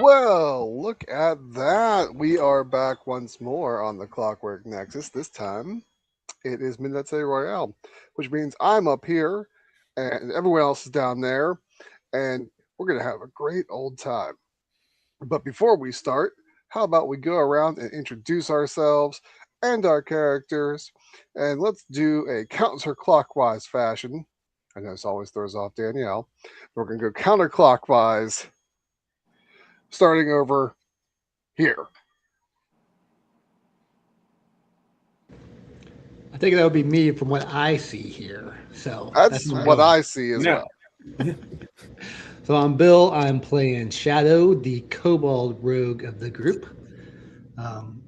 Well, look at that. We are back once more on the Clockwork Nexus. This time, it is Midnight City Royale, which means I'm up here and everyone else is down there, and we're going to have a great old time. But before we start, how about we go around and introduce ourselves and our characters, and let's do a counterclockwise fashion. I know this always throws off Danielle. We're going to go counterclockwise, starting over here. I think that would be me from what I see here. So That's my what own. I see as No. well. So I'm Bill. I'm playing Shadow, the kobold rogue of the group. Um,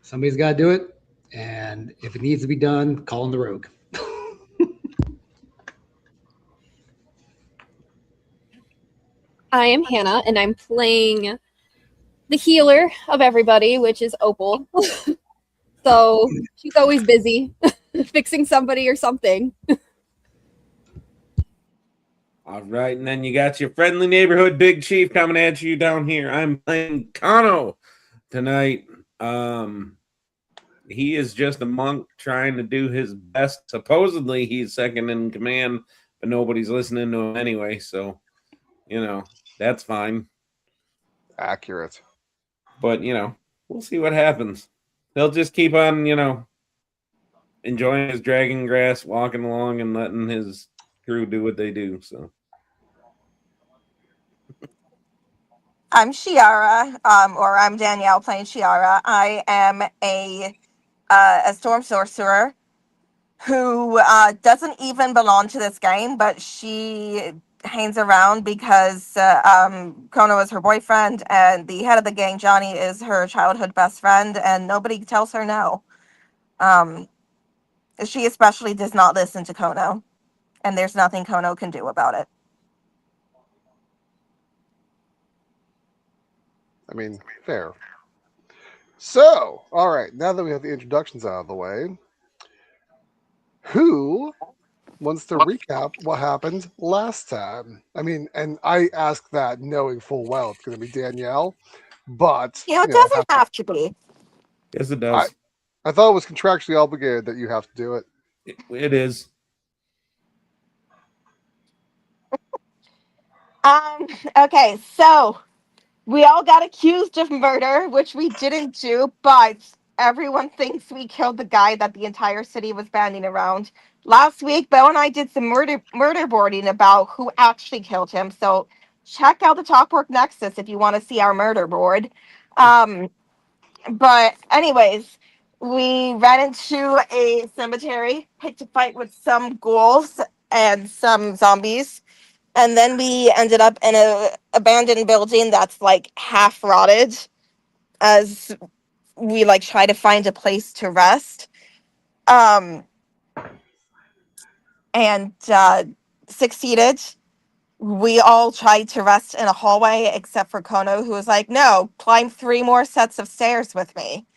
Somebody's got to do it, and if it needs to be done, call in the rogue. I am Hannah, and I'm playing the healer of everybody, which is Opal. So she's always busy fixing somebody or something. All right, and then you got your friendly neighborhood big chief coming at you down here. I'm playing Kano tonight. He is just a monk trying to do his best. Supposedly he's second in command, but nobody's listening to him anyway, so that's fine. Accurate. But we'll see what happens. He'll just keep on, enjoying his dragon grass, walking along and letting his crew do what they do. So I'm Shiara, or I'm Danielle playing Shiara. I am a storm sorcerer who doesn't even belong to this game, but she hangs around because Kono is her boyfriend, and the head of the gang, Johnny, is her childhood best friend, and nobody tells her no. She especially does not listen to Kono, and there's nothing Kono can do about it. I mean, fair. So, all right, now that we have the introductions out of the way, who wants to recap what happened last time? I mean, and I ask that knowing full well it's going to be Danielle, but It doesn't have to be. yes, it does. I thought it was contractually obligated that you have to do it. It is. Okay, so we all got accused of murder, which we didn't do, but everyone thinks we killed the guy that the entire city was banding around. Last week, Bo and I did some murder boarding about who actually killed him. So check out the Talkwork Nexus if you want to see our murder board. But anyways, we ran into a cemetery, had to fight with some ghouls and some zombies. And then we ended up in a abandoned building that's like half rotted as we like try to find a place to rest. And succeeded. We all tried to rest in a hallway except for Kono, who was like, no, climb 3 more sets of stairs with me.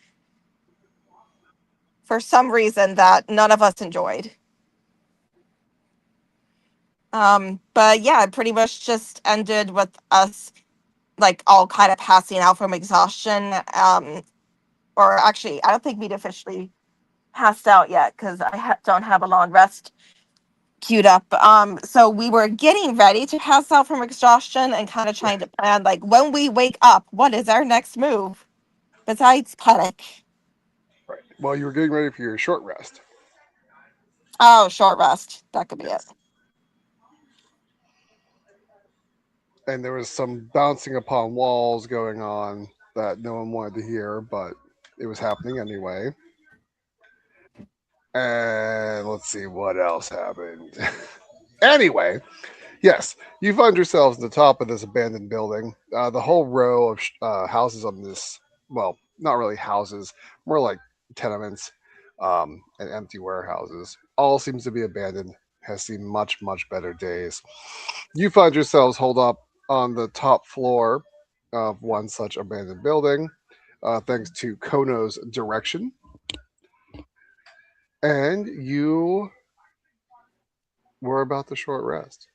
For some reason that none of us enjoyed. But yeah, it pretty much just ended with us like all kind of passing out from exhaustion. Or actually, I don't think we'd officially passed out yet because I don't have a long rest. queued up. So we were getting ready to pass out from exhaustion and kind of trying to plan, like, when we wake up, what is our next move besides panic? Right. Well, you were getting ready for your short rest. Oh, short rest. That could be it. Yes. And there was some bouncing upon walls going on that no one wanted to hear, but it was happening anyway. And let's see what else happened. Anyway, yes, you find yourselves at the top of this abandoned building. The whole row of houses on this, well, not really houses, more like tenements and empty warehouses, all seems to be abandoned, has seen much, much better days. You find yourselves holed up on the top floor of one such abandoned building, thanks to Kono's direction. And you were about the short rest.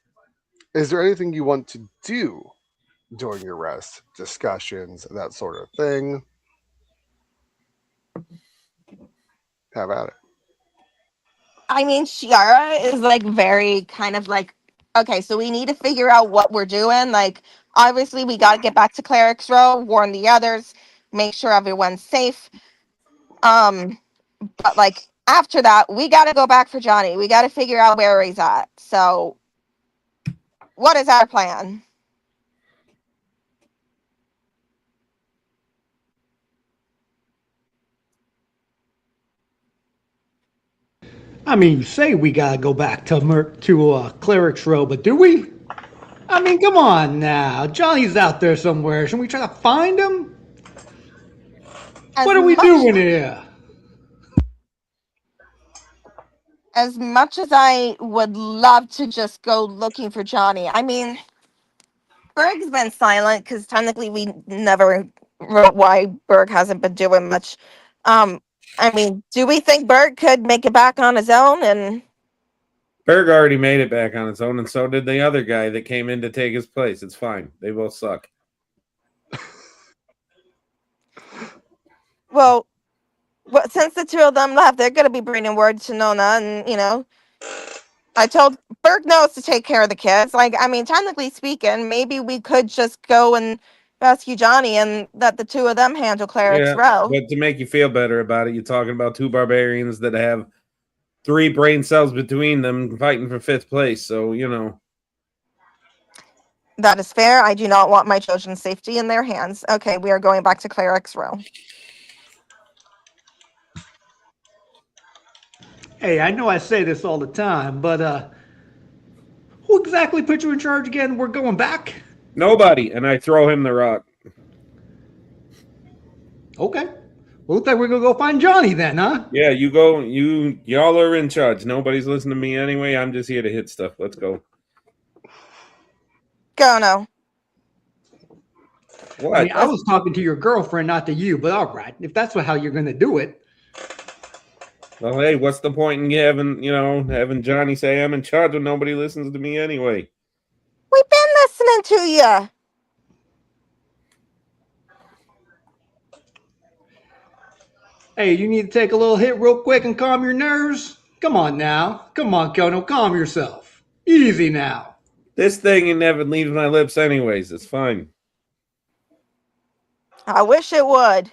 Is there anything you want to do during your rest? Discussions, that sort of thing? Have at it. I mean, Shiara is like very kind of like, okay, so we need to figure out what we're doing. Like, obviously, we got to get back to Cleric's Row, warn the others, make sure everyone's safe. Um, but like after that, we got to go back for Johnny. We got to figure out where he's at. So, what is our plan? I mean, you say we gotta go back to Cleric's Row, but do we? I mean, come on now. Johnny's out there somewhere. Shouldn't we try to find him? As What are we much doing here? as much as I would love to just go looking for Johnny, I mean, Berg's been silent because technically we never wrote why Berg hasn't been doing much. Um, I mean, do we think Berg could make it back on his own? And Berg already made it back on its own, and so did the other guy that came in to take his place. It's fine. They both suck. well, since the two of them left, they're gonna be bringing word to Nona, and I told Berg knows to take care of the kids. Like, I mean, technically speaking, maybe we could just go and rescue Johnny and let the two of them handle Cleric's Yeah, Row. but to make you feel better about it, you're talking about two barbarians that have 3 brain cells between them fighting for 5th place. So, That is fair. I do not want my children's safety in their hands. Okay, we are going back to Cleric's Row. Hey, I know I say this all the time, but who exactly put you in charge again? We're going back? nobody. And I throw him the rock. Okay. Well, looks like we're gonna go find Johnny then, huh? Yeah, you go. Y'all are in charge. Nobody's listening to me anyway. I'm just here to hit stuff. Let's go. Go no. What? I mean, I was talking to your girlfriend, not to you, but all right. If that's how you're gonna do it. Well, hey, what's the point in having Johnny say I'm in charge when nobody listens to me anyway? We've been listening to you. Hey, you need to take a little hit real quick and calm your nerves? Come on now. Come on, Kono, calm yourself. Easy now. This thing ain't never leaves my lips anyways. It's fine. I wish it would.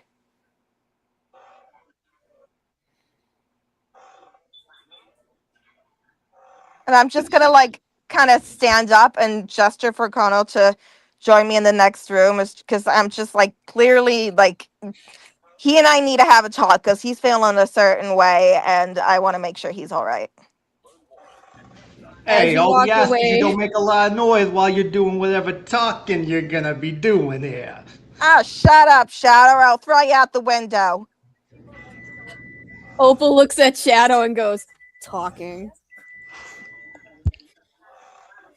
And I'm just gonna like kind of stand up and gesture for Kono to join me in the next room, because I'm just like clearly like he and I need to have a talk because he's feeling a certain way, and I want to make sure he's all right. As Hey, you all we walk ask is you away, don't make a lot of noise while you're doing whatever talking you're gonna be doing here. Ah, shut up, Shadow, or I'll throw you out the window. Opal looks at Shadow and goes, talking.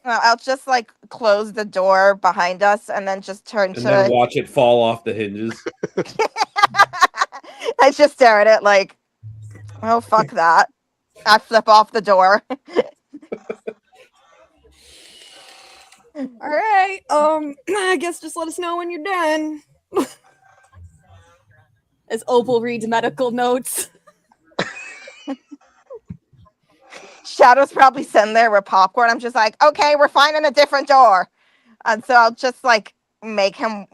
I'll just like close the door behind us and then just turn And then to. watch it fall off the hinges. I just stare at it like, oh, fuck that. I flip off the door. All right. I guess just let us know when you're done. As Opal reads medical notes. Shadow's probably sitting there with popcorn. I'm just like, okay, we're finding a different door. And so I'll just like make him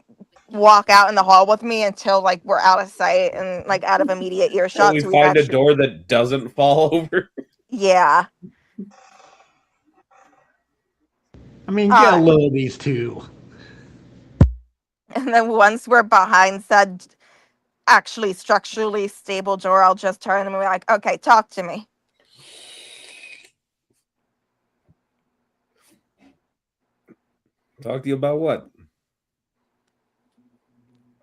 walk out in the hall with me until like we're out of sight and like out of immediate So earshot. we So we've find a actually, door that doesn't fall over. yeah. I mean, get a Uh, load of these two. and then once we're behind said actually structurally stable door, I'll just turn and be like, okay, talk to me. Talk to you about what?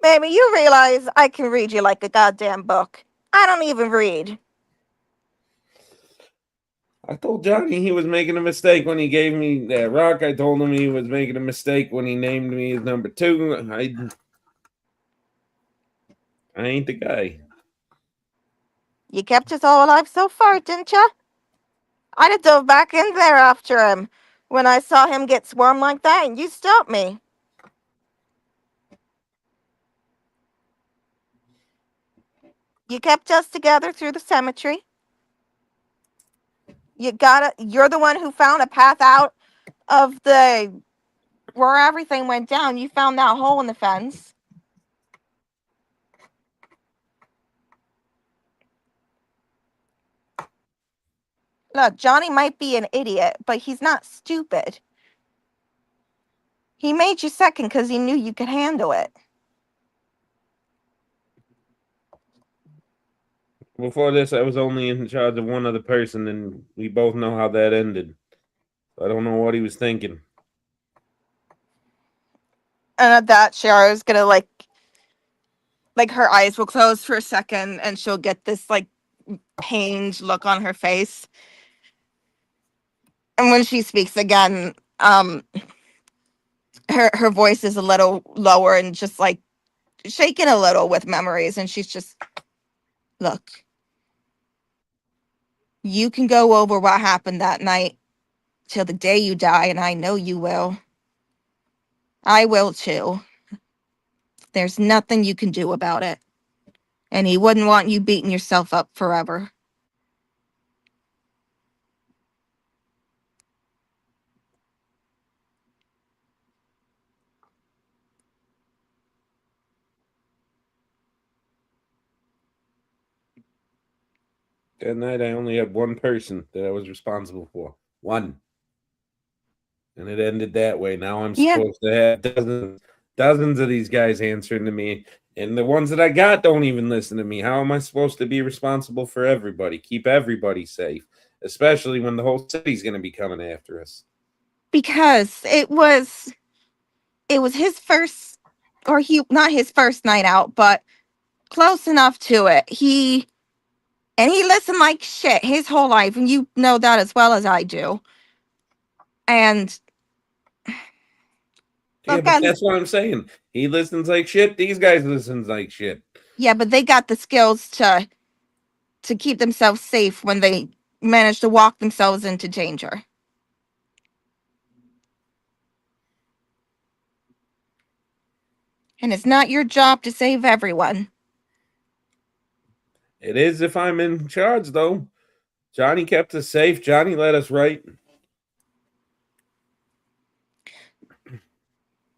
Baby, you realize I can read you like a goddamn book. I don't even read. I told Johnny he was making a mistake when he gave me that rock. I told him he was making a mistake when he named me as number 2. I ain't the guy. You kept us all alive so far, didn't ya? I'd have dove back in there after him when I saw him get swarmed like that, and you stopped me. You kept us together through the cemetery. You're the one who found a path out of the where everything went down. You found that hole in the fence. Look, Johnny might be an idiot, but he's not stupid. He made you second because he knew you could handle it. Before this, I was only in charge of one other person, and we both know how that ended. I don't know what he was thinking. And at that, Shara's gonna like her eyes will close for a second, and she'll get this like pained look on her face. And when she speaks again, her voice is a little lower and just like shaking a little with memories, and she's just, look, you can go over what happened that night till the day you die, and I know you will. I will too. There's nothing you can do about it. And he wouldn't want you beating yourself up forever. That night, I only had one person that I was responsible for. One. And it ended that way. Now I'm Yeah, supposed to have dozens of these guys answering to me. And the ones that I got don't even listen to me. How am I supposed to be responsible for everybody? Keep everybody safe, especially when the whole city's going to be coming after us. because it was his first, or he not his first night out, but close enough to it. He listened like shit his whole life, and you know that as well as I do. And Yeah, those but guys, that's what I'm saying. He listens like shit. These guys listens like shit. yeah, but they got the skills to keep themselves safe when they manage to walk themselves into danger. And it's not your job to save everyone. It is if I'm in charge, though. Johnny kept us safe. Johnny led us right.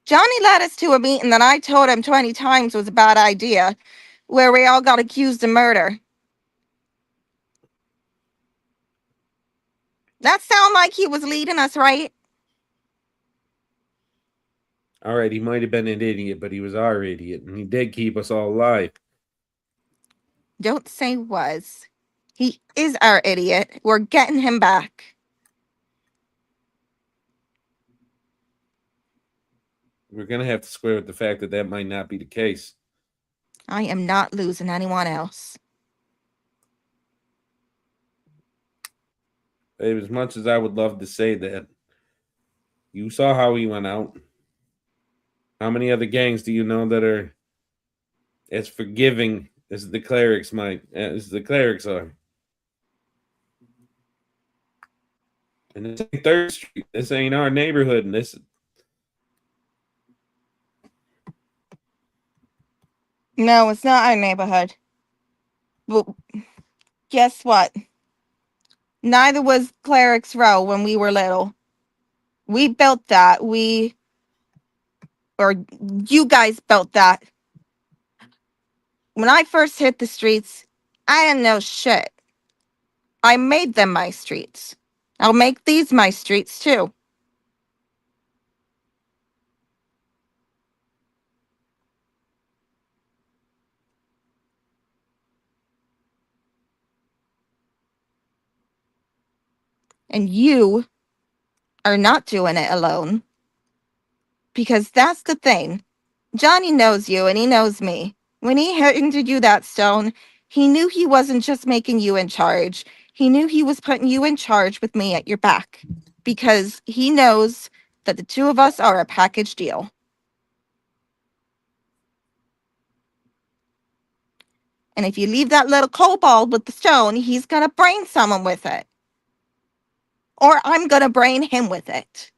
Johnny led us to a meeting that I told him 20 times was a bad idea, where we all got accused of murder. That sound like he was leading us, right? All right, he might have been an idiot, but he was our idiot, and he did keep us all alive. Don't say was. He is our idiot. We're getting him back. We're gonna have to square with the fact that that might not be the case. I am not losing anyone else. Babe, as much as I would love to say that, you saw how he went out. How many other gangs do you know that are as forgiving as the clerics are? And this ain't Third Street. This ain't our neighborhood. And this No, it's not our neighborhood. Well, guess what? Neither was Cleric's Row when we were little. We built that. Or you guys built that. When I first hit the streets, I didn't know shit. I made them my streets. I'll make these my streets too. And you are not doing it alone. Because that's the thing. Johnny knows you and he knows me. When he handed you that stone, he knew he wasn't just making you in charge. He knew he was putting you in charge with me at your back. Because he knows that the two of us are a package deal. And if you leave that little kobold with the stone, he's gonna brain someone with it. Or I'm gonna brain him with it.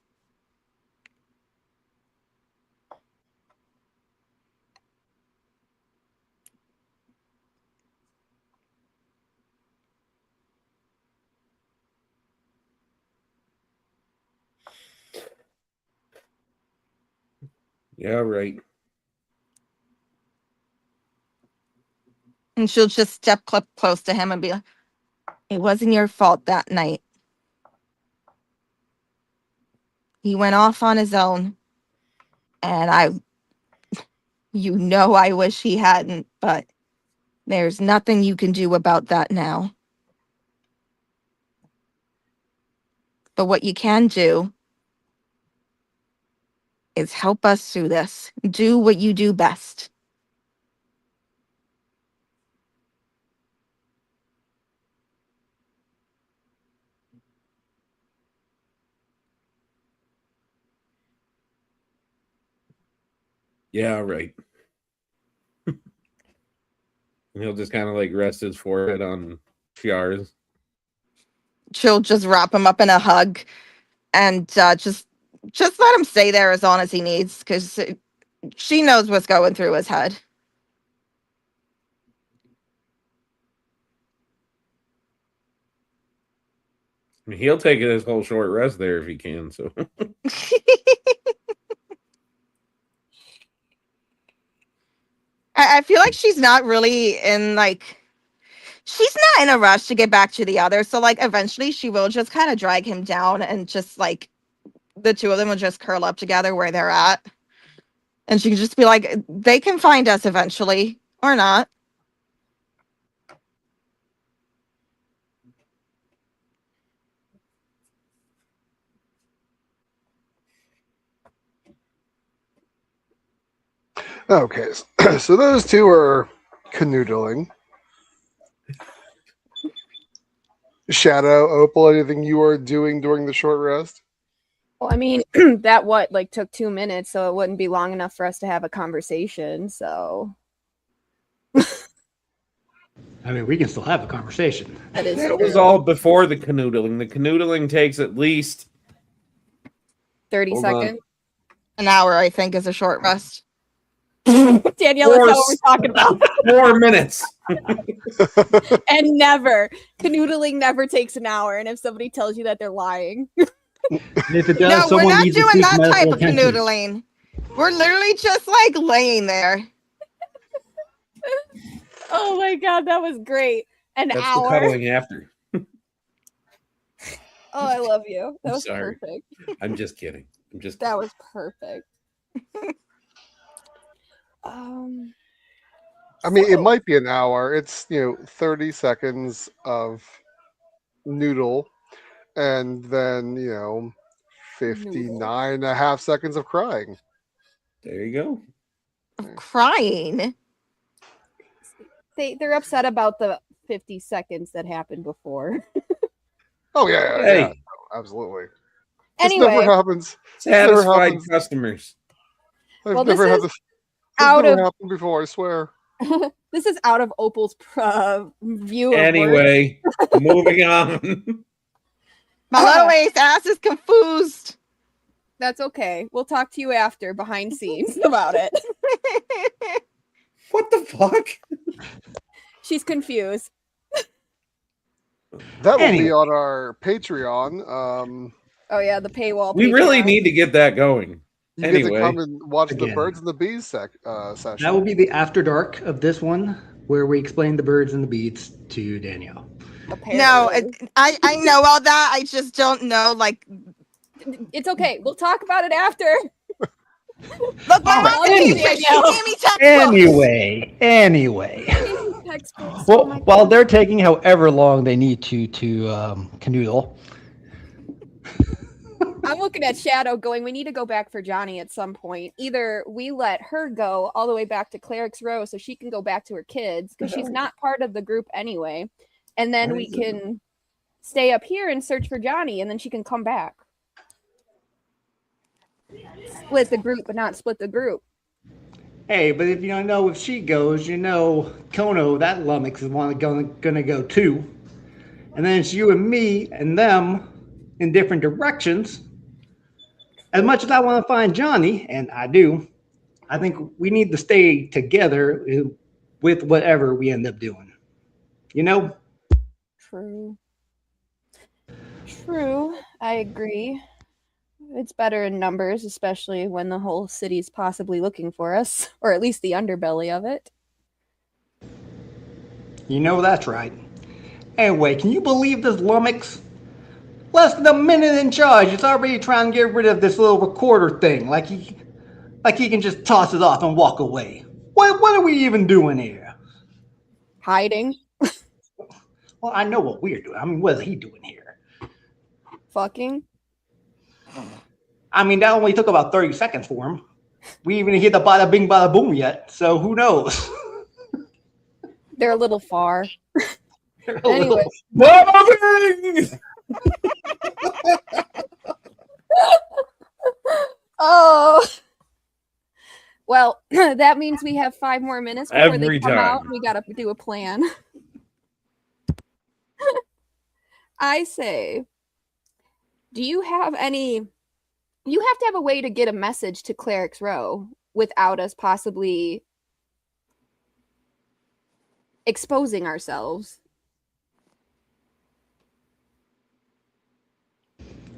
Yeah, right. And she'll just step close to him and be like, it wasn't your fault that night. He went off on his own. And I wish he hadn't, but there's nothing you can do about that now. But what you can do is help us through this. Do what you do best. Yeah, right. And he'll just kind of like rest his forehead on Shiara's. She'll just wrap him up in a hug and just let him stay there as long as he needs, because she knows what's going through his head. I mean, he'll take his whole short rest there if he can. So I feel like she's not really in she's not in a rush to get back to the other. So eventually she will just kind of drag him down and just the two of them will just curl up together where they're at. And she can just be like, they can find us eventually or not. Okay, so those two are canoodling. Shadow, Opal, anything you are doing during the short rest? Well, I mean, that took 2 minutes, so it wouldn't be long enough for us to have a conversation. So I mean, we can still have a conversation. that is that was true. all before the canoodling. The canoodling takes at least 30 Hold on. seconds. An hour, I think, is a short rest. Danielle, that's not what we're talking about. 4 minutes. And canoodling never takes an hour. And if somebody tells you that, they're lying. And if it does, No, we're someone not needs to doing seek that medical type of attention. canoodling. We're literally just laying there. Oh my god, that was great. An That's the hour. cuddling after. Oh, I love you. That I'm was sorry. perfect. I'm just kidding. That was perfect. I mean, it might be an hour. It's 30 seconds of noodle, and then 59 and a half seconds of crying. There you go. Crying. They're upset about the 50 seconds that happened before. Oh yeah, Hey. absolutely. Anyway, This never happens. Satisfied happens. customers. I've Well, never this had is this. out Never of happened before. I swear. this is out of Opal's view of work. Anyway, moving on. My little ace ass is confused. That's okay. We'll talk to you after behind scenes about it. What the fuck? She's confused. That will be Anyway. on our Patreon. Oh yeah, the paywall. We really Patreon. need to get that going. You get to Anyway, come and watch the Again. birds and the bees session. That will be the after dark of this one, where we explain the birds and the beads to Danielle. No, Apparently. I know all that. I just don't know. Like, It's okay. We'll talk about it after. look, my All right, mom's a anyway. teacher. She gave me textbooks. Anyway. Textbooks. Well, Oh my while God. they're taking however long they need to canoodle, I'm looking at Shadow going, we need to go back for Johnny at some point. Either we let her go all the way back to Cleric's Row so she can go back to her kids because she's not part of the group anyway. And then we can stay up here and search for Johnny and then she can come back. Split the group, but not split the group. hey, but if you don't know if she goes, Kono, that lummox is one gonna go too. And then it's you and me and them in different directions. As much as I want to find Johnny, and I do, I think we need to stay together with whatever we end up doing. You know? True. I agree. It's better in numbers, especially when the whole city's possibly looking for us, or at least the underbelly of it. You know that's right. Anyway, can you believe this lummox? Less than a minute in charge, it's already trying to get rid of this little recorder thing, like he can just toss it off and walk away. What are we even doing here? Hiding. Well, I know what we're doing. I mean, what is he doing here? Fucking. I mean, that only took about 30 seconds for him. We even hit the bada bing bada boom yet, so who knows? They're a little far. They're a Anyway. Bada-bing! Oh. Well, that means we have 5 more minutes before Every they come out. time. We gotta do a plan. I say, do you have any? You have to have a way to get a message to Cleric's Row without us possibly exposing ourselves.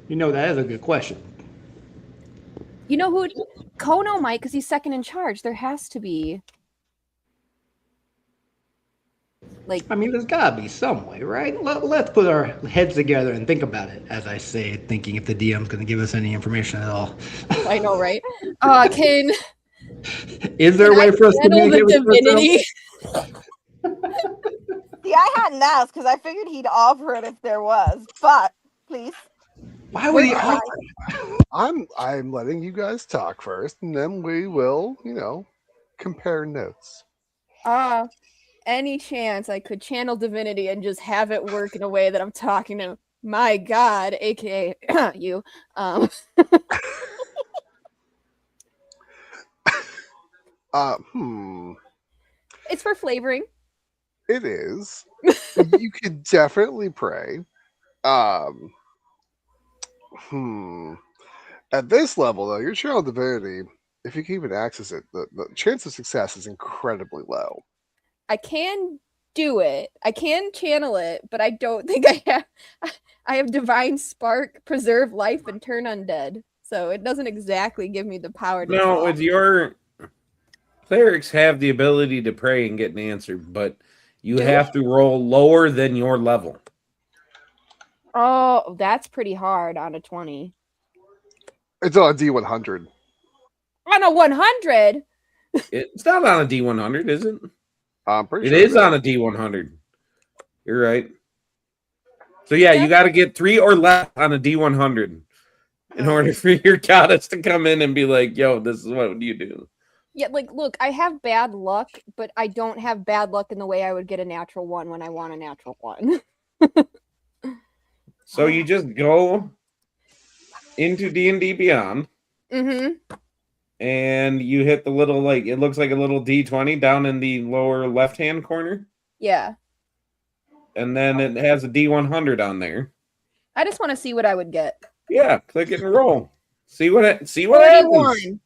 That is a good question. You know who? Kono might, because he's second in charge. There has to be. I mean, there's gotta be some way, right? Let's put our heads together and think about it, as I say, thinking if the DM's gonna give us any information at all. I know, right? Can Is there a way for us to channel the communicate with divinity? See, I hadn't asked because I figured he'd offer it if there was. But please. Why would he offer? I'm letting you guys talk first, and then we will, compare notes. Any chance I could channel divinity and just have it work in a way that I'm talking to my God, aka you. It's for flavoring. It is. You could definitely pray. At this level, though, your channel divinity, if you can even access it, the chance of success is incredibly low. I can do it. I can channel it, but I don't think I have. I have divine spark, preserve life, and turn undead. So it doesn't exactly give me the power to. No, with your clerics have the ability to pray and get an answer, but you have to roll lower than your level. Oh, that's pretty hard on a 20. It's on a D100. On a 100? It's not on a D100, is it? I'm pretty It sure is on a D100. You're right. So yeah, you got to get 3 or less on a D100 in order for your goddess to come in and be like, "Yo, this is what you do." Yeah, look, I have bad luck, but I don't have bad luck in the way I would get a natural 1 when I want a natural 1. So you just go into D&D Beyond. Mm-hmm. And you hit the little, it looks like a little D20 down in the lower left-hand corner. Yeah. And then it has a D100 on there. I just want to see what I would get. Yeah, click it and roll. See what happens. 41.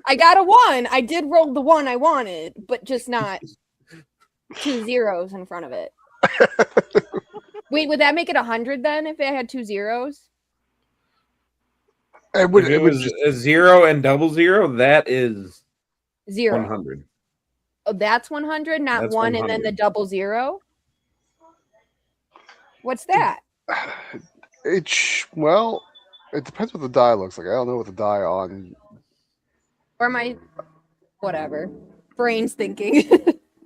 I got a 1. I did roll the 1 I wanted, but just not 2 zeros in front of it. Wait, would that make it 100 then if it had 2 zeros? It would, If it it would was just a 0 and double 0, that is 0. 100. Oh, that's 100, not That's 1 and then the 100. double 0? What's that? well, it depends what the die looks like. I don't know what the die on. Or my whatever. Brain's thinking.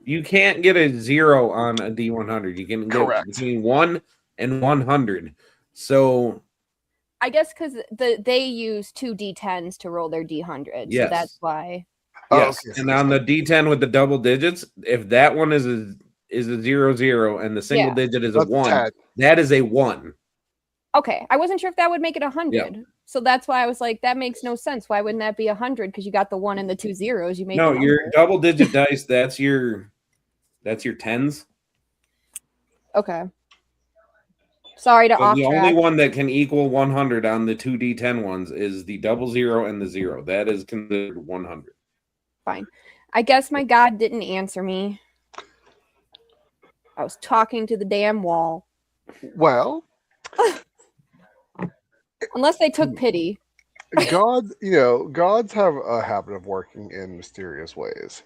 You can't get a 0 on a D100. You can get Correct. between 1 and 100. So I guess because they use 2 D10s to roll their D100. Yes. So that's why. yes, okay, so and this on the one- D10 with the double digits, if that one is a 0 and the single Yeah. digit is a That's 1, 10. that is a 1. Okay. I wasn't sure if that would make it 100. So that's why I was like, that makes no sense. Why wouldn't that be 100? Because you got the 1 and the 2 zeros. You made No, the your number. double digit dice, that's your tens. Okay. Sorry to So off the track. only one that can equal 100 on the 2D10 ones is the double 0 and the 0. That is considered 100. Fine. I guess my God didn't answer me. I was talking to the damn wall. Well, Unless they took pity. gods have a habit of working in mysterious ways.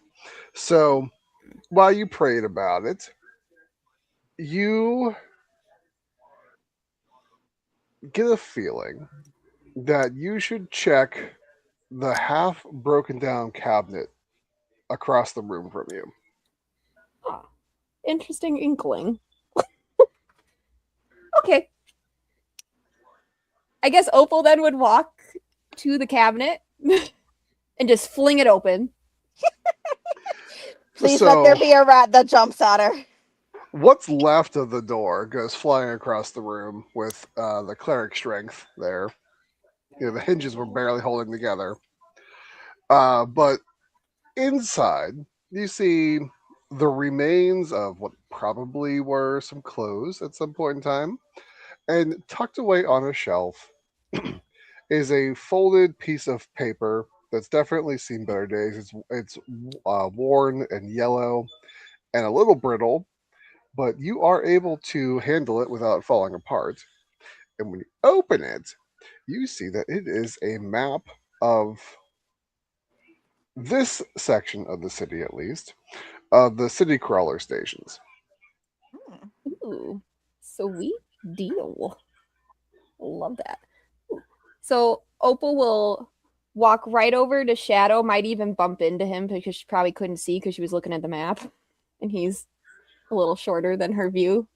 So while you prayed about it, you get a feeling that you should check the half broken down cabinet across the room from you. Ah, interesting inkling. Okay. I guess Opal then would walk to the cabinet and just fling it open. Please So- let there be a rat that jumps at her. What's left of the door goes flying across the room with the cleric strength there. The hinges were barely holding together. But inside, you see the remains of what probably were some clothes at some point in time. And tucked away on a shelf is a folded piece of paper that's definitely seen better days. It's worn and yellow and a little brittle, but you are able to handle it without falling apart. And when you open it, you see that it is a map of this section of the city, at least, of the city crawler stations. Ooh, sweet deal. Love that. Ooh. So Opal will walk right over to Shadow, might even bump into him because she probably couldn't see because she was looking at the map. And he's a little shorter than her view.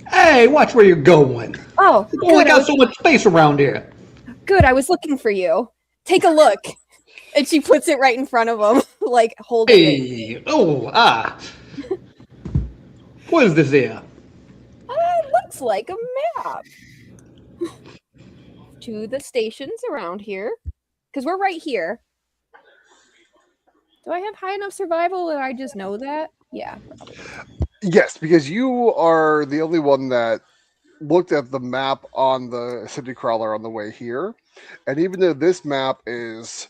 Hey, watch where you're going. Oh, You only good. got so much space around here. Good. I was looking for you. Take a look. And she puts it right in front of him, like holding it. Hey, what is this here? Looks like a map to the stations around here. Because we're right here. Do I have high enough survival that I just know that? Yeah, probably. Yes, because you are the only one that looked at the map on the city crawler on the way here. And even though this map is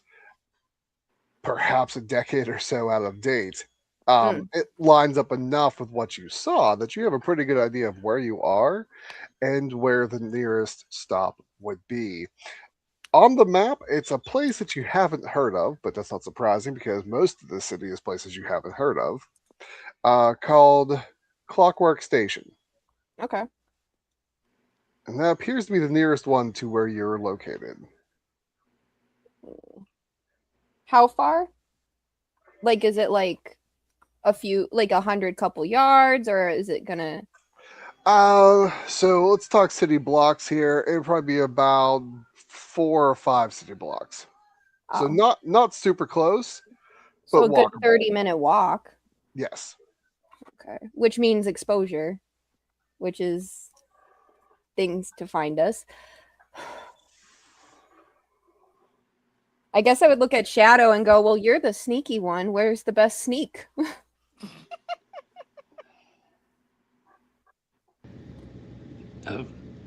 perhaps a decade or so out of date, it lines up enough with what you saw that you have a pretty good idea of where you are and where the nearest stop would be. On the map, it's a place that you haven't heard of, but that's not surprising because most of the city is places you haven't heard of, called Clockwork Station. Okay. And that appears to be the nearest one to where you're located. How far? Like, is it like a few, like 100 couple yards, or is it gonna? So let's talk city blocks here. It'd probably be about 4 or 5 city blocks. So Oh. not super close, So but a good walkable. 30-minute walk. Yes. Okay. Which means exposure, which is things to find us. I guess I would look at Shadow and go, well, you're the sneaky one. Where's the best sneak?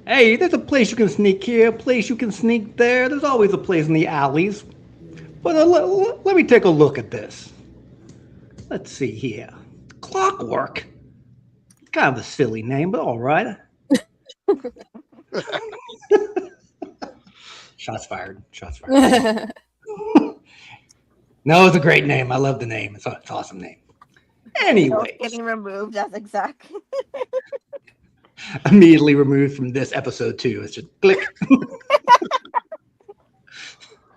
Hey, there's a place you can sneak here, a place you can sneak there. There's always a place in the alleys. But let me take a look at this. Let's see here. Clockwork. kind of a silly name, but all right. Shots fired. Shots fired. No, it's a great name. I love the name. It's an awesome name. Bill's Anyway, getting removed as exec. immediately removed from this episode too. It's just click.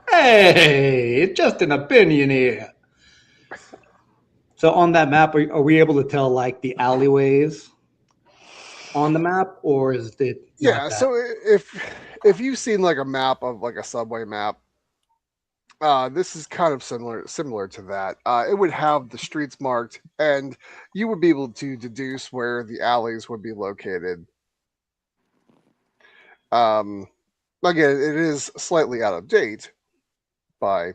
Hey, it's just an opinion here. So on that map, are we able to tell like the alleyways on the map, or is it not Yeah, that? so if you've seen like a map of like a subway map, this is kind of similar to that. It would have the streets marked, and you would be able to deduce where the alleys would be located. Um, Again, it is slightly out of date by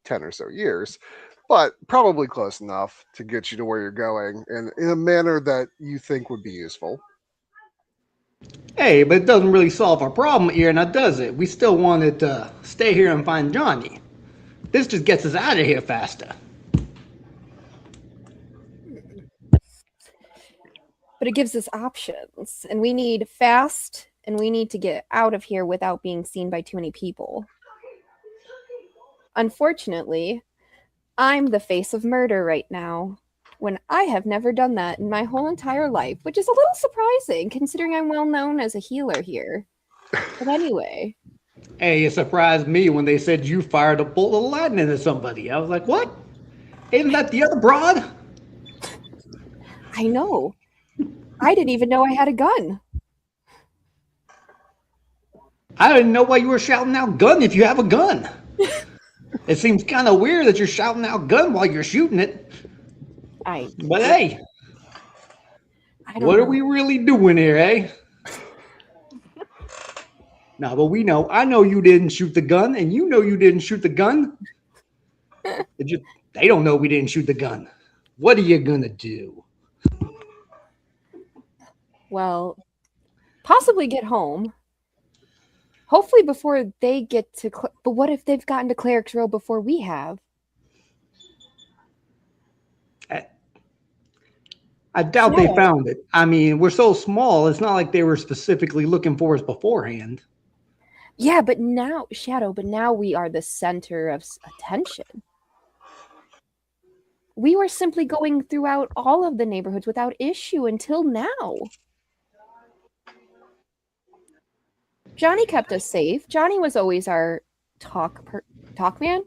10 or so years, but probably close enough to get you to where you're going, and in a manner that you think would be useful. Hey, but it doesn't really solve our problem here, now does it? We still wanted to stay here and find Johnny. This just gets us out of here faster. But it gives us options, and we need fast, and we need to get out of here without being seen by too many people. Unfortunately, I'm the face of murder right now, when I have never done that in my whole entire life, which is a little surprising considering I'm well known as a healer here. But anyway. Hey, it surprised me when they said you fired a bolt of lightning at somebody. I was like, what? Isn't that the other broad? I know. I didn't even know I had a gun. I didn't know why you were shouting out gun if you have a gun. It seems kind of weird that you're shouting out gun while you're shooting it. But hey, what are we really doing here, eh? No, but we know. I know you didn't shoot the gun, and you know you didn't shoot the gun. They don't know we didn't shoot the gun. What are you gonna do? Well, possibly get home. Hopefully before they get to... But what if they've gotten to Cleric's Row before we have? I doubt they found it. I mean, we're so small, it's not like they were specifically looking for us beforehand. Yeah, but now, Shadow, we are the center of attention. We were simply going throughout all of the neighborhoods without issue until now. Johnny kept us safe. Johnny was always our talk man.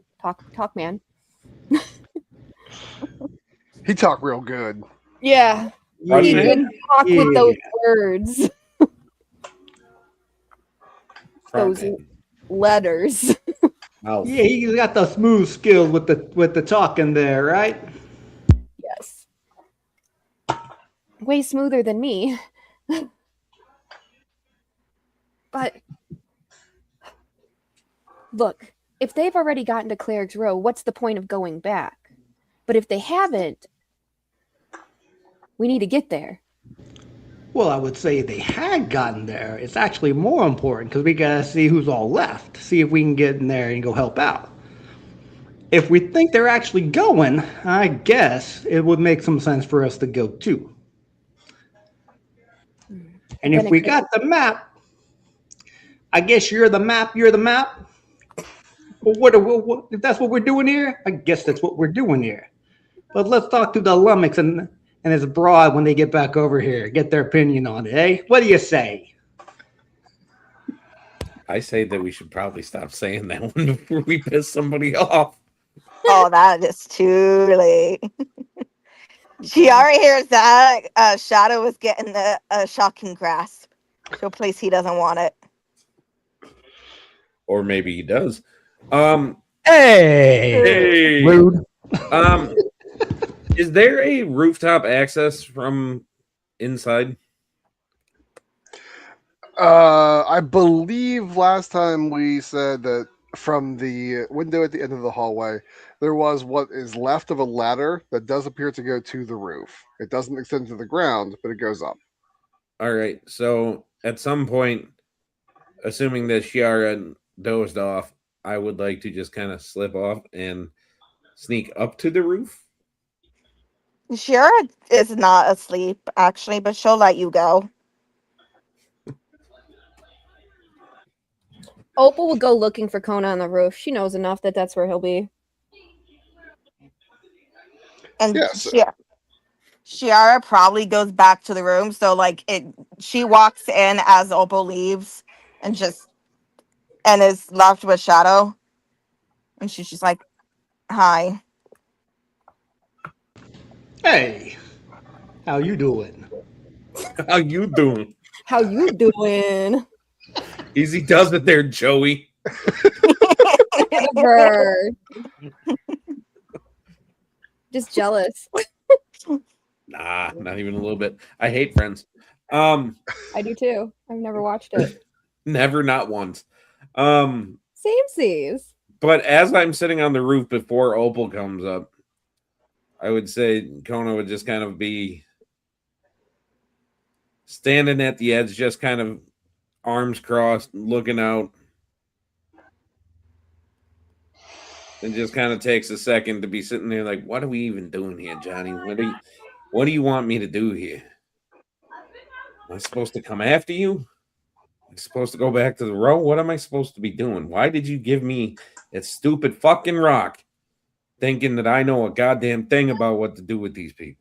He talked real good. Yeah, he did talk with those words. Those letters. Yeah, he's got the smooth skills with the talking there, right? Yes. Way smoother than me. But look, if they've already gotten to Cleric's Row, what's the point of going back? But if they haven't, we need to get there. Well, I would say if they had gotten there, it's actually more important because we gotta see who's all left, see if we can get in there and go help out. If we think they're actually going, I guess it would make some sense for us to go too. And if we got the map, I guess you're the map. Well, if that's what we're doing here, I guess that's what we're doing here. But let's talk to the Lummox and his broad when they get back over here, get their opinion on it, eh? What do you say? I say that we should probably stop saying that one before we piss somebody off. Oh, that is too late. Chiara hears that. Shadow is getting a shocking grasp to a place he doesn't want it. Or maybe he does. Hey! Rude. Is there a rooftop access from inside? I believe last time we said that from the window at the end of the hallway, there was what is left of a ladder that does appear to go to the roof. It doesn't extend to the ground, but it goes up. All right. So at some point, assuming that Chiara dozed off, I would like to just kind of slip off and sneak up to the roof. Shiara is not asleep, actually, but she'll let you go. Opal will go looking for Kona on the roof. She knows enough that that's where he'll be. And Yes. Shiara probably goes back to the room. So, like, she walks in as Opal leaves and is left with Shadow. And she's just like, hi. Hey, how you doing? How you doing? How you doing? Easy does it there, Joey. Never. Just jealous. Nah, not even a little bit. I hate Friends. I do too. I've never watched it. Never, not once. Um, Samesies. but as I'm sitting on the roof before Opal comes up, I would say Kona would just kind of be standing at the edge, just kind of arms crossed, looking out, and just kind of takes a second to be sitting there like, what are we even doing here, Johnny? What do you want me to do here? Am I supposed to come after you? Am I supposed to go back to the row? What am I supposed to be doing? Why did you give me that stupid fucking rock thinking that I know a goddamn thing about what to do with these people?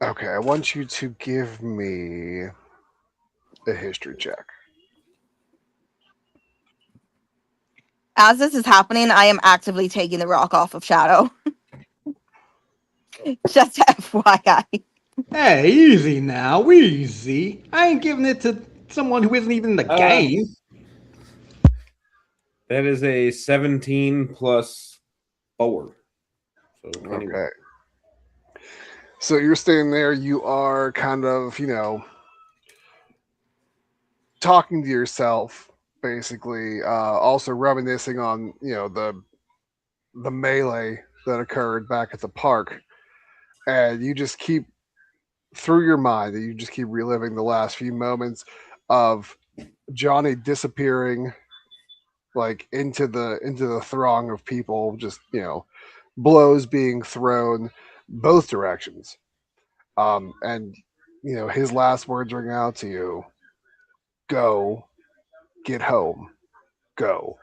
Okay, I want you to give me a history check. As this is happening, I am actively taking the rock off of Shadow. Just FYI. Hey, easy now, easy. I ain't giving it to someone who isn't even in the game. That is a 17 plus 4. So anyway. Okay. So you're standing there, you are kind of, talking to yourself, basically, also reminiscing on, the melee that occurred back at the park. And you just keep through your mind that you just keep reliving the last few moments of Johnny disappearing like into the throng of people, just blows being thrown both directions. And his last words ring out to you: "Go, get home, go."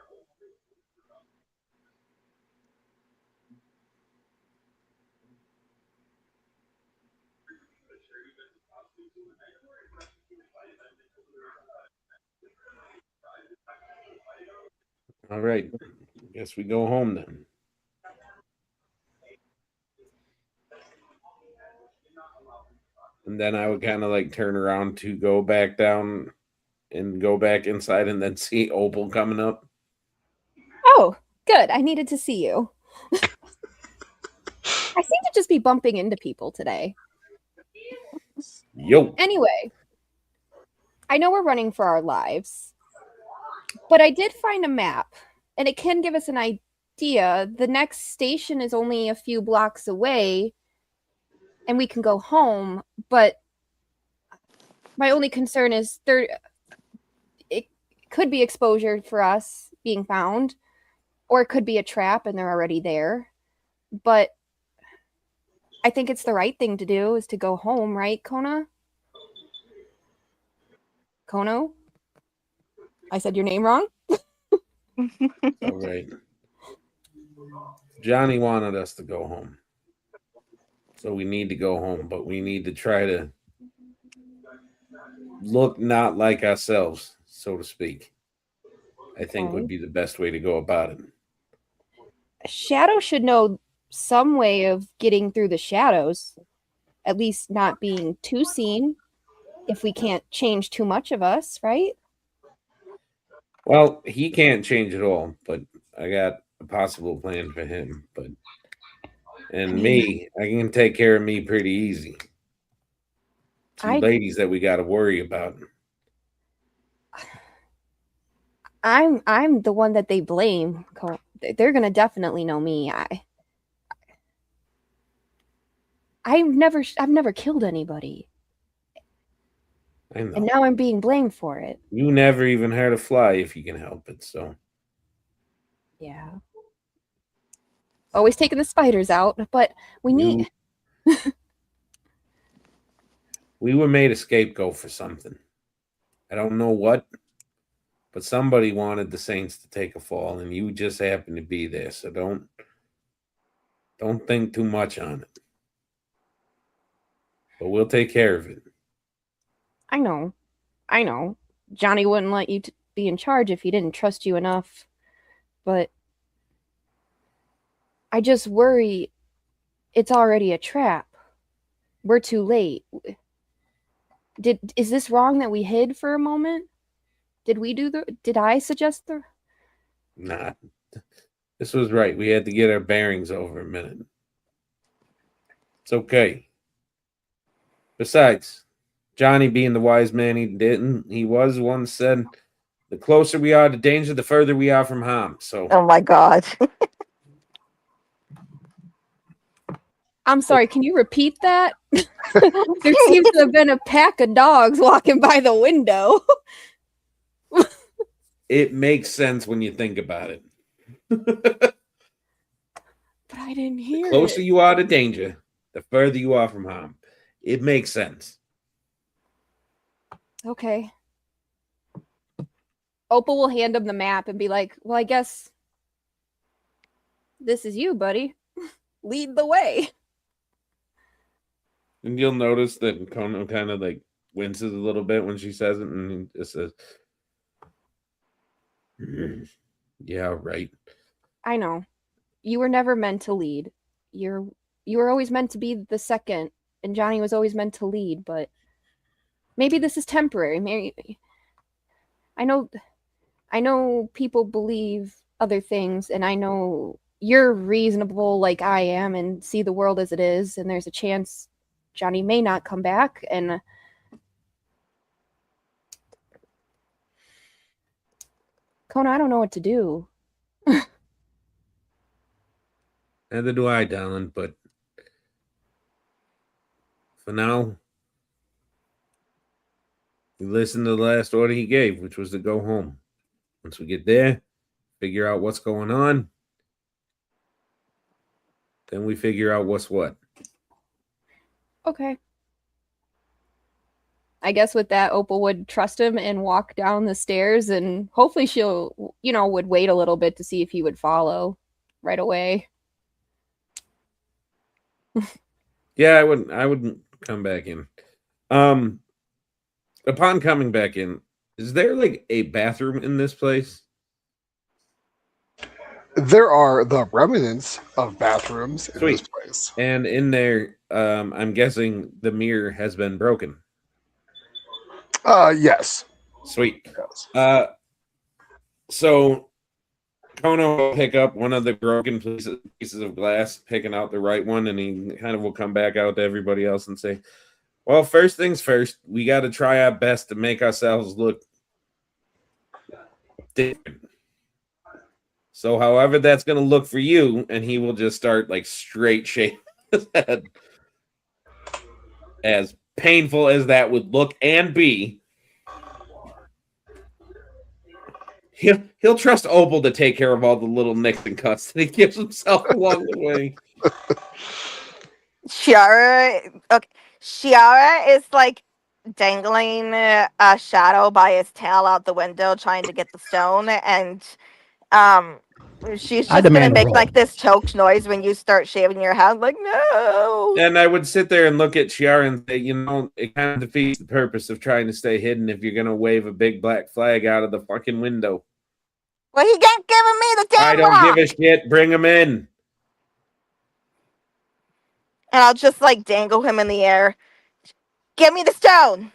All right. Guess we go home then. And then I would kind of like turn around to go back down and go back inside and then see Opal coming up. Oh, good. I needed to see you. I seem to just be bumping into people today. Yo. Anyway, I know we're running for our lives, but I did find a map, and it can give us an idea. The next station is only a few blocks away, and we can go home, but my only concern is it could be exposure for us being found, or it could be a trap and they're already there. But I think it's the right thing to do is to go home, right, Kona? Kono? I said your name wrong? All right. Johnny wanted us to go home. So we need to go home, but we need to try to look not like ourselves, so to speak. I think would Okay. be the best way to go about it. Shadow should know some way of getting through the shadows, at least not being too seen if we can't change too much of us, right? Well, he can't change it all, but I got a possible plan for him. And I mean, me, I can take care of me pretty easy. Two I ladies that we got to worry about. I'm the one that they blame. They're gonna definitely know me. I've never killed anybody, I know. and now I'm being blamed for it. You never even hurt a fly if you can help it. So Yeah. always taking the spiders out, but we need. We were made a scapegoat for something. I don't know what, but somebody wanted the Saints to take a fall, and you just happened to be there. So don't think too much on it. But we'll take care of it. I know. Johnny wouldn't let you be in charge if he didn't trust you enough. But I just worry it's already a trap. We're too late. Is this wrong that we hid for a moment? Did I suggest the Nah. This was right. We had to get our bearings over a minute. It's okay. Besides, Johnny being the wise man he was once said, the closer we are to danger, the further we are from harm. So Oh my God. I'm sorry, can you repeat that? There seems to have been a pack of dogs walking by the window. it makes sense when you think about it. But I didn't hear The closer it. you are to danger, the further you are from harm. It makes sense. Okay. Opal will hand him the map and be like, well, I guess this is you, buddy. Lead the way. And you'll notice that Kono kind of like winces a little bit when she says it, and he just says, yeah, right. I know. You were never meant to lead. You were always meant to be the second, and Johnny was always meant to lead, but maybe this is temporary. Maybe I know people believe other things, and I know you're reasonable like I am and see the world as it is, and there's a chance Johnny may not come back, and Kona, I don't know what to do. Neither do I, darling, but for now, we listen to the last order he gave, which was to go home. Once we get there, figure out what's going on, then we figure out what's what. Okay. I guess with that, Opal would trust him and walk down the stairs, and hopefully she'll, would wait a little bit to see if he would follow right away. Yeah, I wouldn't come back in. Upon coming back in, is there like a bathroom in this place? There are the remnants of bathrooms in this Sweet. place. And in there, I'm guessing the mirror has been broken. Yes. Sweet. Yes. So Kono will pick up one of the broken pieces of glass, picking out the right one, and he kind of will come back out to everybody else and say, well, first things first, we got to try our best to make ourselves look different. So however that's going to look for you, and he will just start like straight shaving his head. As painful as that would look and be, he'll trust Opal to take care of all the little nicks and cuts that he gives himself along the way. Shiara is like dangling a shadow by his tail out the window, trying to get the stone, and she's I just gonna demand a make roll. like this choked noise when you start shaving your head, like no. And I would sit there and look at Shiara and say, it kind of defeats the purpose of trying to stay hidden if you're going to wave a big black flag out of the fucking window. Well, he ain't giving me the damn I don't rock. give a shit. Bring him in. And I'll just like dangle him in the air. Give me the stone.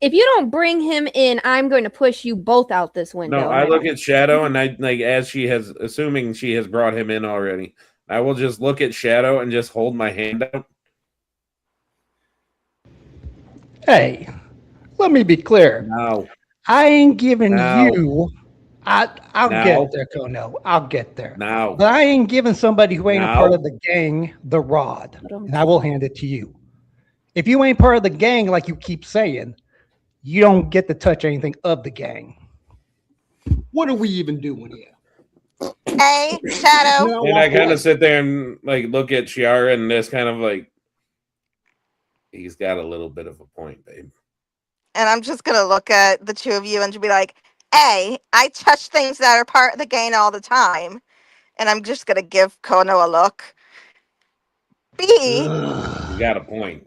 If you don't bring him in, I'm going to push you both out this window. No, I look at Shadow, and I like as she has, assuming she has brought him in already. I will just look at Shadow and just hold my hand out. Hey, let me be clear. No. I ain't giving No. you. I'll No. get there, Kono. I'll get there. No. But I ain't giving somebody who ain't a part No. of the gang the rod, and I will hand it to you. If you ain't part of the gang, like you keep saying, you don't get to touch anything of the gang. What are we even doing here? okay, Shadow? No, And I walk kind away. of sit there and like look at Chiara and just kind of like, he's got a little bit of a point, babe. And I'm just gonna look at the two of you and be like, A, I touch things that are part of the game all the time. And I'm just gonna give Kono a look. B, You got a point.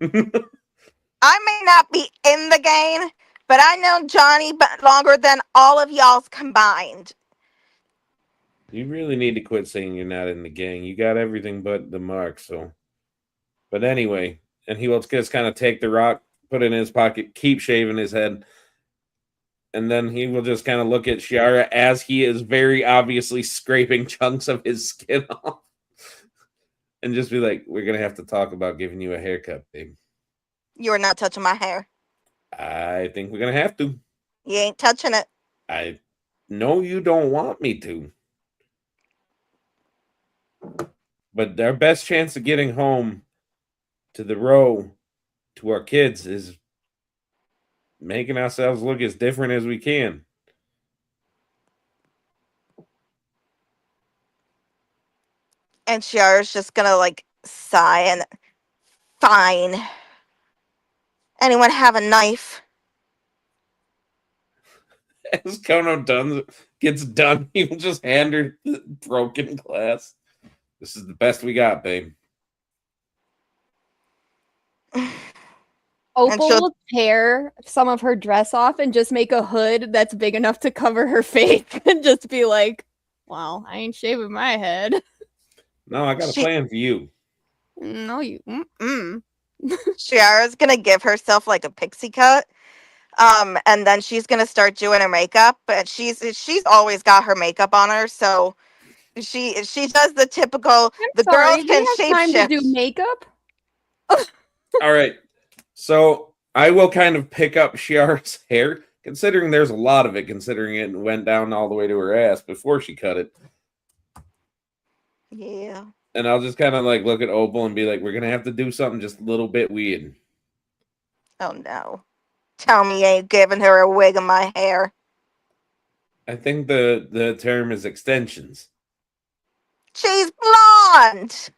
I may not be in the game, but I know Johnny longer than all of y'all's combined. You really need to quit saying you're not in the gang. You got everything but the mark, so. But anyway, and he will just kind of take the rock, put it in his pocket, keep shaving his head, and then he will just kind of look at Shiara as he is very obviously scraping chunks of his skin off, and just be like, "We're gonna have to talk about giving you a haircut, babe. You are not touching my hair. I think we're gonna have to. You ain't touching it. I know you don't want me to, but our best chance of getting home to the row to our kids is making ourselves look as different as we can." And Shiara's just gonna like sigh and fine. Anyone have a knife? As Kono gets done, he will just hand her the broken glass. This is the best we got, babe. Opal she'll- will tear some of her dress off and just make a hood that's big enough to cover her face and just be like, "Well, I ain't shaving my head." No, I got a plan for you. No, you. Shiara's gonna give herself like a pixie cut. And then she's gonna start doing her makeup. But she's always got her makeup on her, so she does the typical. The Sorry, girls we can have time to do shapeshift. makeup. All right. So I will kind of pick up Shiara's hair, considering there's a lot of it, considering it went down all the way to her ass before she cut it. Yeah. And I'll just kind of like look at Opal and be like, we're going to have to do something just a little bit weird. Oh no. Tell me you ain't giving her a wig of my hair. I think the term is extensions. She's blonde.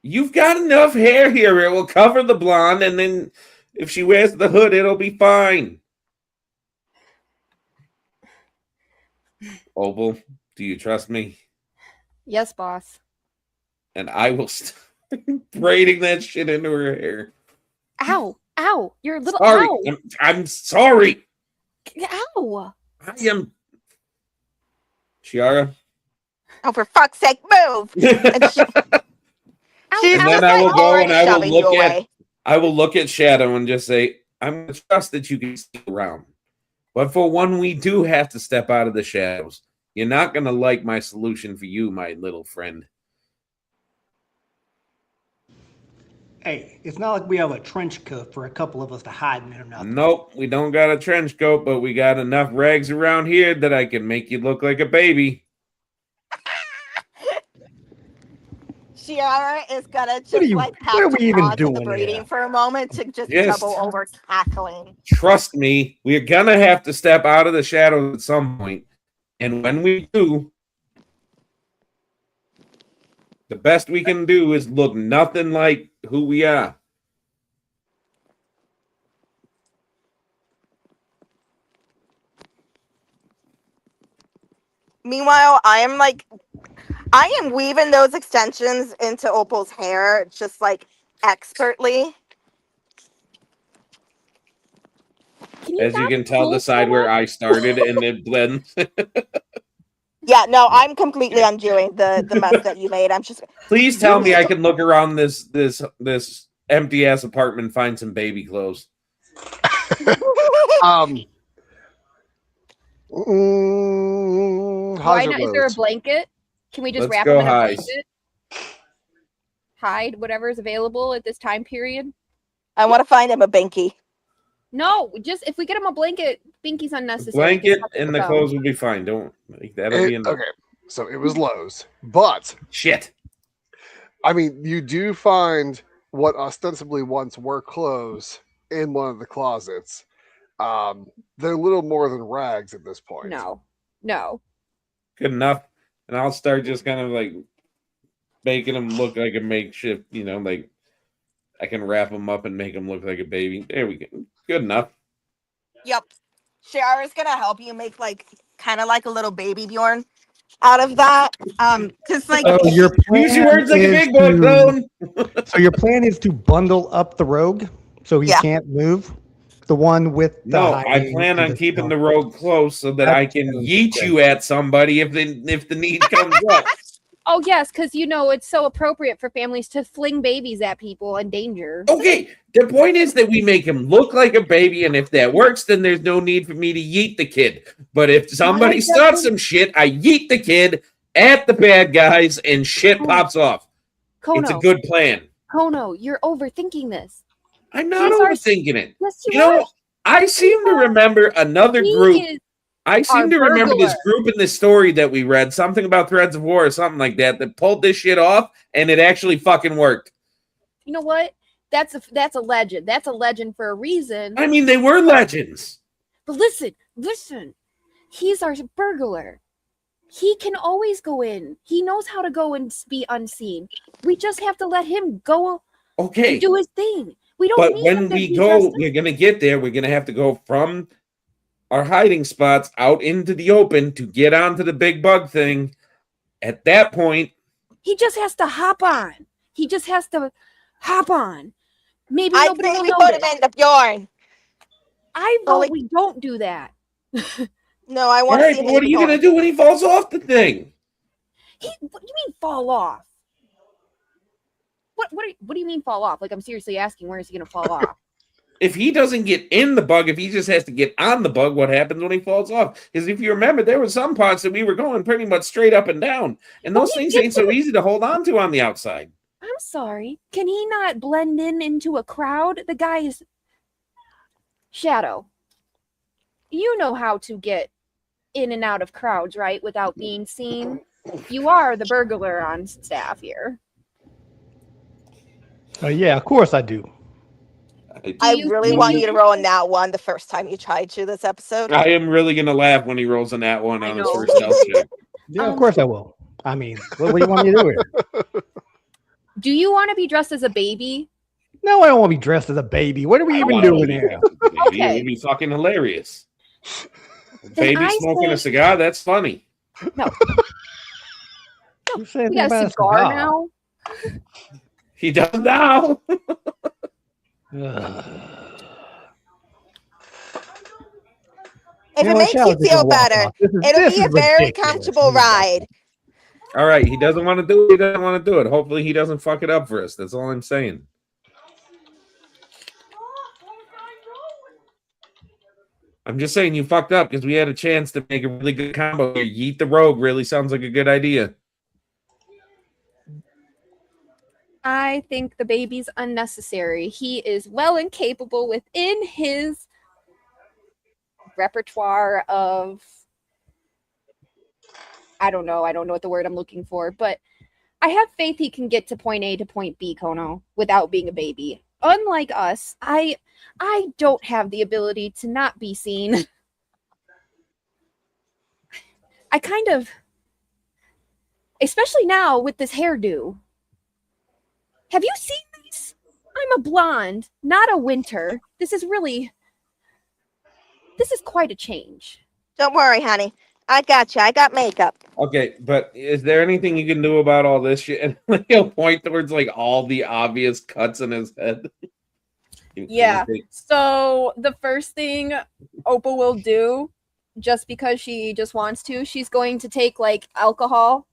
You've got enough hair here. It will cover the blonde, and then if she wears the hood, it'll be fine. Opal, do you trust me? Yes, boss. And I will start braiding that shit into her hair. Ow! Ow! You're a little. Sorry. Ow! I'm sorry. Ow! I am. Chiara? Oh, for fuck's sake, move! And she's And then just I will like go and I will shoving you look at away. I will look at Shadow and just say, I'm gonna trust that you can stick around. But for one, we do have to step out of the shadows. You're not gonna like my solution for you, my little friend. Hey, it's not like we have a trench coat for a couple of us to hide in or nothing. Nope, we don't got a trench coat, but we got enough rags around here that I can make you look like a baby. Shiara is gonna are just you- like what are have we to even pause in the doing breeding here? for a moment to just Yes. double over cackling. Trust me, we're gonna have to step out of the shadows at some point. And when we do, the best we can do is look nothing like who we are. Meanwhile, I am weaving those extensions into Opal's hair just like expertly. As you can tell, the side where I started and it blends. Yeah, no, I'm completely undoing the mess that you made. I'm just Please tell me I can look around this empty ass apartment and find some baby clothes. How's Why your not? Is there a roads? blanket? Can we just Let's wrap go them in a highs. blanket? Hide whatever is available at this time period. I want to find him a binky. No, just if we get him a blanket, Binky's unnecessary. Blanket Just and the go. clothes will be fine. Don't that'll be enough. Okay, so it was Lowe's, but Shit. I mean, you do find what ostensibly once were clothes in one of the closets. They're little more than rags at this point. No. Good enough. and I'll start just kind of like making him look like a makeshift. Like I can wrap him up and make him look like a baby. There we go. Good enough. Yep. Shiara's gonna help you make like kind of like a little baby Bjorn out of that. Because like So your Use your plan words like a is big boy, to, Tone. so your plan is to bundle up the rogue so he Yeah. can't move. The one with the No, I hiding plan and on the keeping the stealth. rogue close so that I can yeet you at somebody if the need comes up. Oh yes, because it's so appropriate for families to fling babies at people in danger. Okay, the point is that we make him look like a baby, and if that works, then there's no need for me to yeet the kid. But if somebody starts some shit, I yeet the kid at the bad guys, and shit pops off. It's a Kono, good plan. Kono, you're overthinking this. I'm not He's our- overthinking it. Yes, You know, I seem to remember another group. He is I seem our to remember this burglar. group in this story that we read, something about Threads of War or something like that pulled this shit off, and it actually fucking worked. You know what? That's a legend. That's a legend for a reason. I mean, they were legends. But listen. He's our burglar. He can always go in. He knows how to go and be unseen. We just have to let him go Okay. and do his thing. We don't But need when him to we be go, dressed up. we're going to get there. We're going to have to go from our hiding spots out into the open to get onto the big bug thing. At that point, He just has to hop on. He just has to hop on. Maybe I nobody think will we put him notice. in the Bjorn. I Well, vote like- we don't do that. No, I all want to right, see but him what are in you the going to Bjorn. do when he falls off the thing? What do you mean fall off? What do you mean fall off? Like, I'm seriously asking, where is he gonna fall off? If he doesn't get in the bug, if he just has to get on the bug, what happens when he falls off? Because if you remember, there were some parts that we were going pretty much straight up and down, and those things ain't so easy to hold on to on the outside. I'm sorry. Can he not blend in into a crowd? The guy is Shadow. You know how to get in and out of crowds, right? Without being seen. You are the burglar on staff here. Yeah, of course I do. I you really think want you you to can- roll a nat one the first time you tried to this episode. I am really going to laugh when he rolls on that one I on his know. first stealth check. Yeah, of course I will. I mean, what do you want me to do here? Do you want to be dressed as a baby? No, I don't want to be dressed as a baby. What are we I even wanna doing be here? dressed as a baby. Okay. It would be fucking hilarious. Then Baby I smoking say- a cigar, that's funny. Who said We got about a cigar now. He does now. Ugh. If You it know, makes you Shadow's just feel gonna walk better, off. This it'll is be a very ridiculous. comfortable ride. All right, he doesn't want to do it. He doesn't want to do it. Hopefully, he doesn't fuck it up for us. That's all I'm saying. I'm just saying you fucked up because we had a chance to make a really good combo here. Yeet the rogue really sounds like a good idea. I think the baby's unnecessary. He is well and capable within his repertoire of I don't know what the word I'm looking for, but I have faith he can get to point A to point B, Kono, without being a baby. Unlike us, I don't have the ability to not be seen. I kind of, especially now with this hairdo. Have you seen this? I'm a blonde, not a winter. This is quite a change. Don't worry, honey. I got you. I got makeup. Okay, but is there anything you can do about all this shit? And like, he'll point towards like all the obvious cuts in his head. Yeah. So the first thing Opal will do, just because she just wants to, she's going to take like alcohol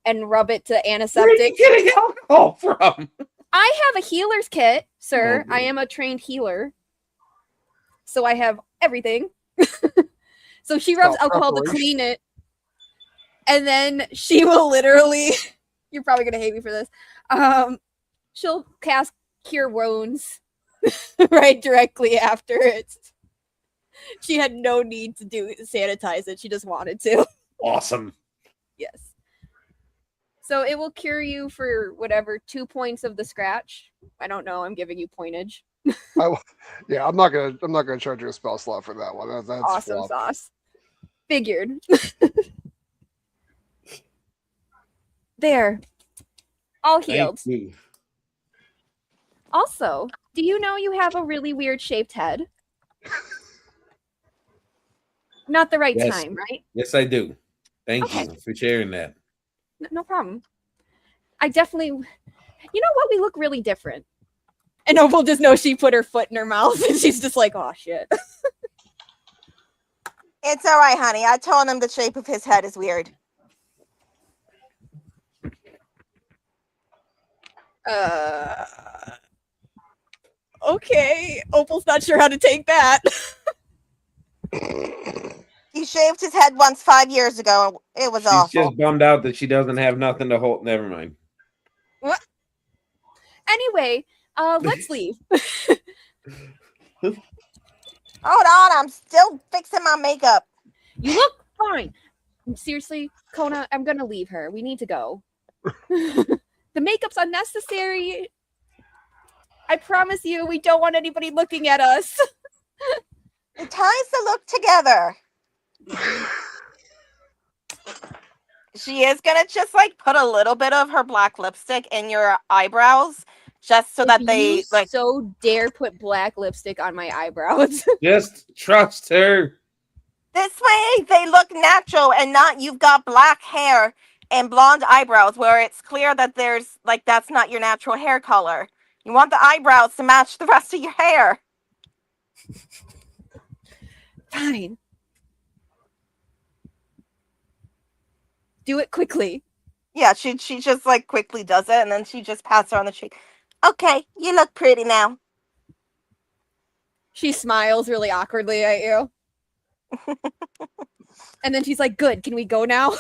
and rub it to Where are you antiseptic. getting alcohol from? I have a healer's kit, sir. Oh, I am a trained healer. So I have everything. So she rubs About alcohol to preparation. clean it. And then she will literally, you're probably going to hate me for this. She'll cast Cure Wounds right directly after it. She had no need to sanitize it. She just wanted to. Awesome. Yes. So it will cure you for whatever 2 points of the scratch. I don't know. I'm giving you pointage. Yeah, I'm not gonna charge you a spell slot for that one. That's Awesome flop. sauce. Figured. There. All healed. Thank you. Also, do you know you have a really weird shaped head? Not the right Yes. time, right? Yes, I do. Thank Okay. you for sharing that. No problem. I definitely. You know what? We look really different. And Opal just knows she put her foot in her mouth and she's just like, oh shit. It's all right, honey. I told him the shape of his head is weird. Okay. Opal's not sure how to take that. He shaved his head once 5 years ago. It was She's awful. just bummed out that she doesn't have nothing to hold. Never mind. What? Anyway, let's leave. Hold on, I'm still fixing my makeup. You look fine. Seriously, Kona, I'm gonna leave her. We need to go. The makeup's unnecessary. I promise you, we don't want anybody looking at us. It ties the look together. She is gonna just like put a little bit of her black lipstick in your eyebrows, just so that they you like. so dare put black lipstick on my eyebrows. Just trust her. This way they look natural and not you've got black hair and blonde eyebrows where it's clear that there's like that's not your natural hair color. You want the eyebrows to match the rest of your hair. Fine. Do it quickly. Yeah, she just like quickly does it and then she just pats her on the cheek. Okay, you look pretty now. She smiles really awkwardly at you. And then she's like, good, can we go now?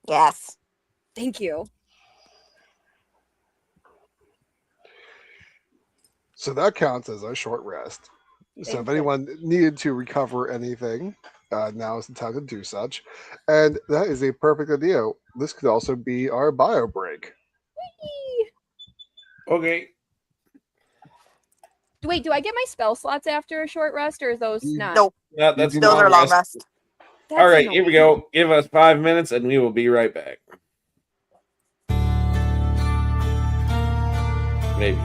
Yes. Thank you. So that counts as a short rest. So Thank if you. anyone needed to recover anything, now is the time to do such. And that is a perfect idea. This could also be our bio break. Okay. Wait, do I get my spell slots after a short rest, or is those not? Nope. No, that's do Those not are long rest. rest. That's All right, annoying. here we go. Give us 5 minutes and we will be right back. Maybe.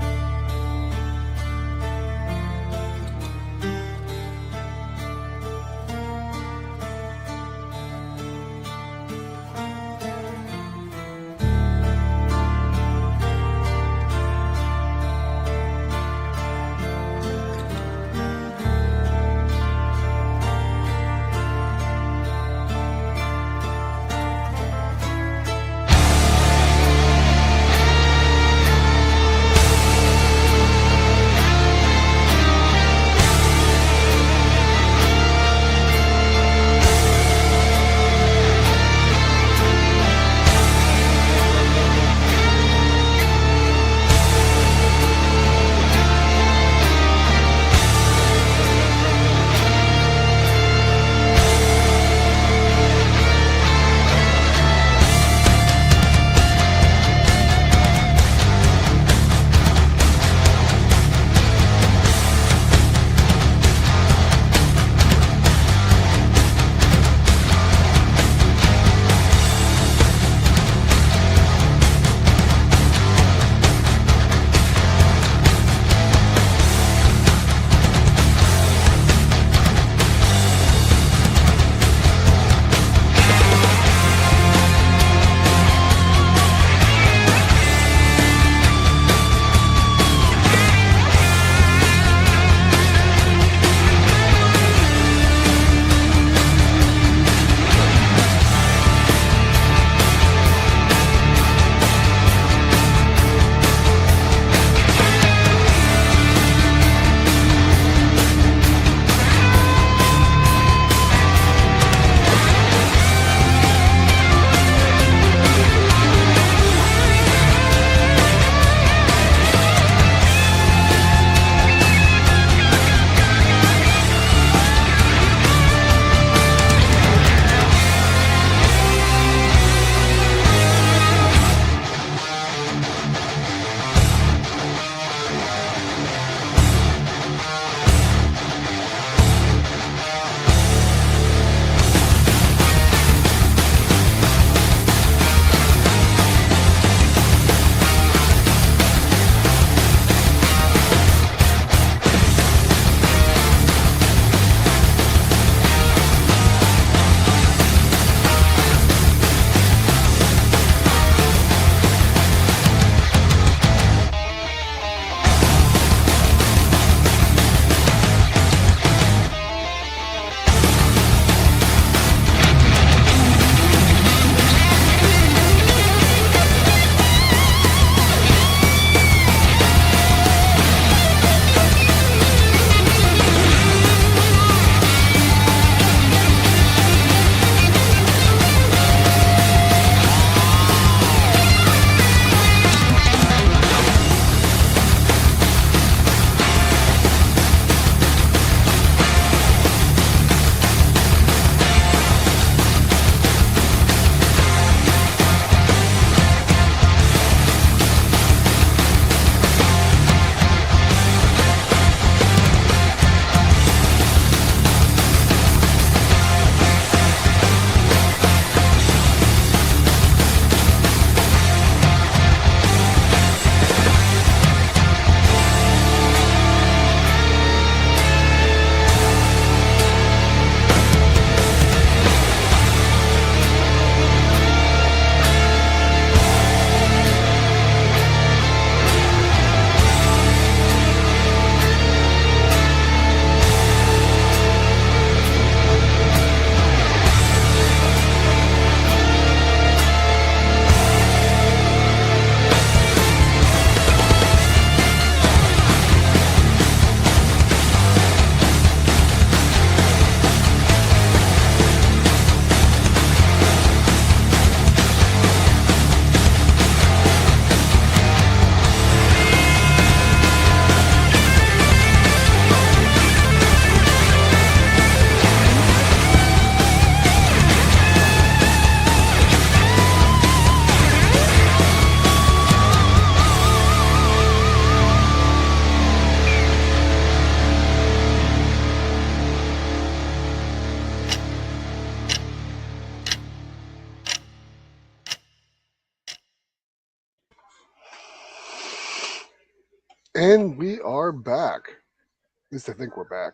And we are back. At least I think we're back.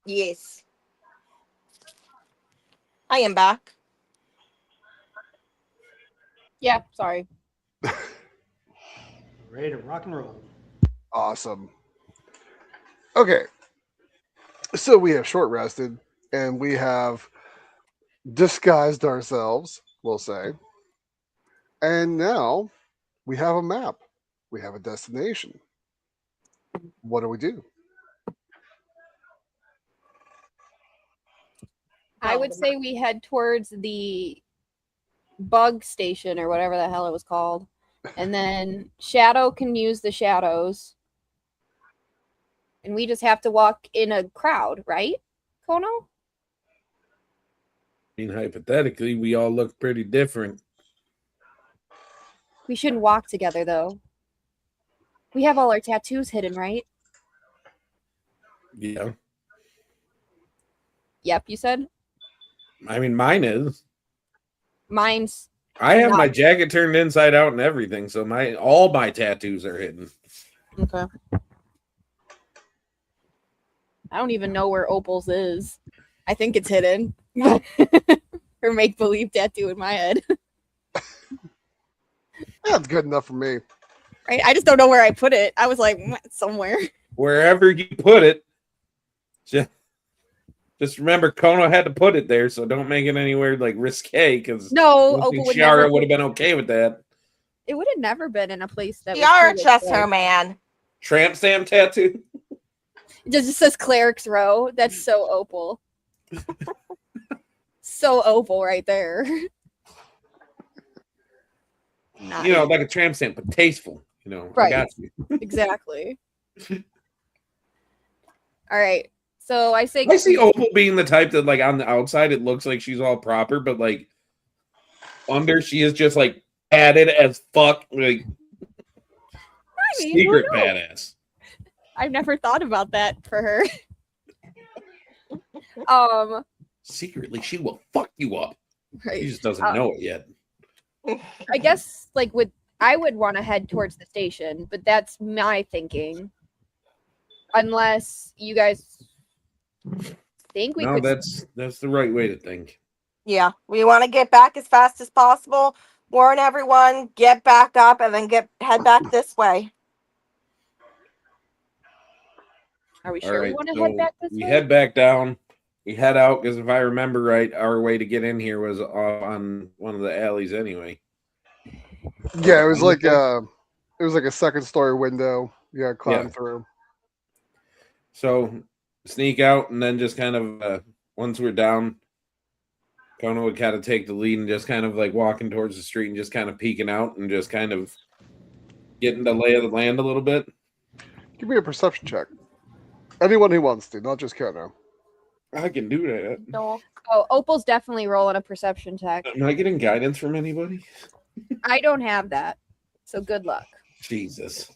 Yes. I am back. Yeah, sorry. Ready to rock and roll. Awesome. Okay. So we have short rested and we have disguised ourselves, we'll say. And now we have a map. We have a destination. What do we do? I would say we head towards the bug station or whatever the hell it was called. And then Shadow can use the shadows. And we just have to walk in a crowd, right, Kono? I mean, hypothetically, we all look pretty different. We shouldn't walk together, though. We have all our tattoos hidden, right? Yeah. Yep, you said? I mean, mine is. Mine's... I have No. my jacket turned inside out and everything, so all my tattoos are hidden. Okay. I don't even know where Opal's is. I think it's hidden. Her make-believe tattoo in my head. That's good enough for me. Right? I just don't know where I put it. I was like, somewhere. Wherever you put it, just remember Kono had to put it there, so don't make it anywhere like risque, because No, Opal would never... Shiara would have been okay with that. It would have never been in a place that Yara was... just her man. Tramp stamp tattoo? It just says Cleric's Row. That's so Opal. So Opal right there. You know, like a tramp stamp, but tasteful. You know, right. I got you. Exactly. All right. So I say... I see Opal being the type that, like, on the outside, it looks like she's all proper, but, like, under, she is just, like, padded as fuck. Like, secret badass. I've never thought about that for her. Secretly, she will fuck you up. Right. She just doesn't know it yet. I guess, like, I would want to head towards the station, but that's my thinking. Unless you guys think we could... that's the right way to think. Yeah, we want to get back as fast as possible, warn everyone, get back up, and then head back this way. Are we sure we Right, want to so head back this we way? head back down. We head out because if I remember right, our way to get in here was off on one of the alleys anyway. Yeah, it was like a second story window. You gotta climb through. So sneak out and then just kind of once we're down, Kono would kind of take the lead and just kind of like walking towards the street and just kind of peeking out and just kind of getting the lay of the land a little bit. Give me a perception check. Anyone who wants to, not just Kono. I can do that. No. Oh, Opal's definitely rolling a perception check. Am I getting guidance from anybody? I don't have that, so good luck. Jesus.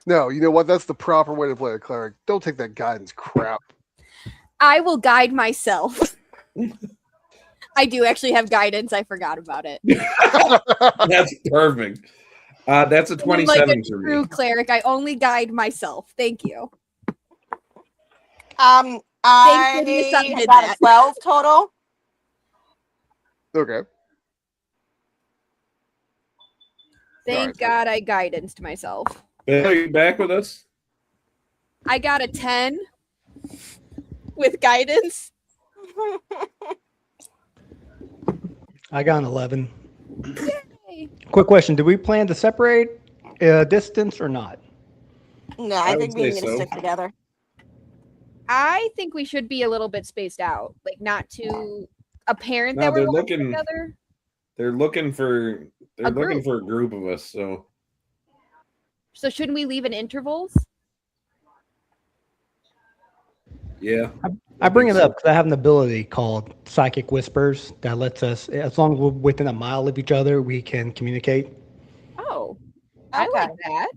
No, you know what? That's the proper way to play a cleric. Don't take that guidance crap. I will guide myself. I do actually have guidance. I forgot about it. That's perfect. That's a 27 like a for true me. cleric. I only guide myself. Thank you. I goodness I did got that. a 12 total. Okay. Thank God I guidanced myself. Bill, are you back with us? I got a 10 with guidance. I got an 11. Yay. Quick question. Do we plan to separate distance or not? No, I I would think we say need to so. stick together. I think we should be a little bit spaced out, like not too apparent No, that we're they're walking looking- together. They're looking for A group. a group of us, so So shouldn't we leave in intervals? yeah. I bring it up because I have an ability called Psychic Whispers that lets us, as long as we're within a mile of each other, we can communicate. Oh, I like that.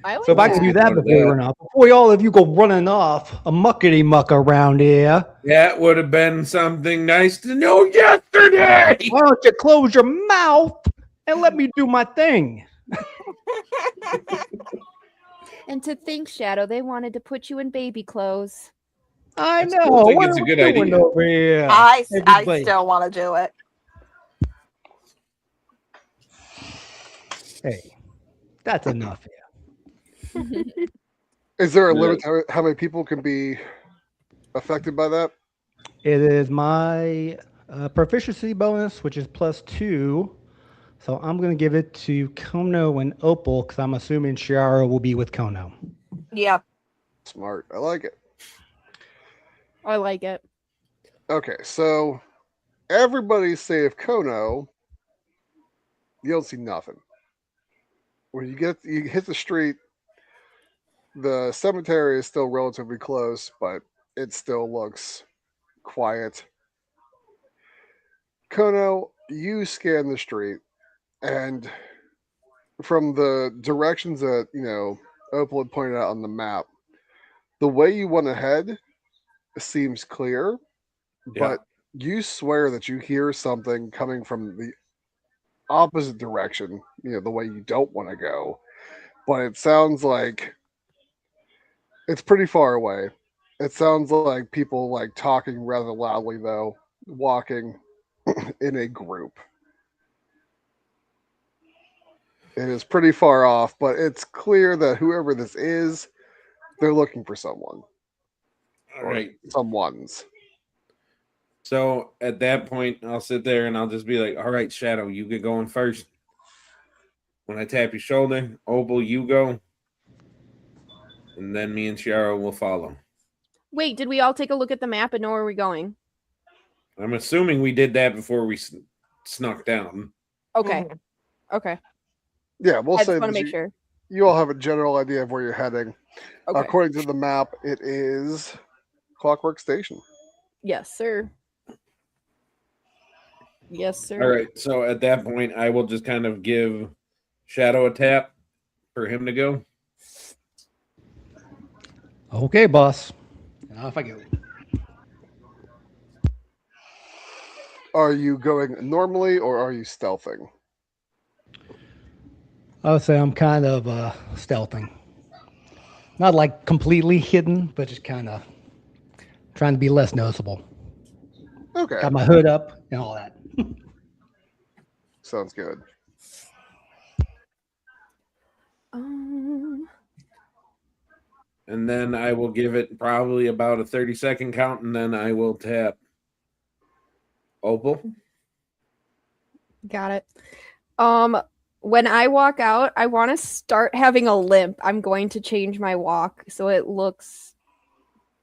I like So if I can do that before we run off, before all of you go running off a muckety muck around here, That would have been something nice to know yesterday. why don't you close your mouth and let me do my thing? And to think, Shadow, they wanted to put you in baby clothes. I still know. think What it's a are we good doing idea. over here? I Everybody. still want to do it. Hey, that's enough here. Is there a Yeah. limit to how many people can be affected by that? It is my proficiency bonus, which is +2. So I'm going to give it to Kono and Opal because I'm assuming Shiara will be with Kono. Yeah. Smart. I like it. I like it. Okay, so everybody's safe. Kono, you don't see nothing. When you hit the street, the cemetery is still relatively close, but it still looks quiet. Kono, you scan the street, and from the directions that Opal had pointed out on the map, the way you want to head seems clear, Yeah. but you swear that you hear something coming from the opposite direction, the way you don't want to go. But it sounds like it's pretty far away. It sounds like people like talking rather loudly though, walking in a group. It is pretty far off, but it's clear that whoever this is, they're looking for someone All or right. someone's. So at that point, I'll sit there and I'll just be like, all right, Shadow, you get going first. When I tap your shoulder, Opal, you go. And then me and Shiara will follow. Wait, did we all take a look at the map and know where we're going? I'm assuming we did that before we snuck down. Okay. Mhm. Okay. Yeah, we'll I say just want to that make sure. you all have a general idea of where you're heading. Okay. According to the map, it is Clockwork Station. Yes, sir. Yes, sir. All right. So at that point, I will just kind of give Shadow a tap for him to go. Okay, boss. And off I go. Are you going normally or are you stealthing? I would say I'm kind of stealthing. Not like completely hidden, but just kind of trying to be less noticeable. Okay, Got my hood up and all that. sounds good. Um, And then I will give it probably about a 30-second count, and then I will tap Opal. got it. When I walk out, I want to start having a limp. I'm going to change my walk so it looks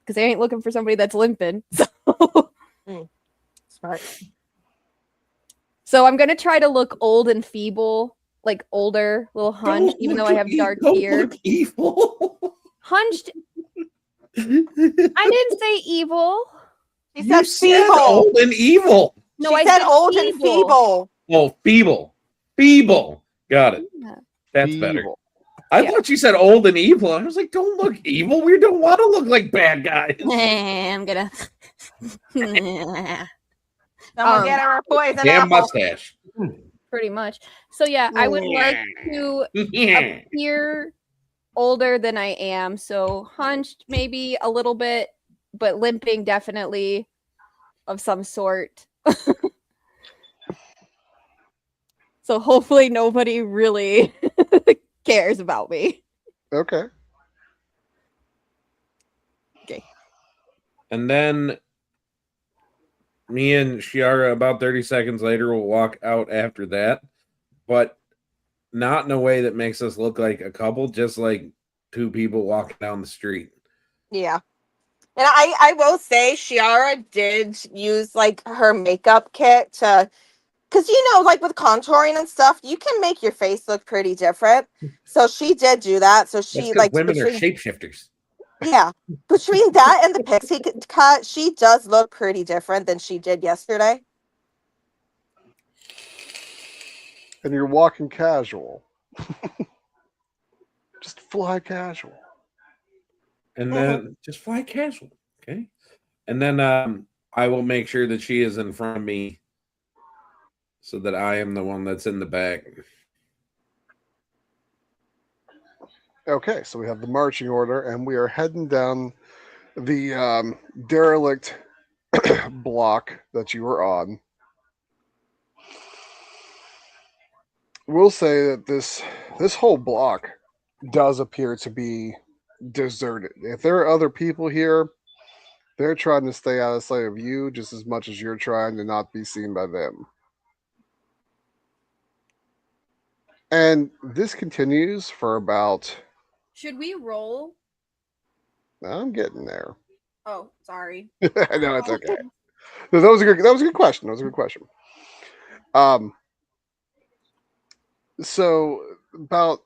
because I ain't looking for somebody that's limping. Smart. So I'm gonna try to look old and feeble, like older, little hunched, even though I have dark hair. Look evil. Hunched. I didn't say evil. She You said said feeble. old and evil. No, She I said old and feeble. Oh, feeble. Feeble. Got it. Yeah. That's better. Evil. I Yeah. thought you said old and evil. I was like, don't look evil. We don't want to look like bad guys. I'm gonna. Someone get her a poison Damn apple. mustache. Pretty much. So yeah, I would like to Yeah. appear older than I am. So hunched, maybe a little bit, but limping definitely of some sort. So hopefully nobody really cares about me. Okay. Okay. And then me and Shiara, about 30 seconds later, will walk out after that, but not in a way that makes us look like a couple, just like two people walking down the street. Yeah. And I will say Shiara did use like her makeup kit to, because like with contouring and stuff, you can make your face look pretty different. So she did do that. So That's she because like women are shapeshifters. yeah, between that and the pixie cut, she does look pretty different than she did yesterday. And you're walking casual. Just fly casual. And then just fly casual. Okay. And then I will make sure that she is in front of me so that I am the one that's in the back. Okay, so we have the marching order, and we are heading down the derelict block that you were on. We'll say that this whole block does appear to be deserted. If there are other people here, they're trying to stay out of sight of you just as much as you're trying to not be seen by them. And this continues for about. Should we roll? I'm getting there. Oh, sorry. No, it's okay. No, that was a good question. That was a good question. Um, so about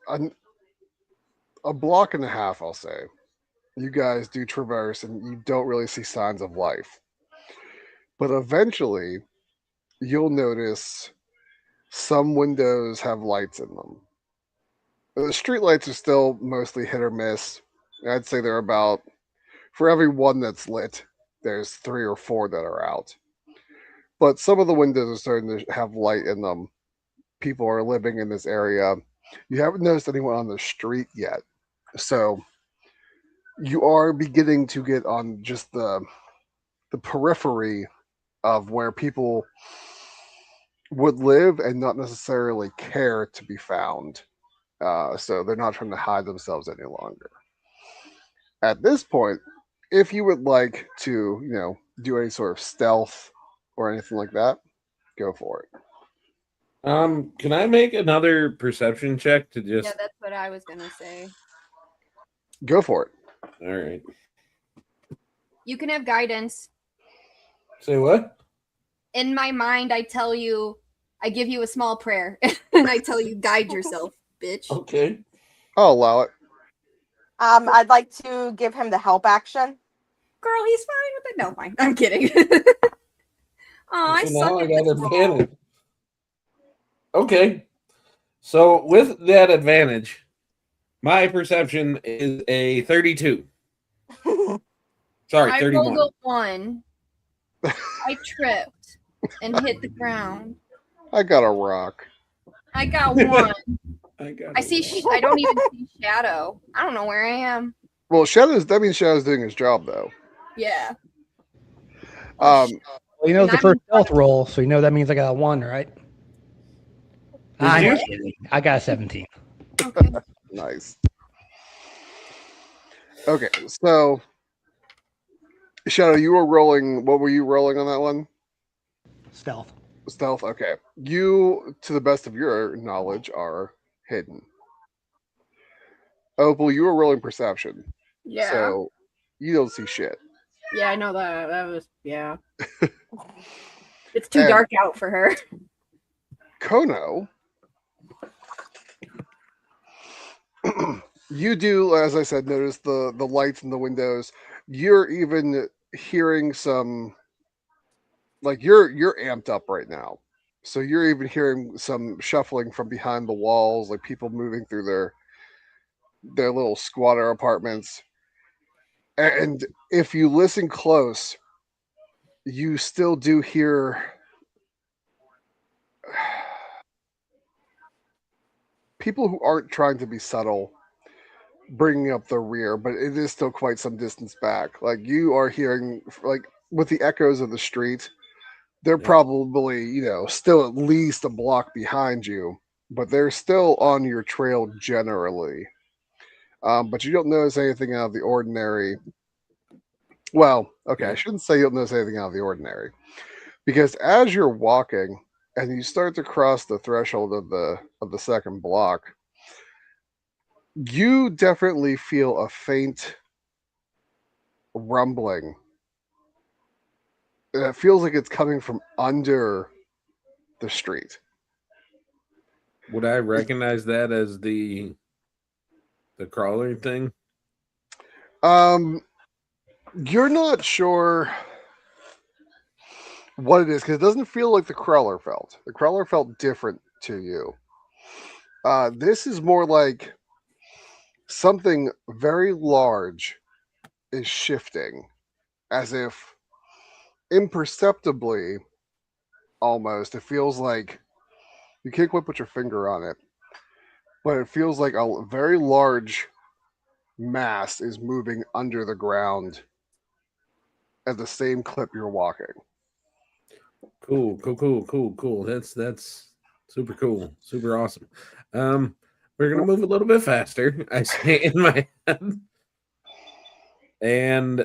a block and a half, I'll say, you guys do traverse, and you don't really see signs of life. But eventually, you'll notice some windows have lights in them. The street lights are still mostly hit or miss. I'd say they're about, for every one that's lit, there's three or four that are out. But some of the windows are starting to have light in them. People are living in this area. You haven't noticed anyone on the street yet. So you are beginning to get on just the periphery of where people would live and not necessarily care to be found. So they're not trying to hide themselves any longer. At this point, if you would like to, do any sort of stealth or anything like that, go for it. Can I make another perception check to Yeah, just? that's what I was gonna say. Go for it. All right. You can have guidance. Say what? In my mind, I tell you, I give you a small prayer, and I tell you, guide yourself, bitch. Okay. I'll allow it. I'd like to give him the help action. Girl, he's fine with it. No, fine. I'm kidding. Oh, I So suck now I at got this role. advantage. Okay. So with that advantage, my perception is a 32. Sorry, I 31. rolled a 1. I tripped and hit the ground. I got a rock. I got 1. I got I it. see. I don't even see Shadow. I don't know where I am. Well, that means Shadow's doing his job, though. Yeah. Um, Well, you know, And it's the I'm first in front stealth of- roll, so you know that means I got a 1, right? I'm you? kidding. I got a 17. Okay. nice. Okay, so Shadow, you were rolling. What were you rolling on that one? Stealth. Stealth. Okay, you, to the best of your knowledge, are hidden. Opal, you were rolling perception, Yeah. so you don't see shit. Yeah, I know that. That was It's too And dark out for her. Kono, you do, as I said, notice the lights in the windows. You're even hearing some, like you're amped up right now. So you're even hearing some shuffling from behind the walls, like people moving through their little squatter apartments. And if you listen close, you still do hear people who aren't trying to be subtle bringing up the rear, but it is still quite some distance back. Like you are hearing, like with the echoes of the street, they're Yeah. probably, still at least a block behind you, but they're still on your trail generally. But you don't notice anything out of the ordinary. Well, okay, I shouldn't say you don't notice anything out of the ordinary, because as you're walking and you start to cross the threshold of the second block, you definitely feel a faint rumbling. And it feels like it's coming from under the street. Would I recognize that as the crawler thing? You're not sure what it is because it doesn't feel like the crawler felt. The crawler felt different to you. This is more like something very large is shifting, as if imperceptibly, almost. It feels like you can't quite put your finger on it, but it feels like a very large mass is moving under the ground at the same clip you're walking. Cool, cool, cool, cool, cool. That's super cool, super awesome. We're gonna move a little bit faster. I say in my head, and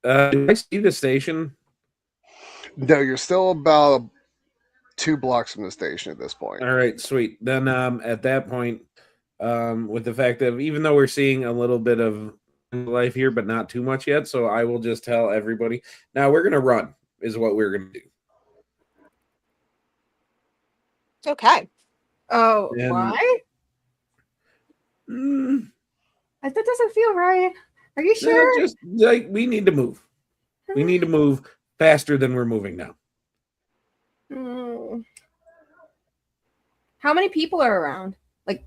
do I see the station? No, you're still about 2 blocks from the station at this point. All right, sweet. Then at that point, with the fact that even though we're seeing a little bit of life here, but not too much yet, so I will just tell everybody now we're gonna run is what we're gonna do. Okay. Oh, And why? mm, That doesn't feel right. Are you no, sure? just like we need to move. We need to move faster than we're moving now. Hmm. How many people are around? Like,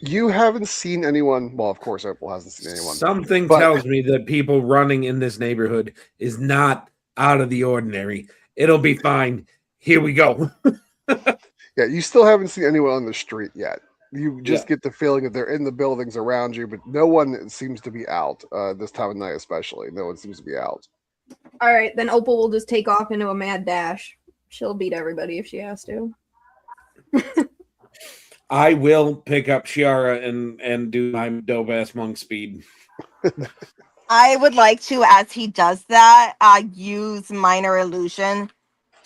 You haven't seen anyone. Well, of course, Opal hasn't seen anyone. Something But tells me that people running in this neighborhood is not out of the ordinary. It'll be fine. Here we go. yeah, you still haven't seen anyone on the street yet. You Yeah. just get the feeling that they're in the buildings around you, but no one seems to be out this time of night, especially. No one seems to be out. all right, then Opal will just take off into a mad dash. She'll beat everybody if she has to. I will pick up Shiara and do my dope ass monk speed. I would like to, as he does that, use minor illusion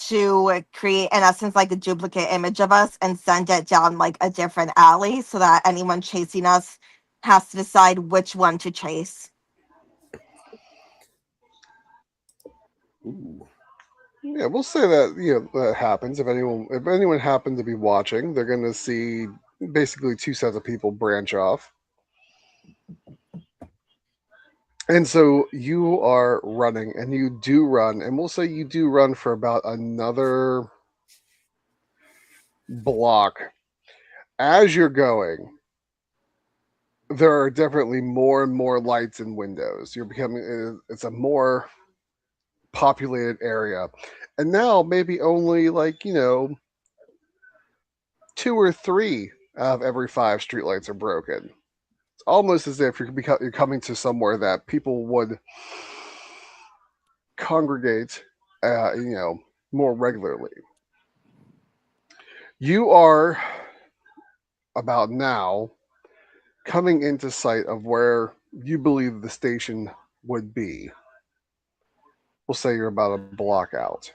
to create, in essence, like a duplicate image of us and send it down like a different alley so that anyone chasing us has to decide which one to chase. Ooh. Yeah, we'll say that that happens. If anyone happened to be watching, they're gonna see basically 2 sets of people branch off. And so you are running, and you do run, and we'll say you do run for about another block. As you're going, there are definitely more and more lights and windows. You're becoming it's a more populated area, and now maybe only like 2 or 3 out of every 5 streetlights are broken. It's almost as if you're coming to somewhere that people would congregate, more regularly. You are about now coming into sight of where you believe the station would be. We'll say you're about a block out.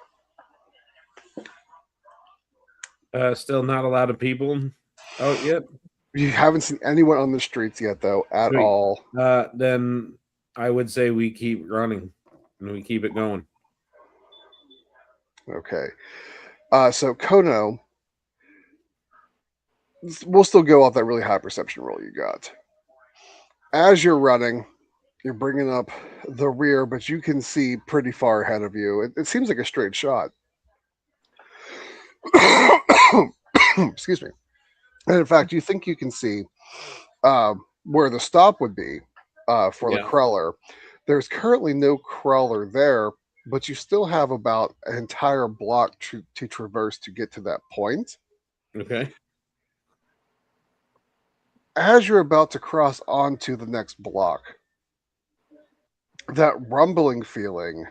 Still not a lot of people out yet. You haven't seen anyone on the streets yet, though, at Sweet. all. Then I would say we keep running and we keep it going. Okay. So Kono, we'll still go off that really high perception roll you got. As you're running, you're bringing up the rear, but you can see pretty far ahead of you. It seems like a straight shot. Excuse me. And in fact, you think you can see where the stop would be for the Yeah. crawler. There's currently no crawler there, but you still have about an entire block to traverse to get to that point. Okay. As you're about to cross onto the next block, that rumbling feeling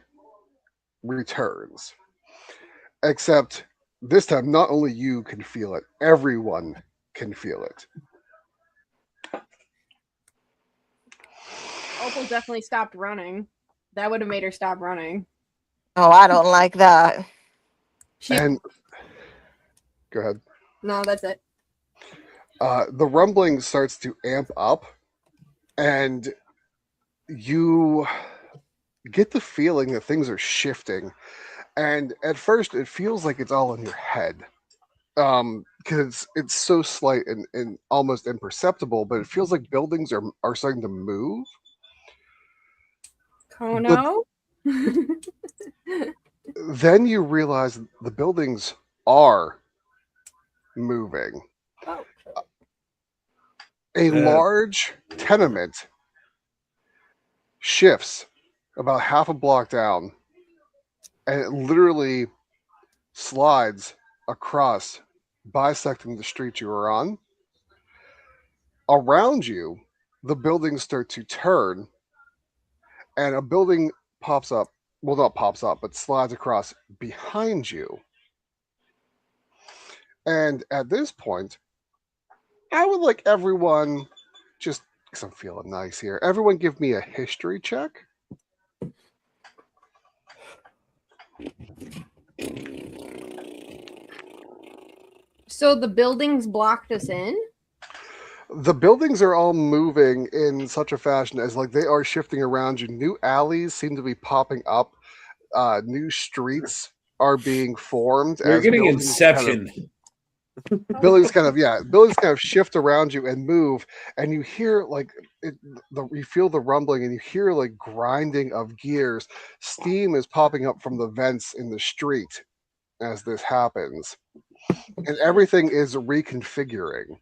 returns. Except this time, not only you can feel it, everyone can feel it. Opal definitely stopped running. That would have made her stop running. Oh, I don't like that. And go ahead. No, that's it. The rumbling starts to amp up, and you get the feeling that things are shifting. And at first, it feels like it's all in your head, because it's so slight and almost imperceptible. But it feels like buildings are starting to move. Kono? Then you realize the buildings are moving. Oh. A large tenement shifts about half a block down, and it literally slides across, bisecting the street you were on. Around you, the buildings start to turn, and a building pops up. Well, not pops up, but slides across behind you. And at this point, I would like everyone, just because I'm feeling nice here, everyone give me a history check. So the buildings blocked us in? The buildings are all moving in such a fashion as like they are shifting around you. New alleys seem to be popping up. New streets are being formed You're as getting Inception. buildings kind of buildings kind of shift around you and move, and you hear like you feel the rumbling, and you hear like grinding of gears. Steam is popping up from the vents in the street as this happens, and everything is reconfiguring.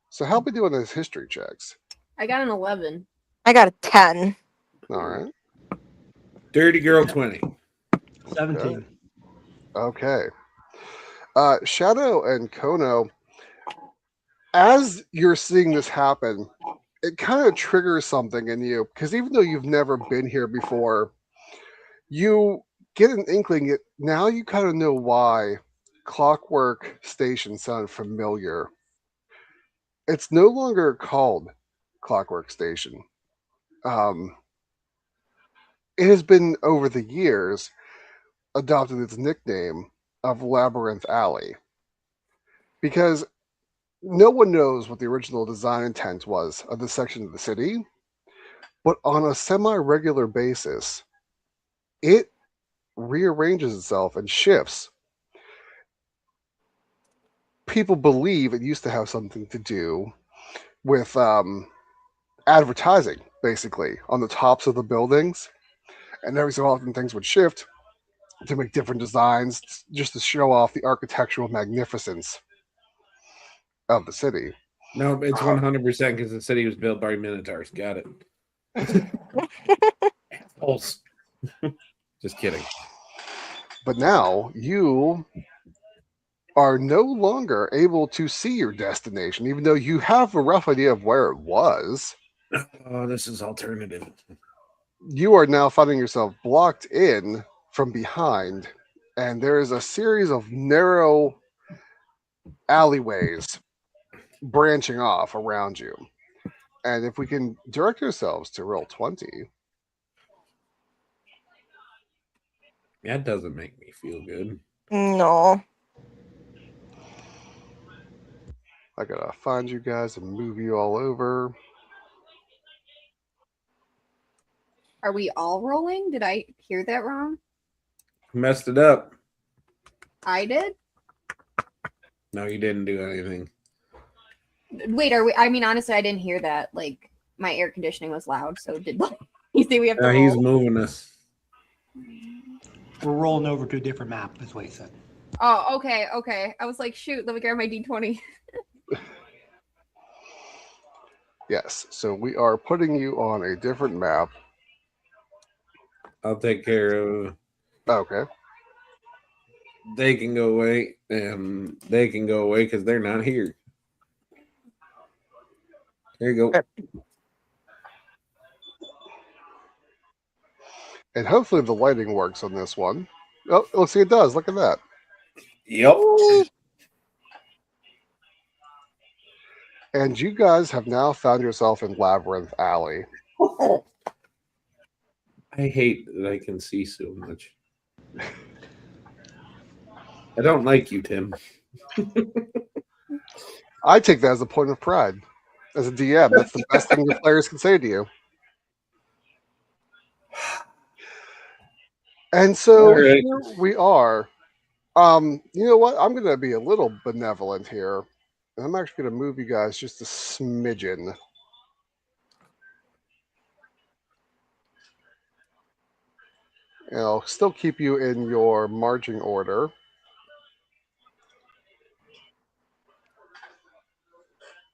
So help me doing those history checks. I got an 11. I got a 10. All right. Dirty Girl 20. 17. Okay. Shadow and Kono, as you're seeing this happen, it kind of triggers something in you, because even though you've never been here before, you get an inkling that now you kind of know why Clockwork Station sounded familiar. It's no longer called Clockwork Station. It has been over the years adopted its nickname of Labyrinth Alley, because no one knows what the original design intent was of this section of the city, but on a semi-regular basis, it rearranges itself and shifts. People believe it used to have something to do with advertising, basically, on the tops of the buildings. And every so often, things would shift to make different designs just to show off the architectural magnificence of the city. No, it's 100% because the city was built by Minotaurs. Got it. Assholes. Just kidding. But now you are no longer able to see your destination, even though you have a rough idea of where it was. Oh, this is alternative. You are now finding yourself blocked in from behind, and there is a series of narrow alleyways branching off around you. And if we can direct ourselves to roll 20. That doesn't make me feel good. No. I gotta find you guys and move you all over. Are we all rolling? Did I hear that wrong? Messed it up. I did? No, you didn't do anything. Wait, are we? I mean, honestly, I didn't hear that. Like, my air conditioning was loud, so did you say we have to roll? He's moving us. We're rolling over to a different map, is what he said. Oh, okay. I was like, shoot, let me grab my D20. Yes, so we are putting you on a different map. I'll take care of. Okay. They can go away, and they can go away because they're not here. There you go. And hopefully the lighting works on this one. Oh, let's see, it does. Look at that. Yep. And you guys have now found yourself in Labyrinth Alley. I hate that I can see so much. I don't like you, Tim. I take that as a point of pride. As a DM, that's the best thing your players can say to you. And so All right. here we are. You know what? I'm going to be a little benevolent here. And I'm actually going to move you guys just a smidgen. And I'll still keep you in your marching order.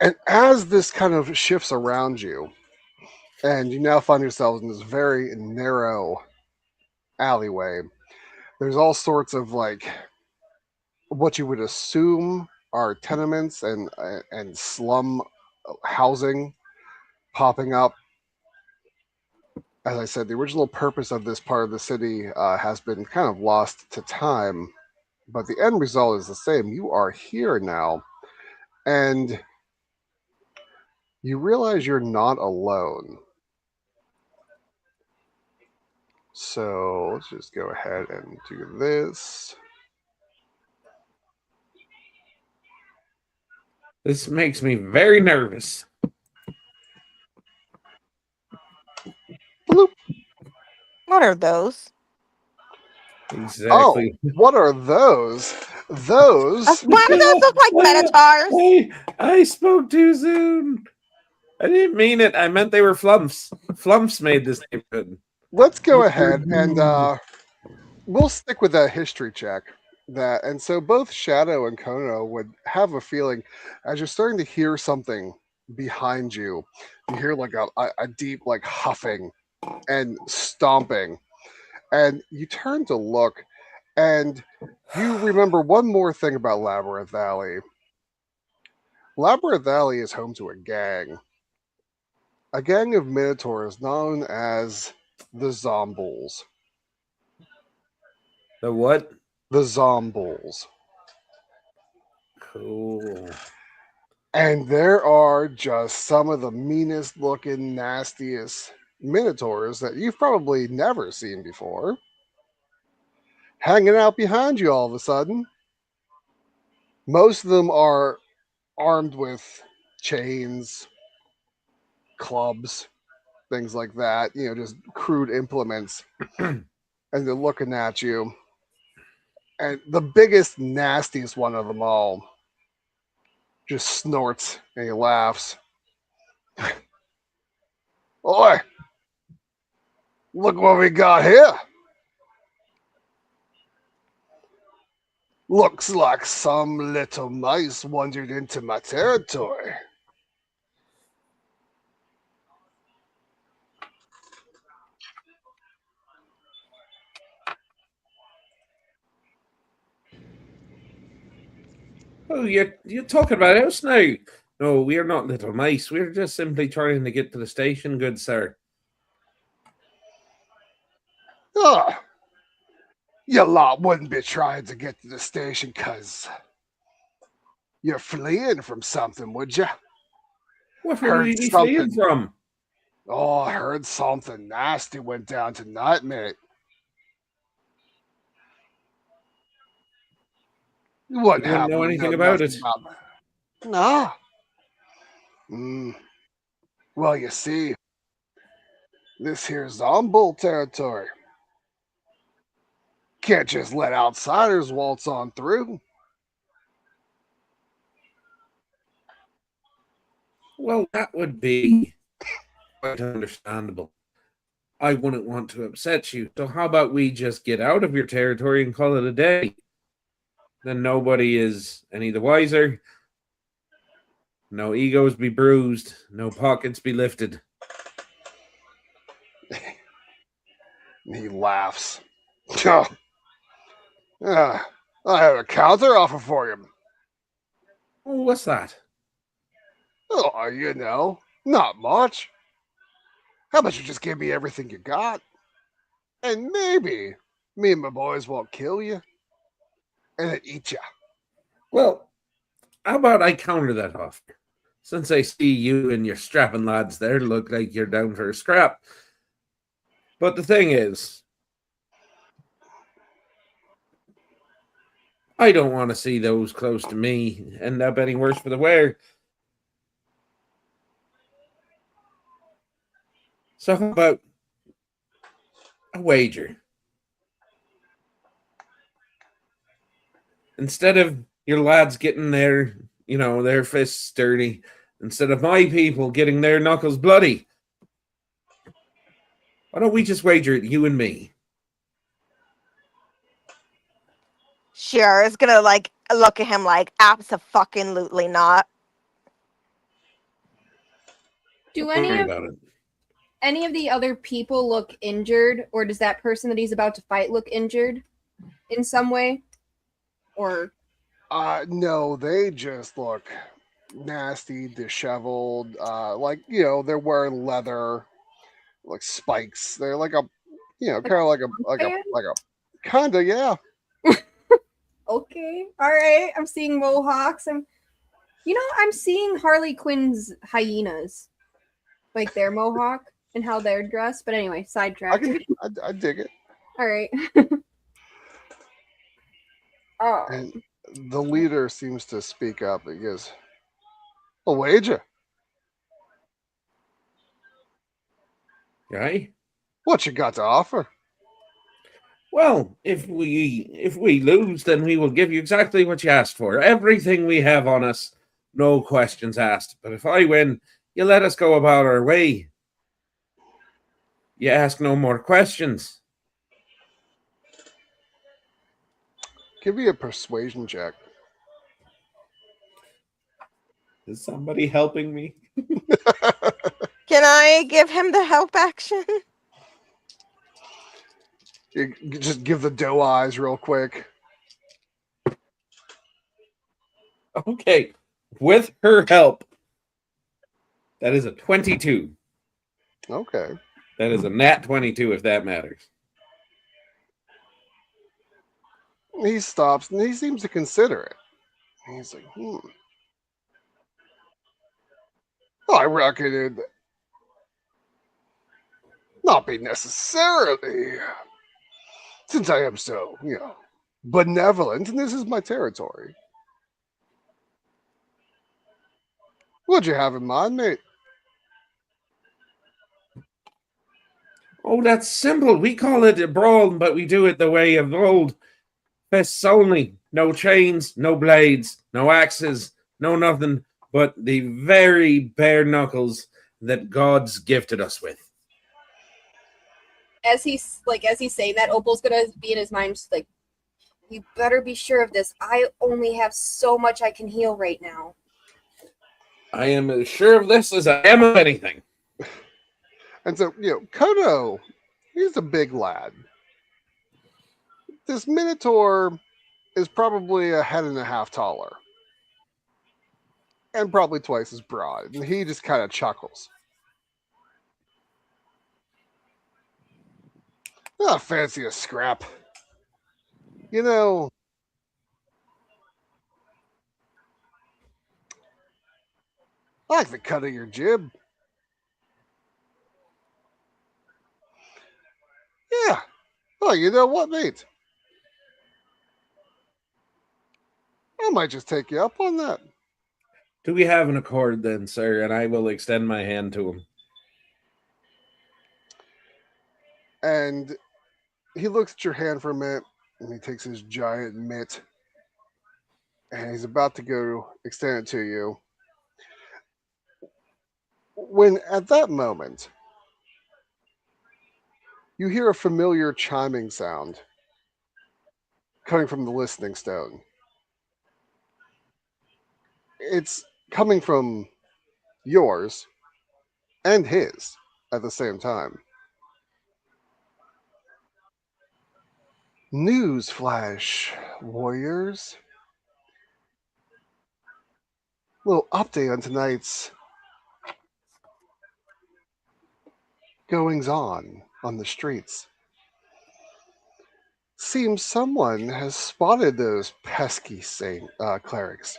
And as this kind of shifts around you, and you now find yourselves in this very narrow alleyway, there's all sorts of like what you would assume are tenements and slum housing popping up. As I said, the original purpose of this part of the city has been kind of lost to time, but the end result is the same. You are here now, and you realize you're not alone. So let's just go ahead and do this. This makes me very nervous. Bloop. What are those? Oh, Exactly. what are those? Those. Why do those look like minotaurs? I spoke too soon. I didn't mean it. I meant they were flumps. Flumps made this neighborhood. Let's go ahead and we'll stick with that history check. And so both Shadow and Kono would have a feeling as you're starting to hear something behind you. You hear like a deep like huffing and stomping, and you turn to look, and you remember one more thing about Labyrinth Valley. Labyrinth Valley is home to a gang of minotaurs known as the Zombuls. The what? The Zombuls. Cool. And there are just some of the meanest looking, nastiest minotaurs that you've probably never seen before. Hanging out behind you all of a sudden. Most of them are armed with chains, clubs, things like that, just crude implements. And they're looking at you. And the biggest, nastiest one of them all just snorts and he laughs. Oi! Look what we got here! Looks like some little mice wandered into my territory. Oh, you're talking about us now. No, we are not little mice. We're just simply trying to get to the station, good sir. Ah, you lot wouldn't be trying to get to the station because you're fleeing from something, would you? What would Heard we be fleeing something. from? Oh, I heard something nasty went down tonight, mate. You You wouldn't wouldn't happen know to anything know about nothing it. about that. No. Well, you see, this here's Zombul territory. Can't just let outsiders waltz on through. Well, that would be quite understandable. I wouldn't want to upset you. So how about we just get out of your territory and call it a day? Then nobody is any the wiser. No egos be bruised. No pockets be lifted. And he laughs. I have a counter offer for you. Oh, what's that? Oh, not much. How about you just give me everything you got? And maybe me and my boys won't kill you and then eat you. Well, how about I counter that offer? Since I see you and your strapping lads there look like you're down for a scrap. But the thing is, I don't want to see those close to me end up any worse for the wear. So how about a wager? Instead of your lads getting their fists dirty, instead of my people getting their knuckles bloody, why don't we just wager it, you and me? Sure, is gonna like look at him like abso-fucking-lutely not. Do Don't worry about it. any of the other people look injured, or does that person that he's about to fight look injured in some way? Or No, they just look nasty, disheveled. Like they're wearing leather, like spikes. They're like a, Like kind of like fan? a kinda, yeah. Okay. All right. I'm seeing mohawks. I'm seeing Harley Quinn's hyenas, like their mohawk and how they're dressed. But anyway, I sidetrack. can, I dig it. All right. Oh. And the leader seems to speak up. He goes, "A wager. Right? What you got to offer?" Well, if we lose, then we will give you exactly what you asked for. Everything we have on us, no questions asked. But if I win, you let us go about our way. You ask no more questions. Give me a persuasion check. Is somebody helping me? Can I give him the help action? You just give the doe eyes real quick. Okay. With her help, that is a 22. Okay. That is a nat 22, if that matters. He stops and he seems to consider it. He's like, I reckon it'd not be necessarily, since I am so, benevolent, and this is my territory. What'd you have in mind, mate? Oh, that's simple. We call it a brawl, but we do it the way of old. Fists only. No chains, no blades, no axes, no nothing but the very bare knuckles that God's gifted us with. As he's saying that, Opal's gonna be in his mind just like, you better be sure of this. I only have so much I can heal right now. I am as sure of this as I am of anything. And so, Kodo, he's a big lad. This Minotaur is probably a head and a half taller. And probably twice as broad. And he just kind of chuckles. Not fancy a scrap. I like the cut of your jib. Yeah. Oh, you know what, mate? I might just take you up on that. Do we have an accord then, sir? And I will extend my hand to him. And he looks at your hand for a minute, and he takes his giant mitt, and he's about to go extend it to you. When at that moment, you hear a familiar chiming sound coming from the listening stone. It's coming from yours and his at the same time. News flash, warriors. Little update on tonight's goings on the streets. Seems someone has spotted those pesky clerics.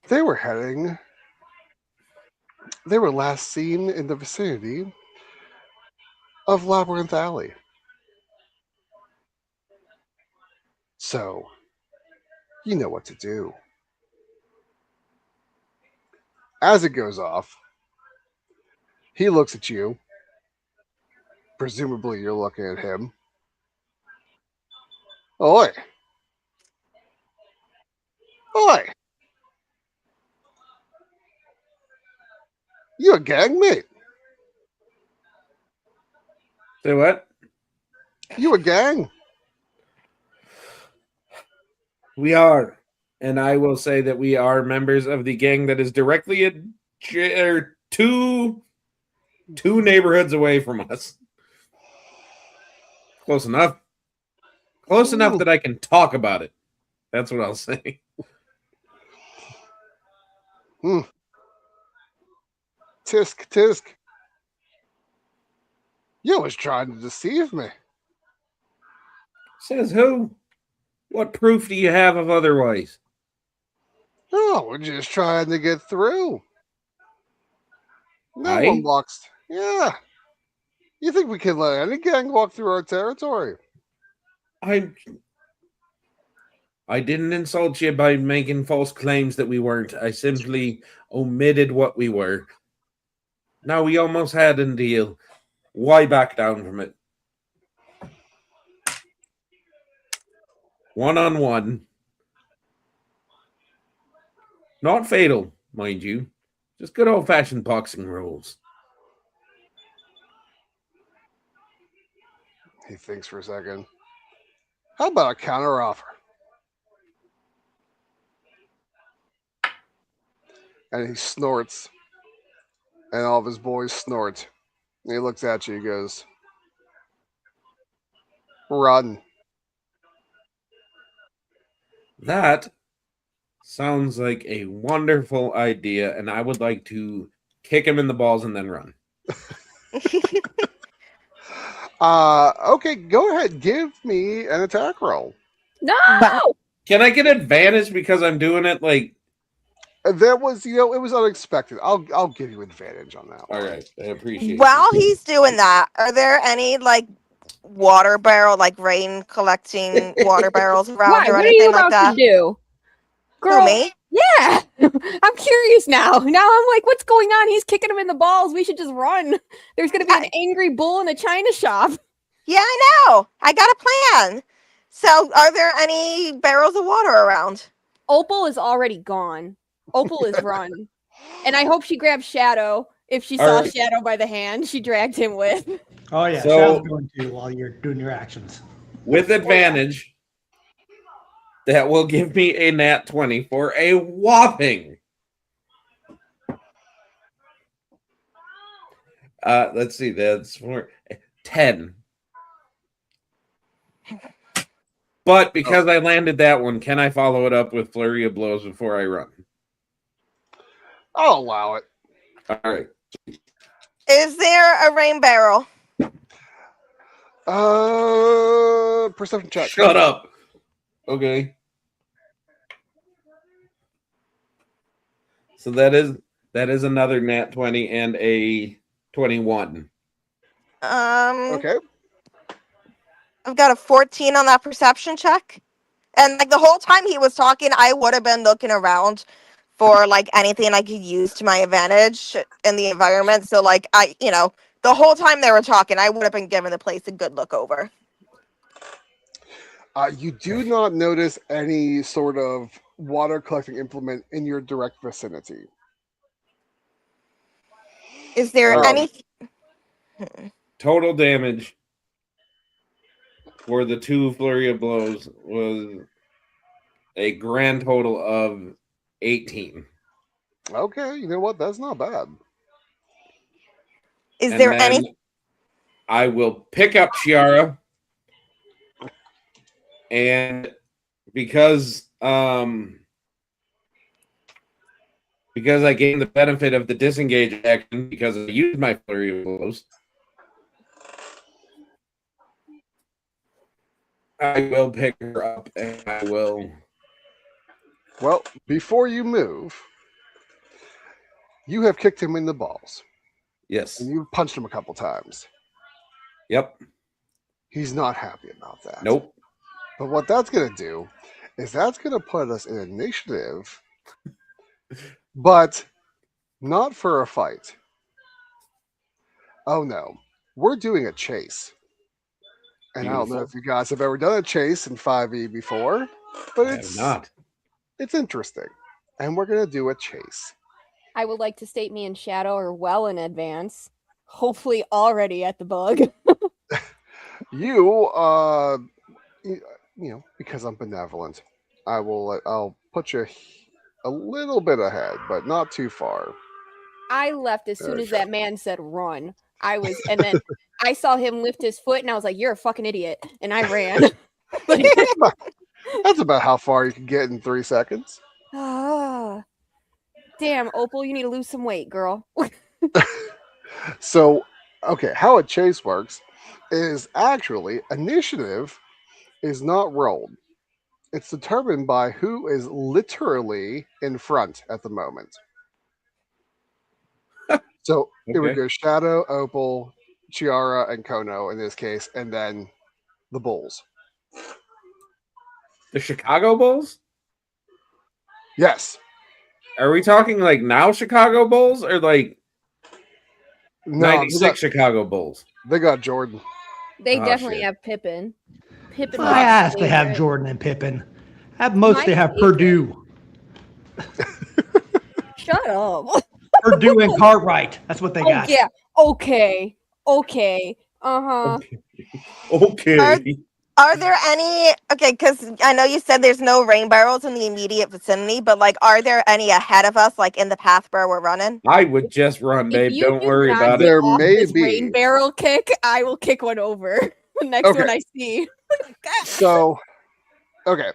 They were last seen in the vicinity of Labyrinth Alley. So, you know what to do. As it goes off, he looks at you. Presumably, you're looking at him. Oi! Oi! You a gang mate? Say what? You a gang? We are. And I will say that we are members of the gang that is directly two neighborhoods away from us. Close enough. Close enough that I can talk about it. That's what I'll say. Tisk, tisk. You was trying to deceive me. Says who? What proof do you have of otherwise? Oh, we're just trying to get through. No one I? walks. Yeah. You think we can let any gang walk through our territory? I didn't insult you by making false claims that we weren't. I simply omitted what we were. Now we almost had a deal. Why back down from it? 1-on-1. Not fatal, mind you. Just good old-fashioned boxing rules. He thinks for a second. How about a counteroffer? And he snorts. And all of his boys snort. And he looks at you. He goes, run. That sounds like a wonderful idea, and I would like to kick him in the balls and then run. Okay, go ahead. Give me an attack roll. No. Can I get advantage because I'm doing it like? That was, it was unexpected. I'll give you advantage on that one. All right, I appreciate. While he's doing that, are there any like water barrel, like rain collecting water barrels around Why? or What are you anything like about that? to do? Who, Girl, me? yeah. I'm curious now. Now I'm like, what's going on? He's kicking him in the balls. We should just run. There's going to be an angry bull in a china shop. Yeah, I know. I got a plan. So, are there any barrels of water around? Opal is already gone. Opal is run. And I hope she grabbed Shadow. If she All saw right. Shadow by the hand, she dragged him with. Oh yeah, So- Shadow's going to while you're doing your actions. With advantage, that will give me a nat 20 for a whopping. Let's see, that's 10. But because I landed that one, can I follow it up with flurry of blows before I run? I'll allow it. All right. Is there a rain barrel? Perception check. Shut up. Okay. So that is another nat 20 and a 21. Okay. I've got a 14 on that perception check. And like the whole time he was talking, I would have been looking around for like anything I could use to my advantage in the environment. So like the whole time they were talking, I would have been giving the place a good look over. You do not notice any sort of water collecting implement in your direct vicinity. Is there any? Total damage for the 2 flurry of blows was a grand total of 18. Okay, you know what? That's not bad. Is And there then any? I will pick up Chiara, and because I gained the benefit of the disengage action because I used my flurry of blows, I will pick her up and I will. Well, before you move, you have kicked him in the balls. Yes. And you've punched him a couple times. Yep. He's not happy about that. Nope. But what that's going to do is that's going to put us in initiative, but not for a fight. Oh no, we're doing a chase. And I don't know if you guys have ever done a chase in 5e before, but I have it's not. It's interesting. And we're going to do a chase. I would like to state me and Shadow are well in advance. Hopefully already at the bug. Because I'm benevolent, I'll put you a little bit ahead, but not too far. I left as soon as that man said run. And then I saw him lift his foot and I was like, you're a fucking idiot. And I ran. That's about how far you can get in 3 seconds. Ah, damn, Opal, you need to lose some weight, girl. So, okay, how a chase works is actually initiative is not rolled. It's determined by who is literally in front at the moment. So it would Okay. go Shadow, Opal, Chiara, and Kono in this case, and then the Bulls. The Chicago Bulls? Yes. Are we talking like now Chicago Bulls or like No, 96 Chicago Bulls? they got Jordan. They Oh, definitely shit. have Pippin. Pippin was I my asked to have favorite. Jordan and Pippen. At most, My they have favorite. Purdue. Shut up. Purdue and Cartwright. That's what they Oh got. yeah. Okay. Okay. Uh-huh. Okay. Are there any, okay, because I know you said there's no rain barrels in the immediate vicinity, but like, are there any ahead of us, like in the path where we're running? I would just run, If babe. you Don't do worry not about get it. There off may this be. rain barrel kick, I will kick one over the next Okay. one I see. So, okay.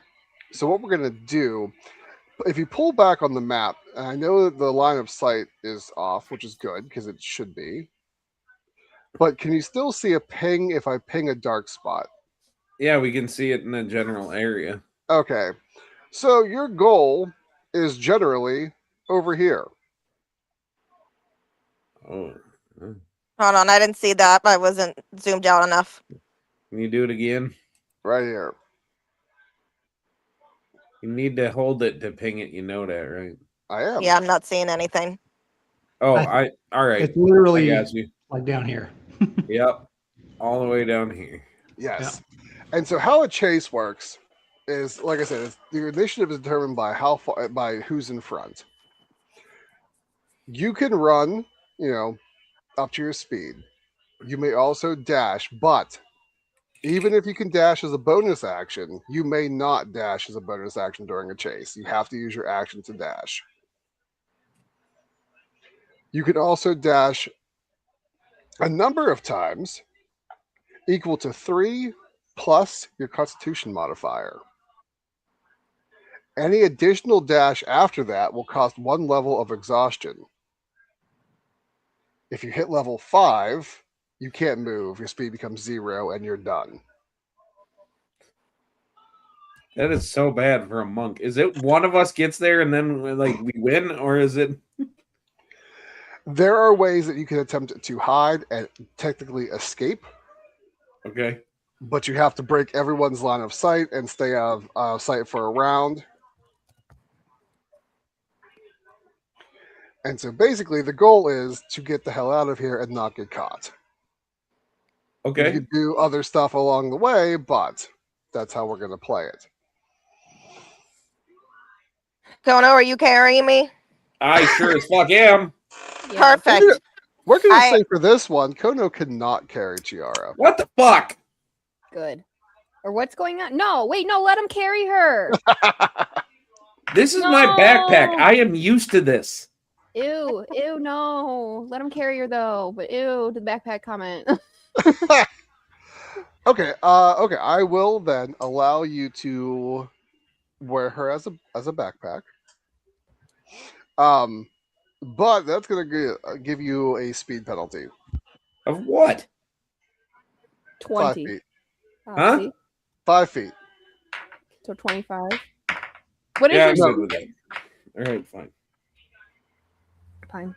So what we're gonna do, if you pull back on the map, and I know that the line of sight is off, which is good because it should be. But can you still see a ping if I ping a dark spot? Yeah, we can see it in the general area. Okay. So your goal is generally over here. Oh. Hold on, I didn't see that. I wasn't zoomed out enough. Can you do it again? Right here. You need to hold it to ping it. You know that, right? I am. Yeah, I'm not seeing anything. Oh, I- all right. It's literally I got you. like down here. Yep. All the way down here. Yes. And so how a chase works is, like I said, the initiative is determined by how far, by who's in front. You can run, up to your speed. You may also dash, but even if you can dash as a bonus action, you may not dash as a bonus action during a chase. You have to use your action to dash. You can also dash a number of times equal to 3 plus your Constitution modifier. Any additional dash after that will cost 1 level of exhaustion. If you hit level 5, you can't move. Your speed becomes 0 and you're done. That is so bad for a monk. Is it one of us gets there and then like we win, or is it? There are ways that you can attempt to hide and technically escape, Okay. but you have to break everyone's line of sight and stay out of sight for a round. And so basically the goal is to get the hell out of here and not get caught. Okay. You can do other stuff along the way, but that's how we're going to play it. Kono, are you carrying me? I sure as fuck am. Yeah. Perfect. We're going to I- say for this one, Kono cannot carry Chiara. What the fuck? Good. Or what's going on? No, wait, no, let him carry her. This is my backpack. No. I am used to this. Ew, no. Let him carry her though. But ew, to the backpack comment. Okay, I will then allow you to wear her as a backpack. But that's going to give you a speed penalty. Of what? 5 20. feet. Huh? See? 5 feet. So 25. What is Yeah, your I'm No. good with that. All right, fine. Fine.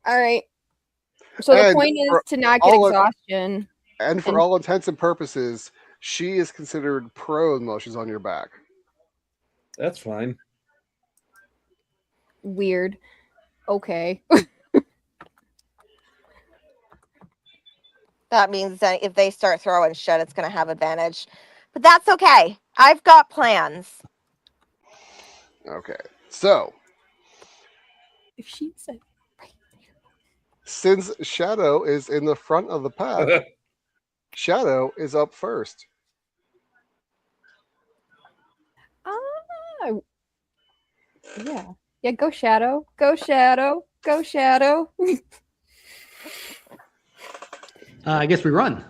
All right. So the And point is for to not get all of- exhaustion. And for And- all intents and purposes, she is considered prone while she's on your back. That's fine. Weird. Okay. That means that if they start throwing shit, it's going to have advantage. But that's okay. I've got plans. Okay. So, If she said since Shadow is in the front of the pack, Shadow is up first. yeah. Yeah, go Shadow. Go Shadow. Go Shadow. I guess we run.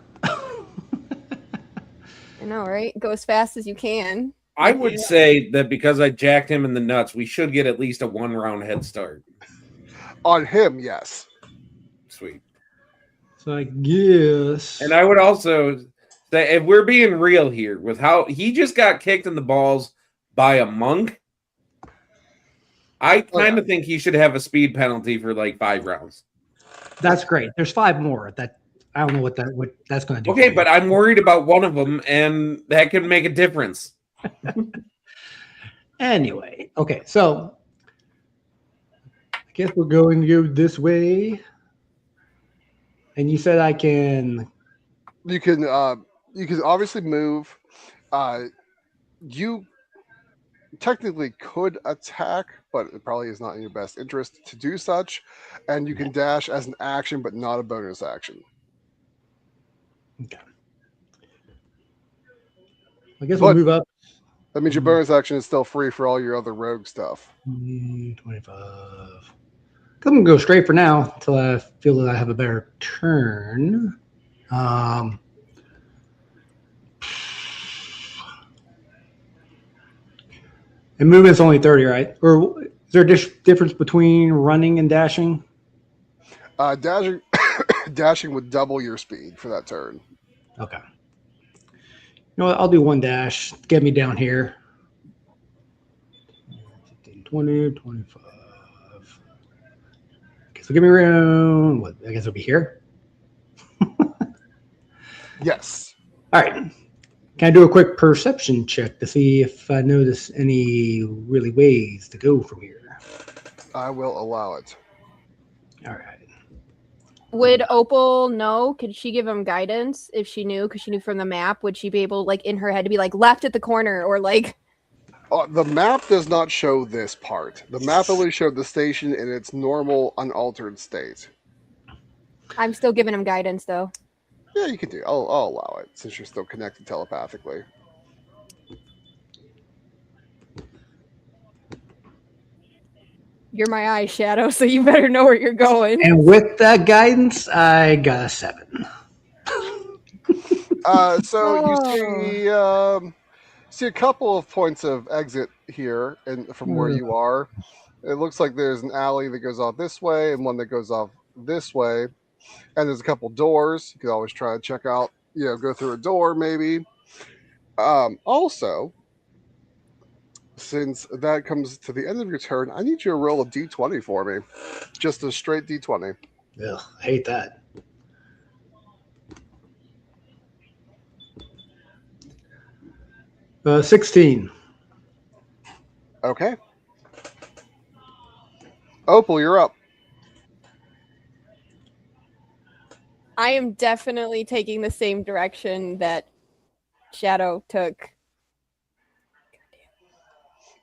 I know, right? Go as fast as you can. I would say that because I jacked him in the nuts, we should get at least a 1-round head start. On him, yes. Sweet. So I guess. And I would also say, if we're being real here, with how he just got kicked in the balls by a monk, I kind of think he should have a speed penalty for like 5 rounds. That's great. There's 5 more. That I don't know what that's going to do. Okay, but I'm worried about one of them, and that can make a difference. Anyway, okay, so I guess we're going to go this way. And you said I can. You can obviously move. You technically could attack, but it probably is not in your best interest to do such. And you can dash as an action, but not a bonus action. Okay. I guess we'll move up. That means your bonus action is still free for all your other rogue stuff. 25. I'm going to go straight for now until I feel that I have a better turn. And movement's only 30, right? Or is there a difference between running and dashing? Dashing would double your speed for that turn. Okay. You know what? I'll do 1 dash. Get me down here. 15, 20, 25. Okay, so give me around. What? I guess it'll be here. Yes. All right. Can I do a quick perception check to see if I notice any really ways to go from here? I will allow it. All right. Would Opal know? Could she give him guidance if she knew? Because she knew from the map. Would she be able, like, in her head to be like left at the corner or like? The map does not show this part. The map only showed the station in its normal, unaltered state. I'm still giving him guidance though. Yeah, you can do. I'll allow it since you're still connected telepathically. You're my eye, Shadow, so you better know where you're going. And with that guidance, I got a 7. You see a couple of points of exit here, and from where you are, it looks like there's an alley that goes off this way and one that goes off this way, and there's a couple doors. You could always try to check out, go through a door maybe. Also, since that comes to the end of your turn, I need you to roll a d20 for me, just a straight d20. Ugh, I hate that. Uh, 16. Okay. Opal, you're up. I am definitely taking the same direction that Shadow took.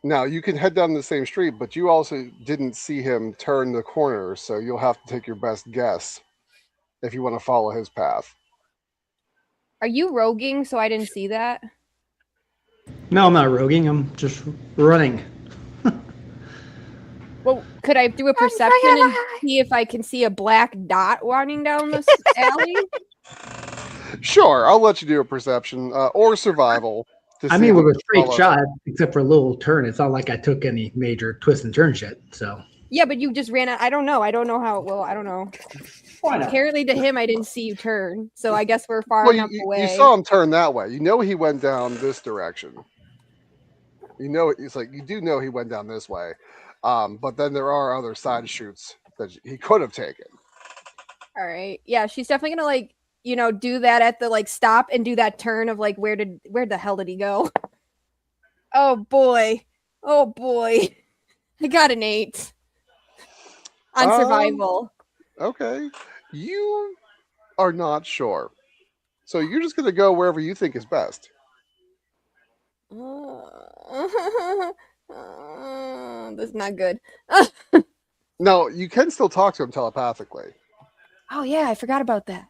Now, you can head down the same street, but you also didn't see him turn the corner, so you'll have to take your best guess if you want to follow his path. Are you roguing so I didn't see that? No, I'm not roguing. I'm just running. Well, could I do a perception and see if I can see a black dot running down this alley? Sure, I'll let you do a perception or survival. I mean, with a straight shot, except for a little turn, it's not like I took any major twists and turns yet. So yeah, but you just ran out. I don't know how it will. I don't know. Why not? Apparently, to him, I didn't see you turn, so I guess we're far enough away. You saw him turn that way. You know he went down this direction. It's like you do know he went down this way, but then there are other side shoots that he could have taken. All right, yeah, she's definitely gonna do that at the stop and do that turn of where the hell did he go? Oh boy, I got an 8 on survival. Okay, you are not sure, so you're just gonna go wherever you think is best. This is not good. No, you can still talk to him telepathically. Oh yeah, I forgot about that.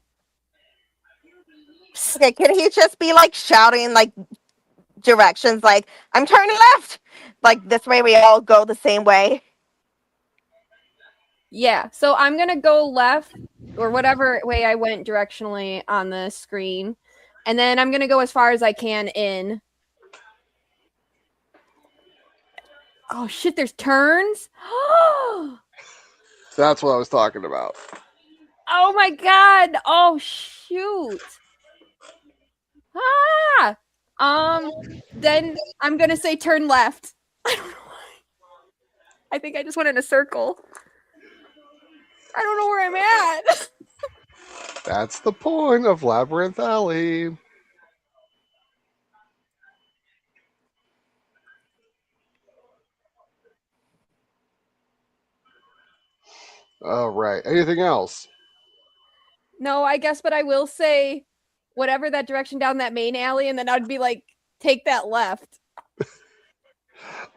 Okay, can he just be shouting directions I'm turning left? This way we all go the same way. Yeah, so I'm gonna go left or whatever way I went directionally on the screen. And then I'm going to go as far as I can in. Oh, shit, there's turns? That's what I was talking about. Oh, my God. Oh, shoot. Ah! Then I'm going to say turn left. I don't know why. I think I just went in a circle. I don't know where I'm at. That's the point of Labyrinth Alley. All right. Anything else? No, I guess, but I will say whatever that direction down that main alley, and then I'd be like, take that left.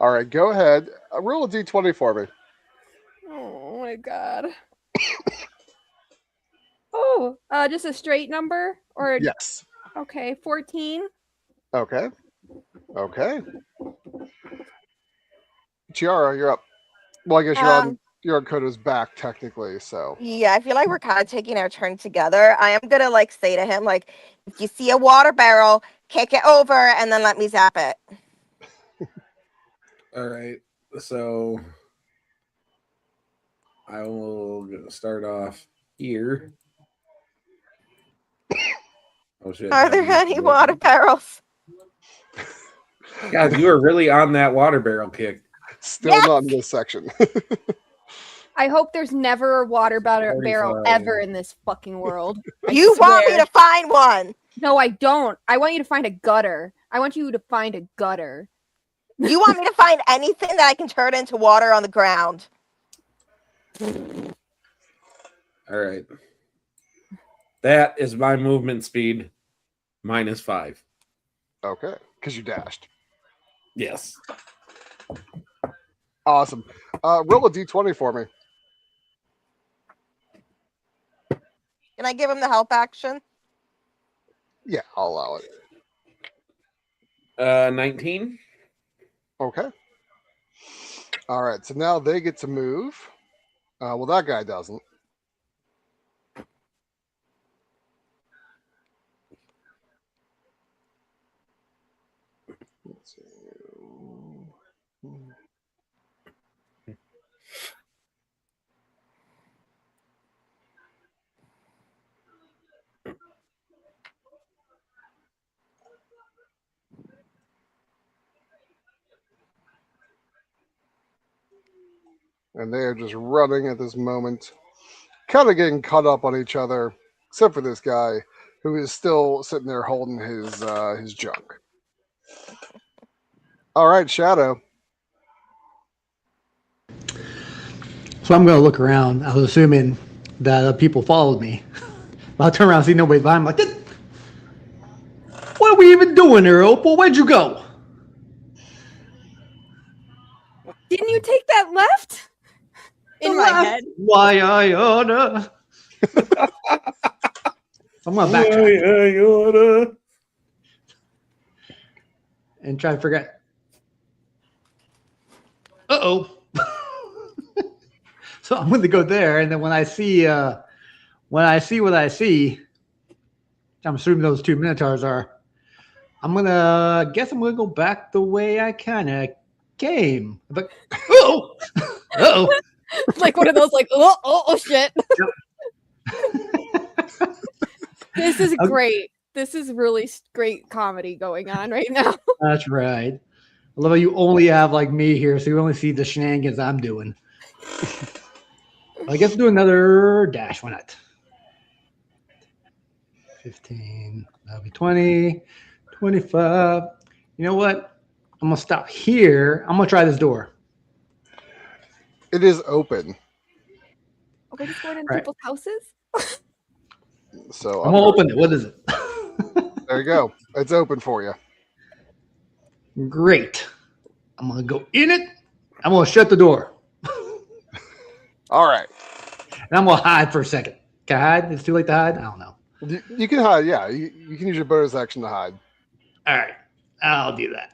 All right. Go ahead. Roll a d20 for me. Oh my god. Oh, just a straight number? Or Yes. okay, 14. Okay. Okay. Chiara, you're up. Well, I guess you're on Kodo's back technically, so. Yeah, I feel like we're kind of taking our turn together. I am gonna like say to him, like, if you see a water barrel, kick it over and then let me zap it. All right. So I will start off here. Oh shit! Are there any water barrels? God, you are really on that water barrel kick. Still not in this section. I hope there's never a water barrel 45. ever in this fucking world. You want me to find one? No, I don't. I want you to find a gutter. I want you to find a gutter. You want me to find anything that I can turn into water on the ground? All right. That is my movement speed -5. Okay. Because you dashed. Yes. Awesome. Roll a d20 for me. Can I give him the help action? Yeah, I'll allow it. 19. Okay. All right. So now they get to move. Well, that guy doesn't. Let's see. And they are just running at this moment, kind of getting caught up on each other, except for this guy who is still sitting there holding his junk. All right, Shadow. So I'm going to look around. I was assuming that people followed me. I'll turn around and see nobody behind me. Like, what are we even doing here, Opal? Where'd you go? Didn't you take that left? In my head. Why I oughta. I'm going to backtrack and try to figure out. Uh-oh. So I'm going to go there, and then when I see what I see, I'm assuming those two minotaurs are. I'm gonna go back the way I kind of came. But oh, Like one of those, like oh shit. This is great. This is really great comedy going on right now. That's right. I love how you only have like me here, so you only see the shenanigans I'm doing. I guess do another dash. Why not? 15. That'll be 20. 25. You know what? I'm gonna stop here. I'm gonna try this door. It is open. Oh, we're just going in Right. people's houses? So I'm gonna open it. What is it? There you go. It's open for you. Great. I'm gonna go in it. I'm gonna shut the door. All right. And I'm gonna hide for a second. Can I hide? It's too late to hide? I don't know. You can hide. Yeah, you can use your bonus action to hide. All right. I'll do that.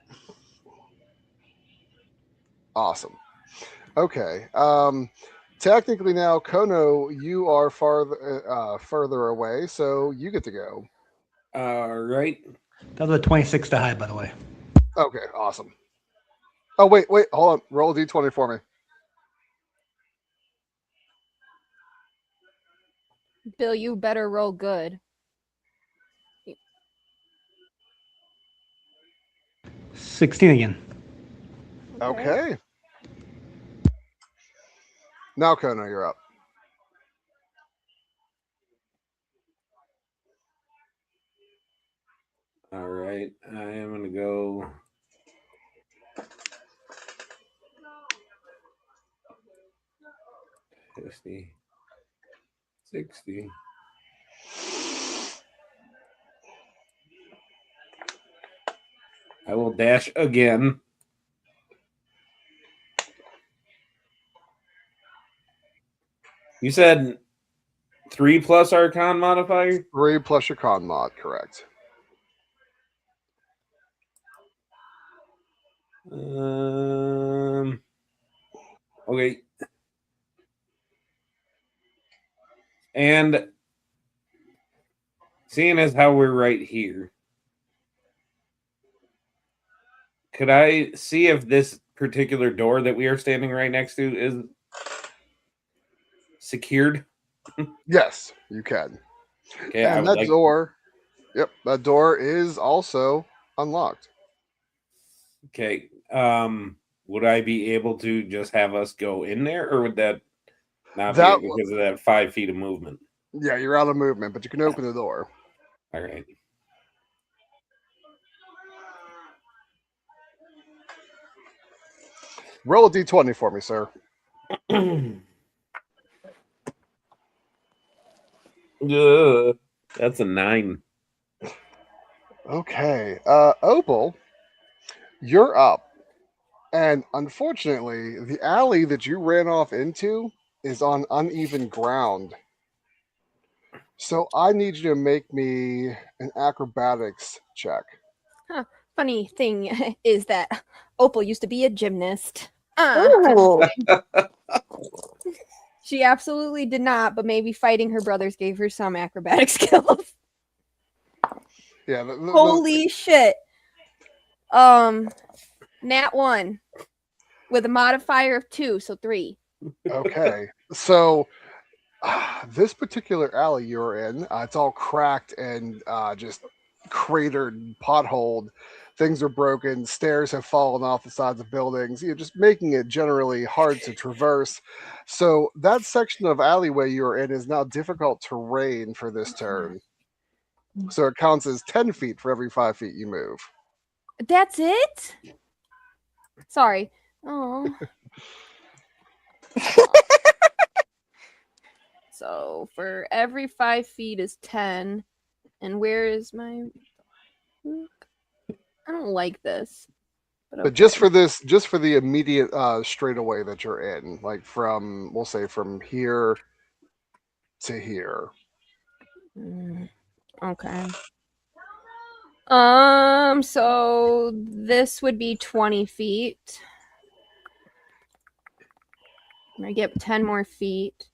Awesome. Okay. Technically now, Kono, you are further away, so you get to go. All right. That was a 26 to hide, by the way. Okay, awesome. Oh, wait, hold on. Roll a d20 for me. Bill, you better roll good. 16 again. Okay. Now, Kona, you're up. All right. I am going to go. $50, $60. I will dash again. You said 3 plus our con modifier? 3 plus your con mod, correct. Okay. And seeing as how we're right here, could I see if this particular door that we are standing right next to is secured? Yes, you can. Okay, I And would that like. door, yep, that door is also unlocked. Okay. Would I be able to just have us go in there, or would that not be That, it because of that 5 feet of movement? yeah, you're out of movement, but you can open the door. All right. Roll a d20 for me, sir. That's a 9. Okay. Opal, you're up. And unfortunately, the alley that you ran off into is on uneven ground. So I need you to make me an acrobatics check. Funny thing is that Opal used to be a gymnast. Ooh. She absolutely did not, but maybe fighting her brothers gave her some acrobatic skills. Yeah. Holy shit. Nat 1 with a modifier of 2, so 3. Okay. So this particular alley you're in, it's all cracked and just cratered, potholed. Things are broken. Stairs have fallen off the sides of buildings. You're just making it generally hard to traverse. So that section of alleyway you're in is now difficult terrain for this turn. So it counts as 10 feet for every 5 feet you move. That's it? Sorry. Oh. So for every 5 feet is 10. And where is my... I don't like this. But just for this, just for the immediate straightaway that you're in, like from, we'll say from here to here. Okay. So this would be 20 feet. I get 10 more feet.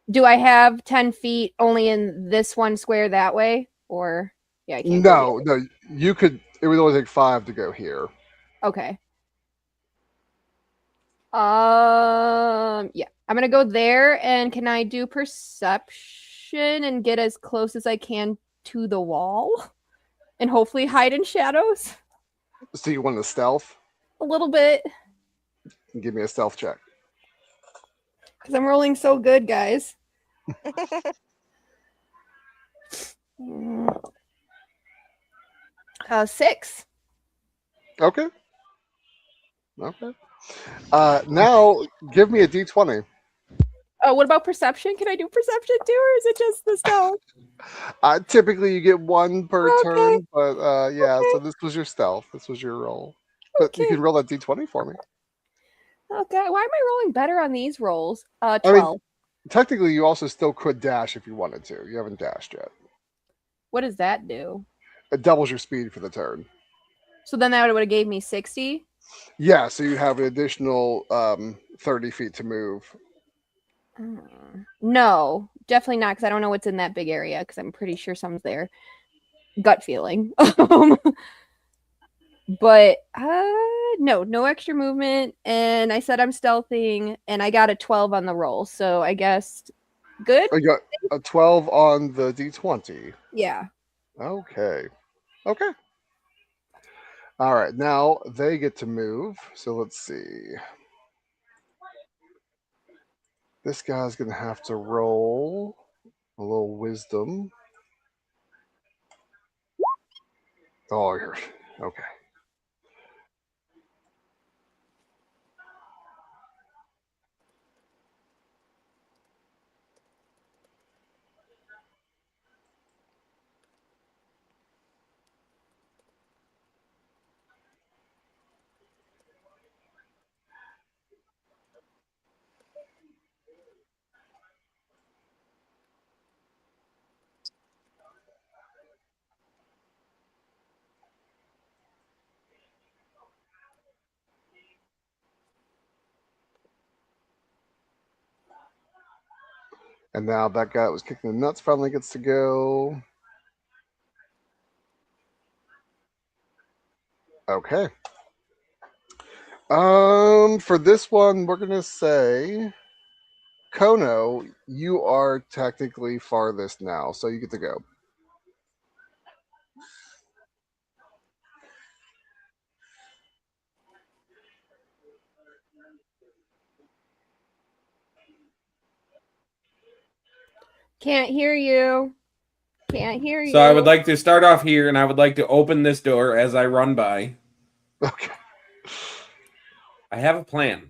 Do I have 10 feet only in this one square that way? Or, yeah, I can't go No, you could, it would only take 5 to go here. Okay. Yeah. I'm gonna go there, and can I do perception and get as close as I can to the wall? And hopefully hide in shadows? So you want a stealth? A little bit. Give me a stealth check. Because I'm rolling so good, guys. 6. Okay. Okay. Now give me a d20. What about perception? Can I do perception too, or is it just the stealth? Typically you get 1 per Okay. turn, but yeah. Okay. So this was your stealth. This was your roll. But you Okay. can roll that d20 for me. Okay. Why am I rolling better on these rolls? 12. I mean, technically, you also still could dash if you wanted to. You haven't dashed yet. What does that do? It doubles your speed for the turn. So then that would have gave me 60. Yeah, so you have an additional 30 feet to move. No, definitely not, because I don't know what's in that big area, because I'm pretty sure someone's there. Gut feeling. But no extra movement. And I said I'm stealthing, and I got a 12 on the roll. So I guess good? You got a 12 on the d20. Yeah. Okay. Okay. All right. Now they get to move. So let's see. This guy's going to have to roll a little wisdom. Oh, you're okay. And now that guy that was kicking the nuts finally gets to go. Okay. For this one, we're gonna say Kono, you are technically farthest now, so you get to go. Can't hear you. Can't hear you. So I would like to start off here, and I would like to open this door as I run by. Okay. I have a plan.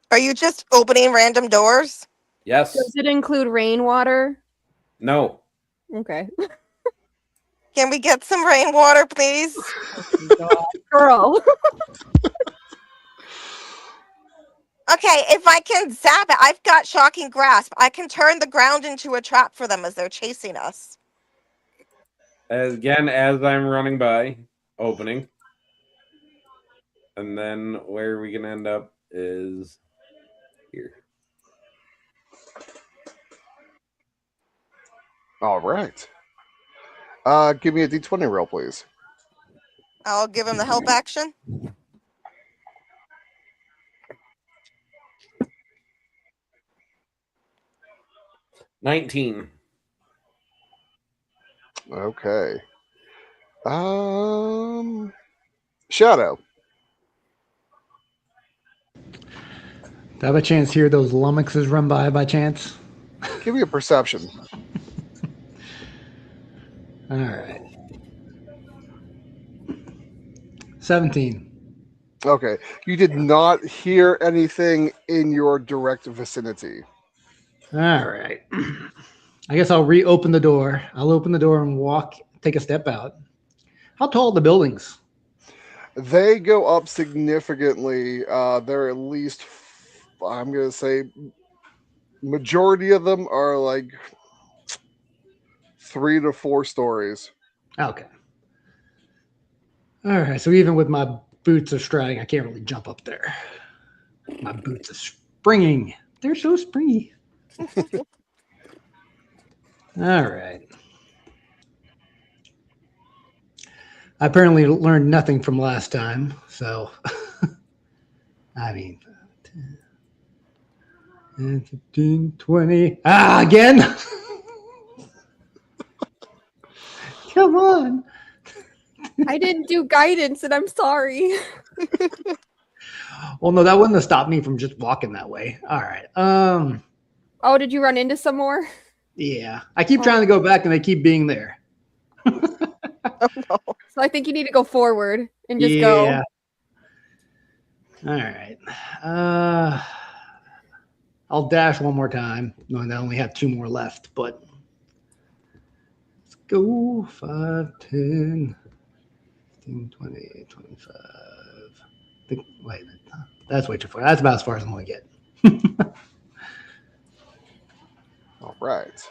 Are you just opening random doors? Yes. Does it include rainwater? No. Okay. Can we get some rainwater, please? Girl. Okay, if I can zap it, I've got shocking grasp. I can turn the ground into a trap for them as they're chasing us. Again, as I'm running by, opening. And then where we can end up is here. All right. Give me a d20 roll, please. I'll give him the help action. $19. Okay. Shadow. Do I have a chance to hear those lummoxes run by chance? Give me a perception. All right. 17. Okay. You did not hear anything in your direct vicinity. All right. I guess I'll reopen the door. I'll open the door and take a step out. How tall are the buildings? They go up significantly. They're at least, I'm going to say, majority of them are like 3 to 4 stories. Okay. All right. So even with my boots of striding, I can't really jump up there. My boots are springing. They're so springy. All right. I apparently learned nothing from last time. So, I mean, 10, 15, 20. Again? Come on. I didn't do guidance, and I'm sorry. Well, no, that wouldn't have stopped me from just walking that way. All right. Oh, did you run into some more? Yeah. I keep trying to go back and they keep being there. Oh no. So I think you need to go forward and just go. All right. I'll dash one more time, knowing I only have 2 more left, but let's go 5, 10, 15, 20, 25. Wait, that's way too far. That's about as far as I'm going to get. All right.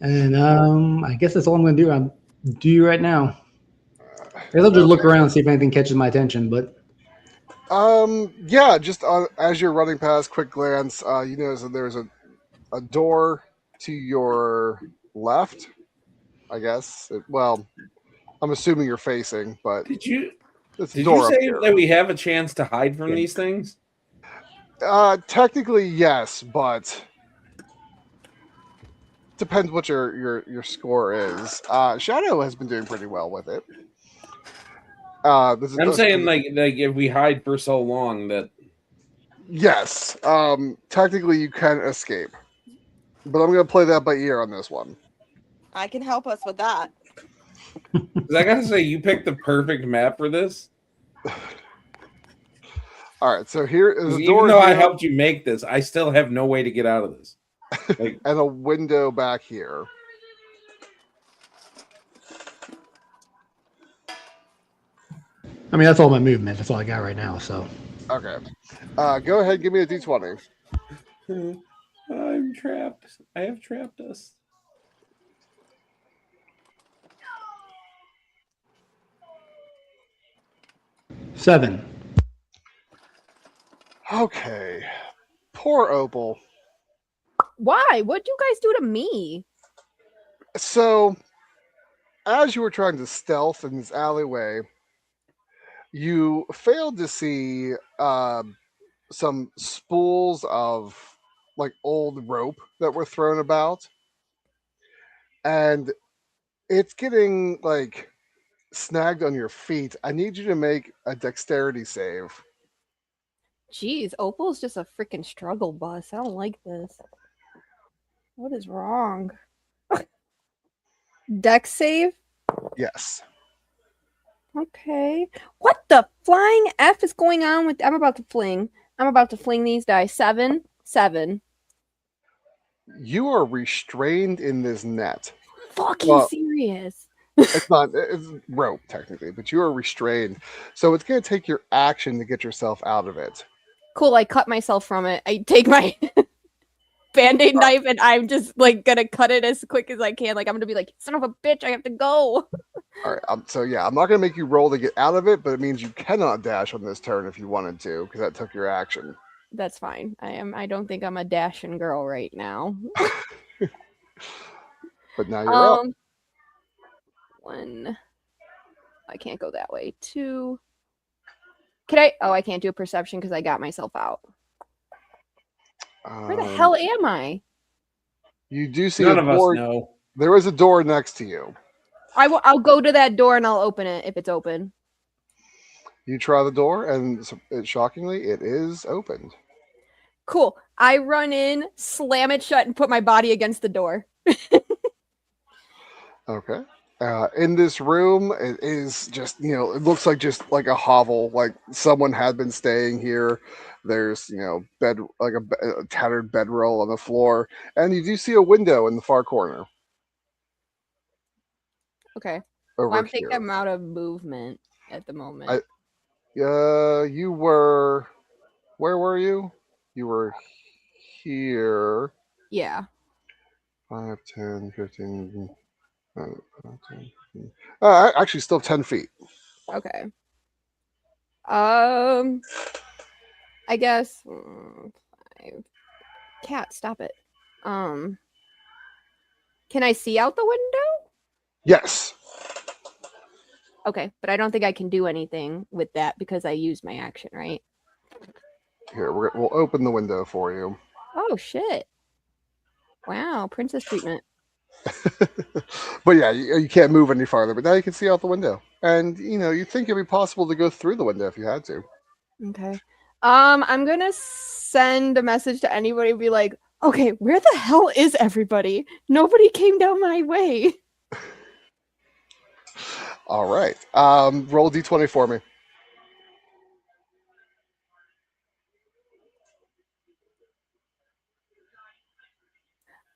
And I guess that's all I'm going to do. I'm do right now. I'll just look around and see if anything catches my attention, but yeah, just as you're running past, quick glance, you notice that there's a door to your left, I guess. Well, I'm assuming you're facing, but Did you it's a did you door up say here. that we have a chance to hide from Yeah. these things? Technically, yes, but depends what your score is. Shadow has been doing pretty well with it. I'm saying like if we hide for so long that yes. Technically, you can escape, but I'm gonna play that by ear on this one. I can help us with that. 'cause I gotta say you picked the perfect map for this. All right, so here is 'Cause a even door though I here helped you make this, I still have no way to get out of this. Like and a window back here. I mean, that's all my movement. That's all I got right now. So Okay. Go ahead, give me a d20. I'm trapped. I have trapped us. seven. Okay. Poor Opal. Why? What'd you guys do to me? So, as you were trying to stealth in this alleyway, you failed to see some spools of like old rope that were thrown about, and it's getting like snagged on your feet. I need you to make a dexterity save. Jeez, Opal's just a freaking struggle bus. I don't like this. What is wrong? Dex save? Yes. Okay. What the flying F is going on with I'm about to fling. I'm about to fling these dice. 7, 7. You are restrained in this net. Fucking Well, serious. it's not, it's rope technically, but you are restrained. So it's going to take your action to get yourself out of it. Cool, I cut myself from it. I take my band-aid knife and I'm just like gonna cut it as quick as I can. Like I'm gonna be like, son of a bitch, I have to go. All right. So yeah, I'm not going to make you roll to get out of it, but it means you cannot dash on this turn if you wanted to, because that took your action. That's fine. I don't think I'm a dashing girl right now. But now you're up. 1. I can't go that way. 2. Can I? Oh, I can't do a perception because I got myself out. Where the hell am I? You do see None a of us door. know. There is a door next to you. I'll go to that door and I'll open it if it's open. You try the door, and shockingly, it is opened. Cool. I run in, slam it shut, and put my body against the door. Okay. In this room, it is just, it looks like just like a hovel, like someone had been staying here. There's, bed, like a tattered bedroll on the floor, and you do see a window in the far corner Okay. over Well, I'm here. thinking I'm out of movement at the moment. You were, where were you? You were here. Yeah. 5, 10, 15, 10, 15. Actually, still 10 feet. Okay. I guess. 5. Cat, stop it. Can I see out the window? Yes. Okay, but I don't think I can do anything with that because I used my action, right? Here, we'll open the window for you. Oh shit! Wow, princess treatment. But yeah, you can't move any farther. But now you can see out the window, and you think it'd be possible to go through the window if you had to. Okay. I'm gonna send a message to anybody and be like, okay, where the hell is everybody? Nobody came down my way. All right. Roll d20 for me.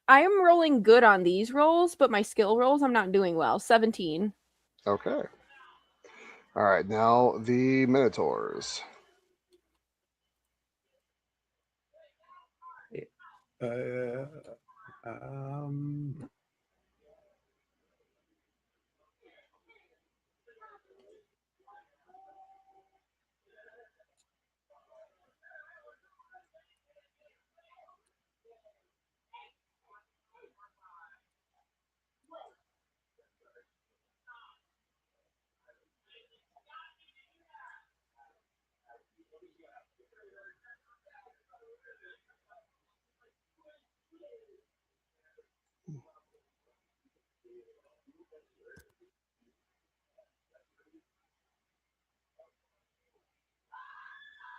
I am rolling good on these rolls, but my skill rolls, I'm not doing well. 17. Okay. All right. Now the Minotaurs. Uh, um,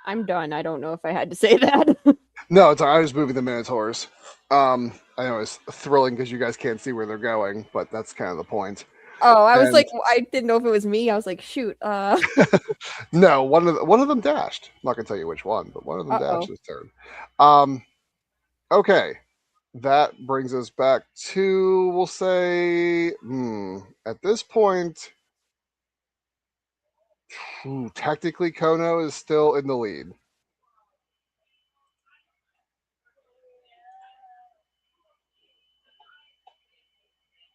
I'm done. I don't know if I had to say that. No, it's I was moving the Minotaurs. I know it's thrilling because you guys can't see where they're going, but that's kind of the point. Oh, I was And like, I didn't know if it was me. I was like, shoot. no, one of them dashed. I'm not gonna tell you which one, but one of them dashed Uh-oh. this turn. Um, okay, that brings us back to we'll say at this point, technically Kono is still in the lead.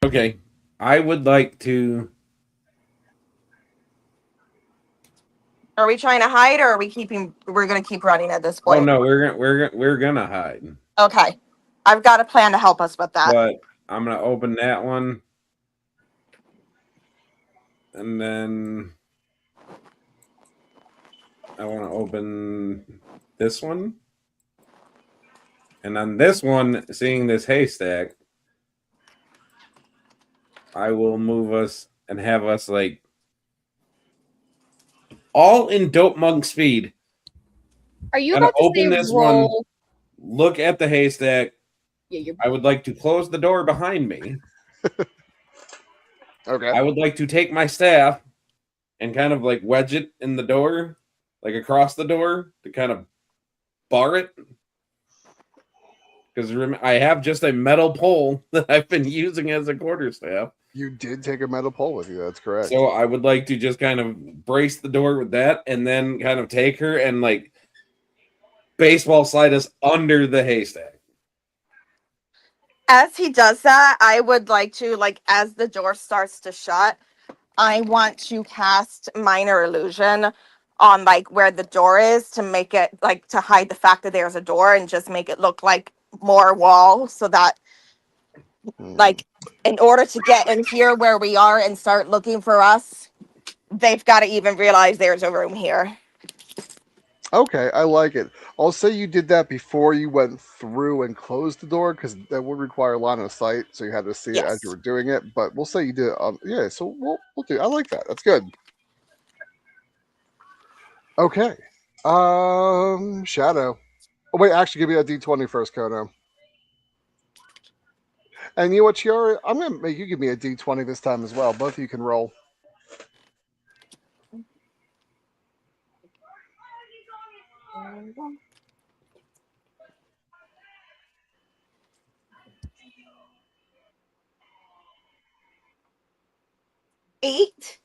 Okay. I would like to. Are we trying to hide, or are we keeping? We're gonna keep running at this Oh point. no, we're gonna hide. Okay, I've got a plan to help us with that. But I'm gonna open that one, and then I want to open this one, and on this one, seeing this haystack, I will move us and have us like all in dope monk speed. Are you Gonna about to say open this one. roll? Look at the haystack. Yeah, you're. I would like to close the door behind me. Okay, I would like to take my staff and kind of like wedge it in the door, like across the door to kind of bar it. Because I have just a metal pole that I've been using as a quarterstaff. you did take a metal pole with you. That's correct. So I would like to just kind of brace the door with that and then kind of take her and like baseball slide us under the haystack. As he does that, I would like to, like, as the door starts to shut, I want to cast minor illusion on like where the door is to make it like to hide the fact that there's a door and just make it look like more wall so that like in order to get in here where we are and start looking for us, they've got to even realize there's a room here. Okay, I like it. I'll say you did that before you went through and closed the door because that would require line of sight, so you had to see it as you Yes. were doing it. But we'll say you did. Yeah, so we'll do. I like that. That's good. Okay. Shadow. Oh wait, actually, give me a D20 first, Kono. And you know what, Chiara? I'm gonna make you give me a D20 this time as well. Both of you can roll. Eight.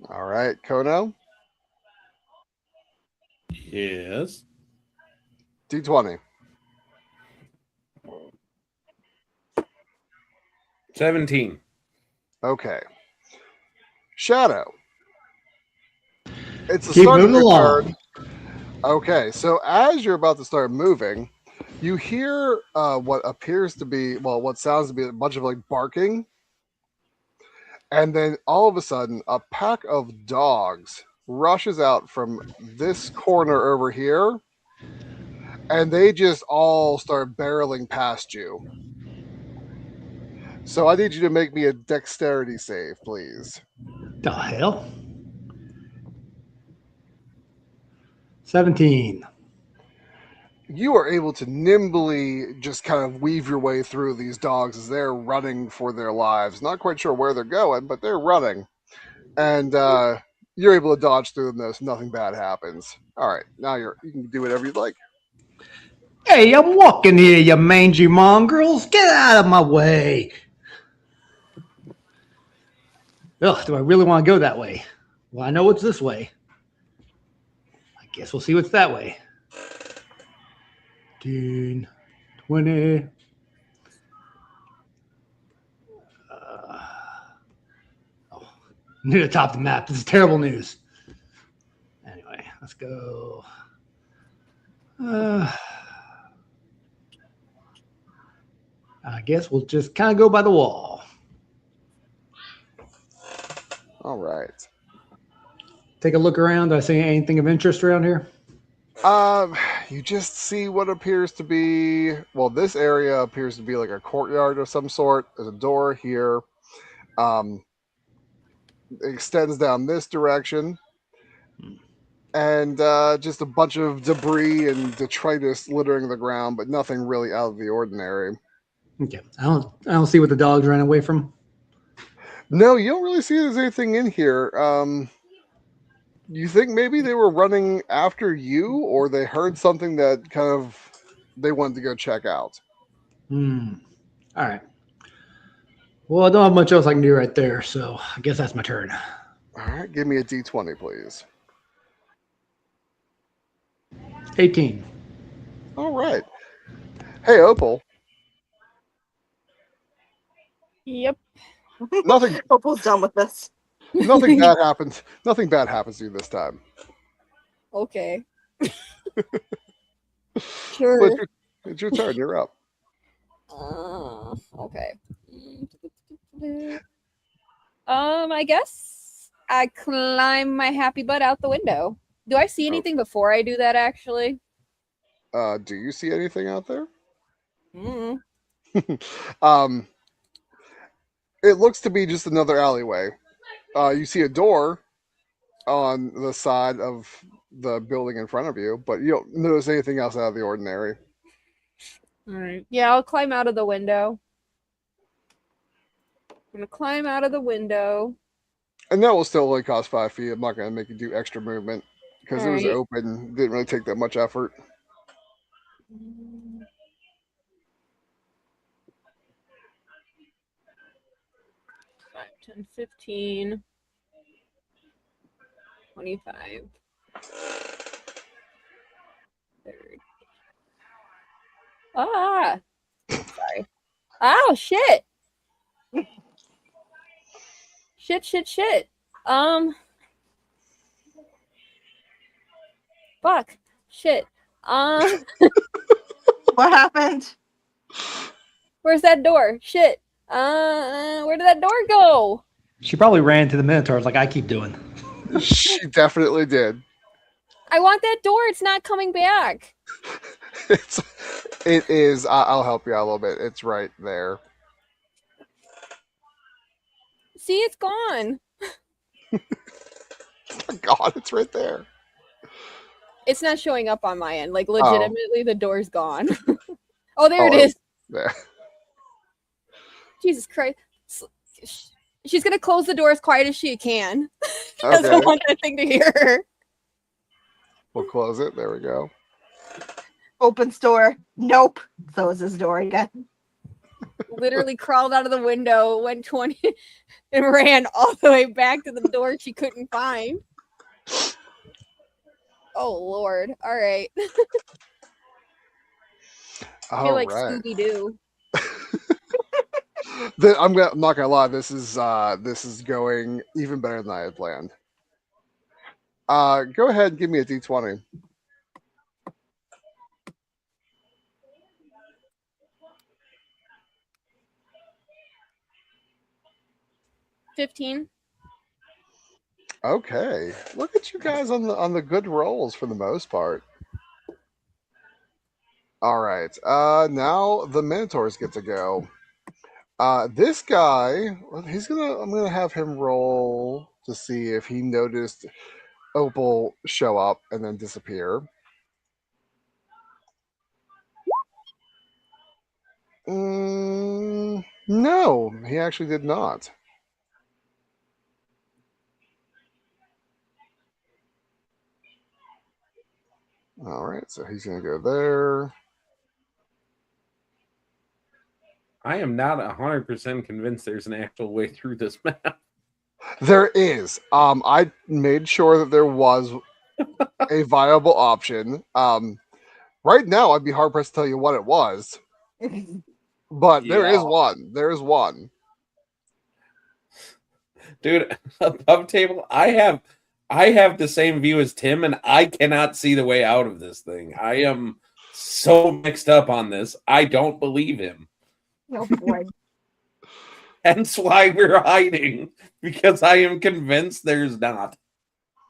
All right, Kono. Yes. D20. 17. Okay. Shadow. It's the Keep start of moving your along. turn. Okay, so as you're about to start moving, you hear what appears to be, well, what sounds to be a bunch of like barking. And then all of a sudden, a pack of dogs rushes out from this corner over here. And they just all start barreling past you. So I need you to make me a dexterity save, please. The hell? 17. You are able to nimbly just kind of weave your way through these dogs as they're running for their lives. Not quite sure where they're going, but they're running. And you're able to dodge through them so nothing bad happens. All right, now you can do whatever you'd like. Hey, I'm walking here, you mangy mongrels. Get out of my way. Ugh, do I really want to go that way? Well, I know it's this way. I guess we'll see what's that way. 15, 20. Oh, need to top the map. This is terrible news. Anyway, let's go. I guess we'll just kind of go by the wall. All right. Take a look around. Do I see anything of interest around here? You just see what appears to be, well, this area appears to be like a courtyard of some sort. There's a door here. It extends down this direction. and just a bunch of debris and detritus littering the ground, but nothing really out of the ordinary. Okay. I don't see what the dogs ran away from. No, you don't really see there's anything in here. You think maybe they were running after you, or they heard something that kind of they wanted to go check out. Hmm. All right. Well, I don't have much else I can do right there, so I guess that's my turn. All right, give me a d20, please. 18. All right. Hey, Opal. Yep. Nothing. Opal's done with this. Nothing bad happens. Nothing bad happens to you this time. Okay. But Sure. it's your turn. You're up. Okay. I guess I climb my happy butt out the window. Do I see Oh. anything before I do that? Actually. Do you see anything out there? Mm. um, it looks to be just another alleyway. You see a door on the side of the building in front of you, but you don't notice anything else out of the ordinary. All right. Yeah, I'll climb out of the window. I'm gonna climb out of the window. And that will still only cost 5 feet. I'm not going to make you do extra movement because All it was right. open. Didn't really take that much effort. 5, 10, 15, 25. 30. Ah, sorry. Oh shit! Shit. Um, fuck. Shit. What happened? Where's that door? Shit. Where did that door go? She probably ran to the Minotaurs like I keep doing. She definitely did. I want that door. It's not coming back. It is. I'll help you out a little bit. It's right there. See, it's gone. God, it's right there. It's not showing up on my end. Like, legitimately, the door's gone. Oh, there it is. There. Jesus Christ. She's going to close the door as quiet as she can. She Okay, doesn't want that thing to hear her. we'll close it. There we go. Opens door. Nope. Closes door again. Literally crawled out of the window, went 20, and ran all the way back to the door she couldn't find. Oh, Lord. All right. I feel All like right. Scooby-Doo. I'm not gonna lie. This is going even better than I had planned. Go ahead and give me a d20. 15. Okay, look at you guys on the good rolls for the most part. All right, now the Minotaurs get to go. This guy, I'm gonna have him roll to see if he noticed Opal show up and then disappear. No, he actually did not. All right, so he's gonna go there. I am not 100% convinced there's an actual way through this map. There is. I made sure that there was a viable option. Right now, I'd be hard pressed to tell you what it was, but there is Yeah. one. There is one. Dude, above table, I have the same view as Tim, and I cannot see the way out of this thing. I am so mixed up on this. I don't believe him. Oh boy. Hence why we're hiding, because I am convinced there's not.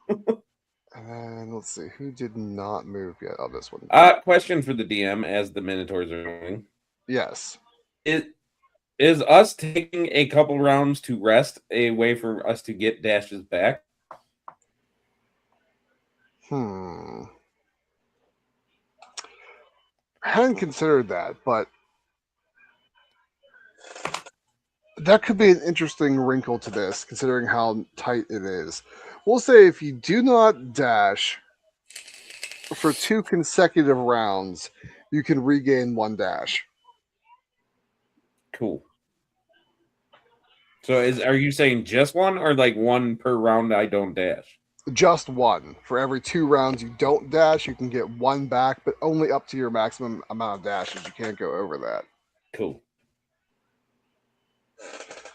And let's see, who did not move yet? Oh, this one. Question for the DM as the Minotaurs are moving. Yes. Is us taking a couple rounds to rest a way for us to get dashes back? Hmm. I hadn't considered that, but that could be an interesting wrinkle to this, considering how tight it is. We'll say if you do not dash for 2 consecutive rounds, you can regain 1 dash. Cool. So are you saying just one or like one per round I don't dash? Just one. For every 2 rounds you don't dash, you can get 1 back, but only up to your maximum amount of dashes. You can't go over that. Cool.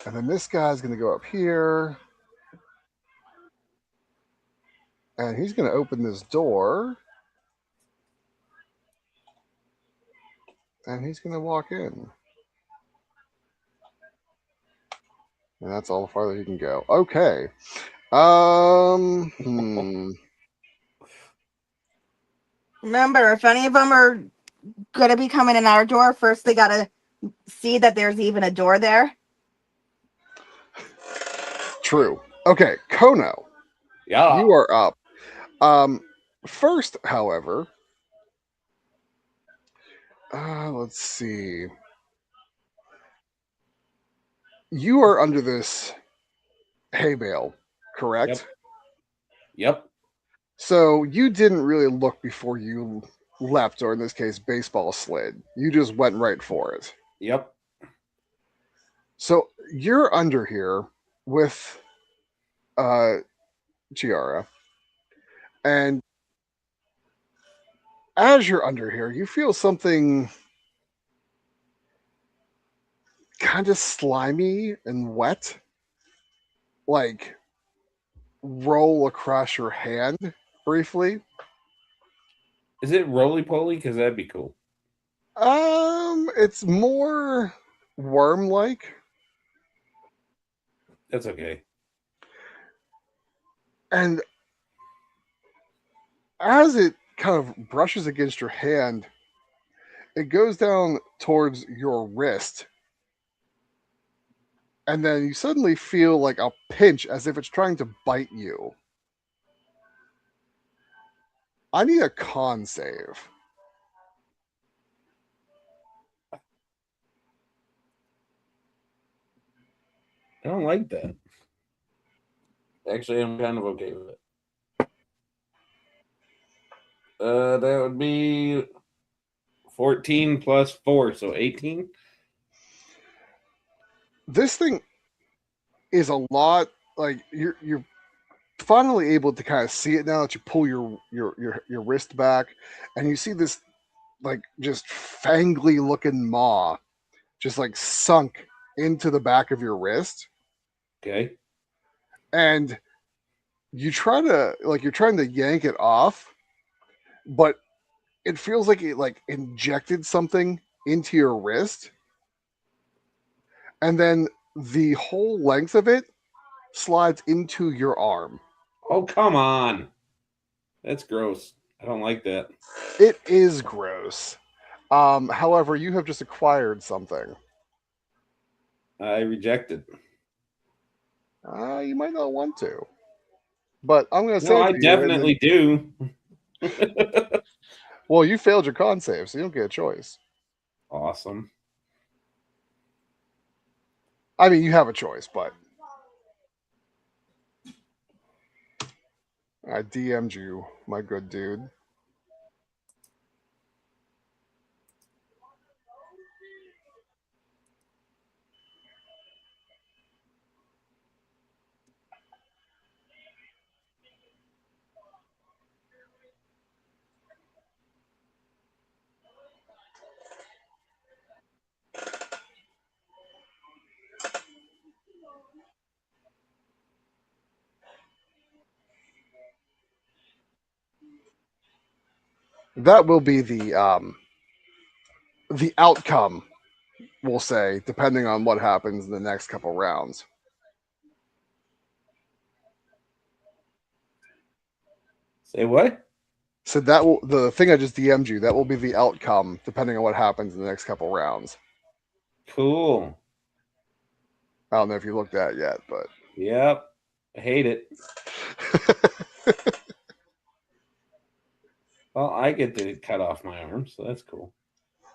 And then this guy's going to go up here. And he's going to open this door. And he's going to walk in. And that's all the farther he can go. Okay. Hmm. Remember, if any of them are going to be coming in our door, first they got to see that there's even a door there. True. Okay, Kono, Yeah. you are up. First, however, let's see. You are under this hay bale, correct? Yep. Yep. So you didn't really look before you left, or in this case, baseball slid. You just went right for it. Yep. So you're under here with Chiara, and as you're under here, you feel something kind of slimy and wet, like roll across your hand briefly. Is it roly poly? Because that'd be cool. It's more worm-like, That's okay. and as it kind of brushes against your hand, it goes down towards your wrist, and then you suddenly feel like a pinch as if it's trying to bite you. I need a con save. I don't like that. Actually, I'm kind of okay with it. That would be 14 plus 4, so 18. This thing is a lot like you're finally able to kind of see it now that you pull your wrist back, and you see this like just fangly looking maw just like sunk into the back of your wrist, Okay. and you're trying to yank it off, but it feels like it like injected something into your wrist, and then the whole length of it slides into your arm. Oh, come on. That's gross. I don't like that. It is gross. However, you have just acquired something. I rejected. You might not want to, but I'm going to No, say it I to you. And then, definitely do. well, you failed your con save, so you don't get a choice. Awesome. I mean, you have a choice, but I DM'd you, my good dude. That will be the outcome, we'll say, depending on what happens in the next couple rounds. Say what? So that will the thing I just DM'd you. That will be the outcome, depending on what happens in the next couple rounds. Cool. I don't know if you looked at it yet, but Yep. I hate it. Well, I get to cut off my arm, so that's cool.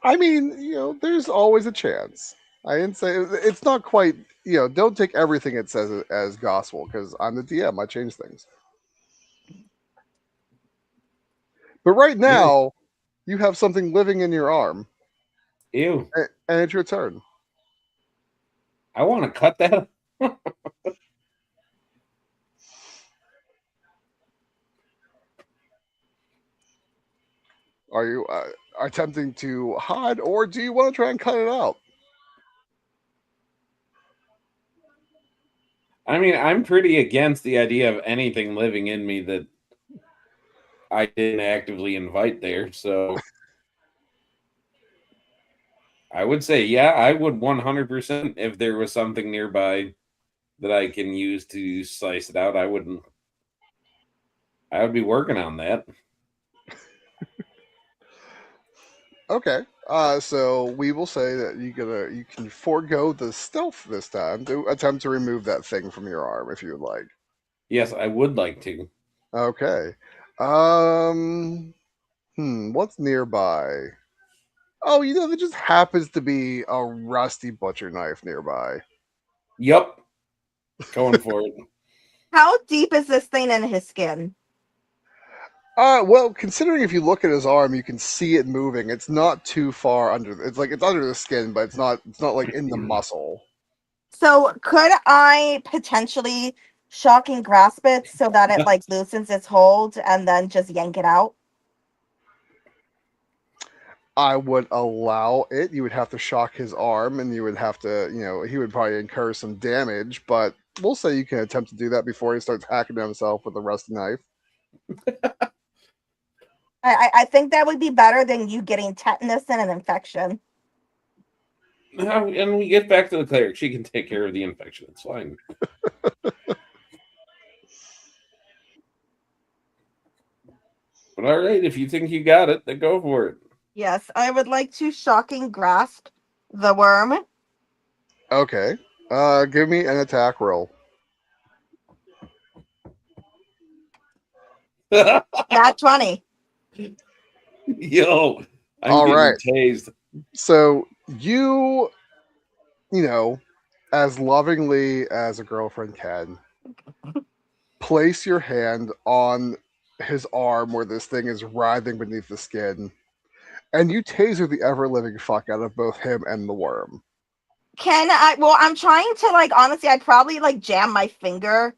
I mean, there's always a chance. I didn't say it's not quite. Don't take everything it says as gospel because I'm the DM. I change things. But right Ew. now, you have something living in your arm, Ew. and it's your turn. I want to cut that. Are you attempting to hide, or do you want to try and cut it out? I mean, I'm pretty against the idea of anything living in me that I didn't actively invite there. So I would say, yeah, I would 100% if there was something nearby that I can use to slice it out. I wouldn't. I would be working on that. Okay. So we will say that you can forego the stealth this time to attempt to remove that thing from your arm if you would like. Yes, I would like to. Okay. Um. What's nearby? Oh, there just happens to be a rusty butcher knife nearby. Yup. Going for it. How deep is this thing in his skin? Well, considering if you look at his arm, you can see it moving. It's not too far under. It's like it's under the skin, but it's not. It's not like in the muscle. So could I potentially shocking grasp it so that it like loosens its hold and then just yank it out? I would allow it. You would have to shock his arm, and you would have to, he would probably incur some damage. But we'll say you can attempt to do that before he starts hacking himself with a rusty knife. I think that would be better than you getting tetanus and an infection. And we get back to the cleric. She can take care of the infection. It's fine. But all right, if you think you got it, then go for it. Yes, I would like to shocking grasp the worm. Okay. Give me an attack roll. Nat 20. Yo, I'm All getting right. tased. So you, as lovingly as a girlfriend can, place your hand on his arm where this thing is writhing beneath the skin, and you taser the ever living fuck out of both him and the worm. Can I? Well, I'm trying to like. Honestly, I'd probably like jam my finger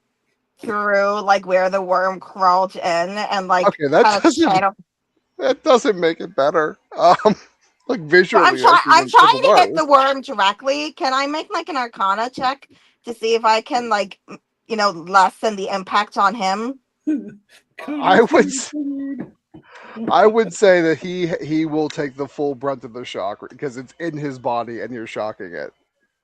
through like where the worm crawled in and like Okay, that kind of doesn't channel. that doesn't make it better. Like Well, visually, I'm that's trying even to hit worse. the worm directly. Can I make like an Arcana check to see if I can like lessen the impact on him? I would I would say that he will take the full brunt of the shock because it's in his body and you're shocking it.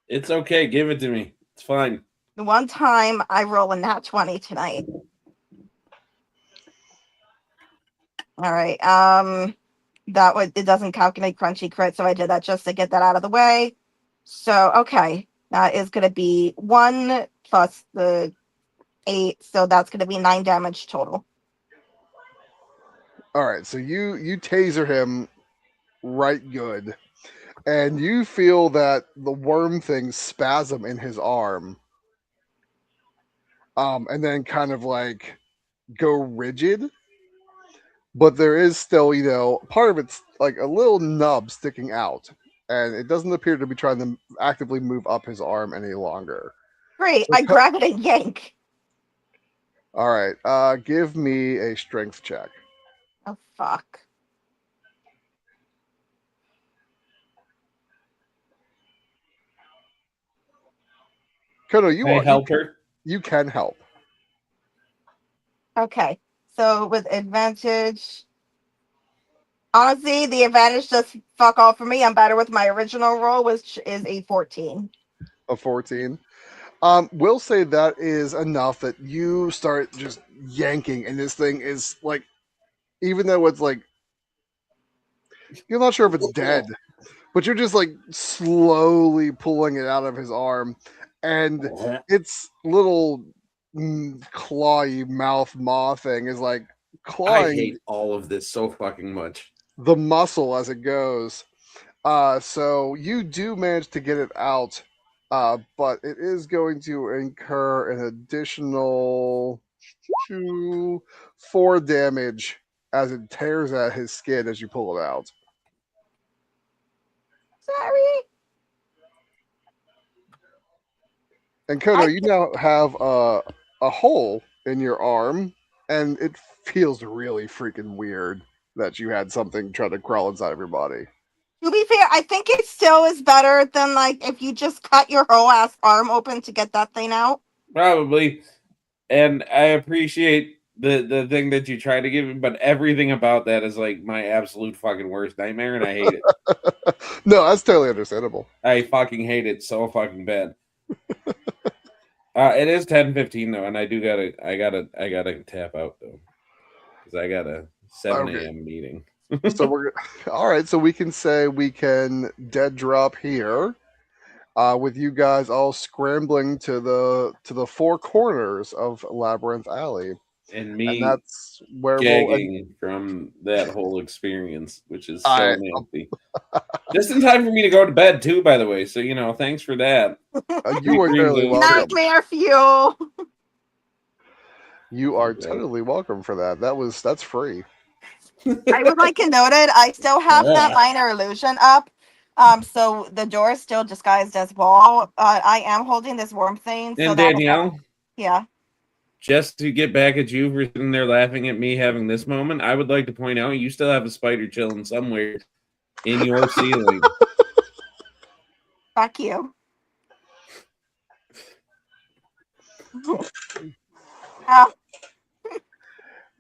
It's okay. Give it to me. It's fine. The one time I roll a nat 20 tonight. All right. It doesn't calculate crunchy crit, so I did that just to get that out of the way. So okay, that is going to be 1 plus the 8, so that's going to be 9 damage total. All right, so you taser him right good, and you feel that the worm thing spasm in his arm, and then kind of like go rigid. But there is still, part of it's like a little nub sticking out, and it doesn't appear to be trying to actively move up his arm any longer. Great, So I grab it and yank. All right, give me a strength check. Oh fuck. Kono, Can I help her? you can help. Okay, so with advantage. Honestly, the advantage does fuck all for me. I'm better with my original roll, which is a 14. A 14. We'll say that is enough that you start just yanking, and this thing is like, even though it's like, you're not sure if it's dead, but you're just like slowly pulling it out of his arm, and its little clawy mouth maw thing is like I clawing hate all of this so fucking much. the muscle as it goes. So you do manage to get it out, but it is going to incur an additional 4 damage as it tears at his skin as you pull it out. Sorry. And Kodo, I you now have a hole in your arm, and it feels really freaking weird that you had something try to crawl inside of your body. To be fair, I think it still is better than like if you just cut your whole ass arm open to get that thing out. Probably. And I appreciate the thing that you try to give me, but everything about that is like my absolute fucking worst nightmare, and I hate it. No, that's totally understandable. I fucking hate it so fucking bad. It is 10:15 though, and I gotta tap out though, because I got a 7 Okay. a.m. meeting. So we're all right. So we can say we can dead drop here, with you guys all scrambling to the 4 corners of Labyrinth Alley, And and me that's where gagging from that whole experience, which is so I nasty. Just in time for me to go to bed too, by the way. So thanks for that. you are Dreams totally of- welcome. Nightmare fuel. You are Okay. totally welcome for that. That's free. I would like to note it. I still have that minor illusion up. So the door is still disguised as wall. I am holding this worm thing. So And that Danielle, yeah. just to get back at you for sitting there laughing at me having this moment, I would like to point out you still have a spider chilling somewhere in your ceiling. Fuck you.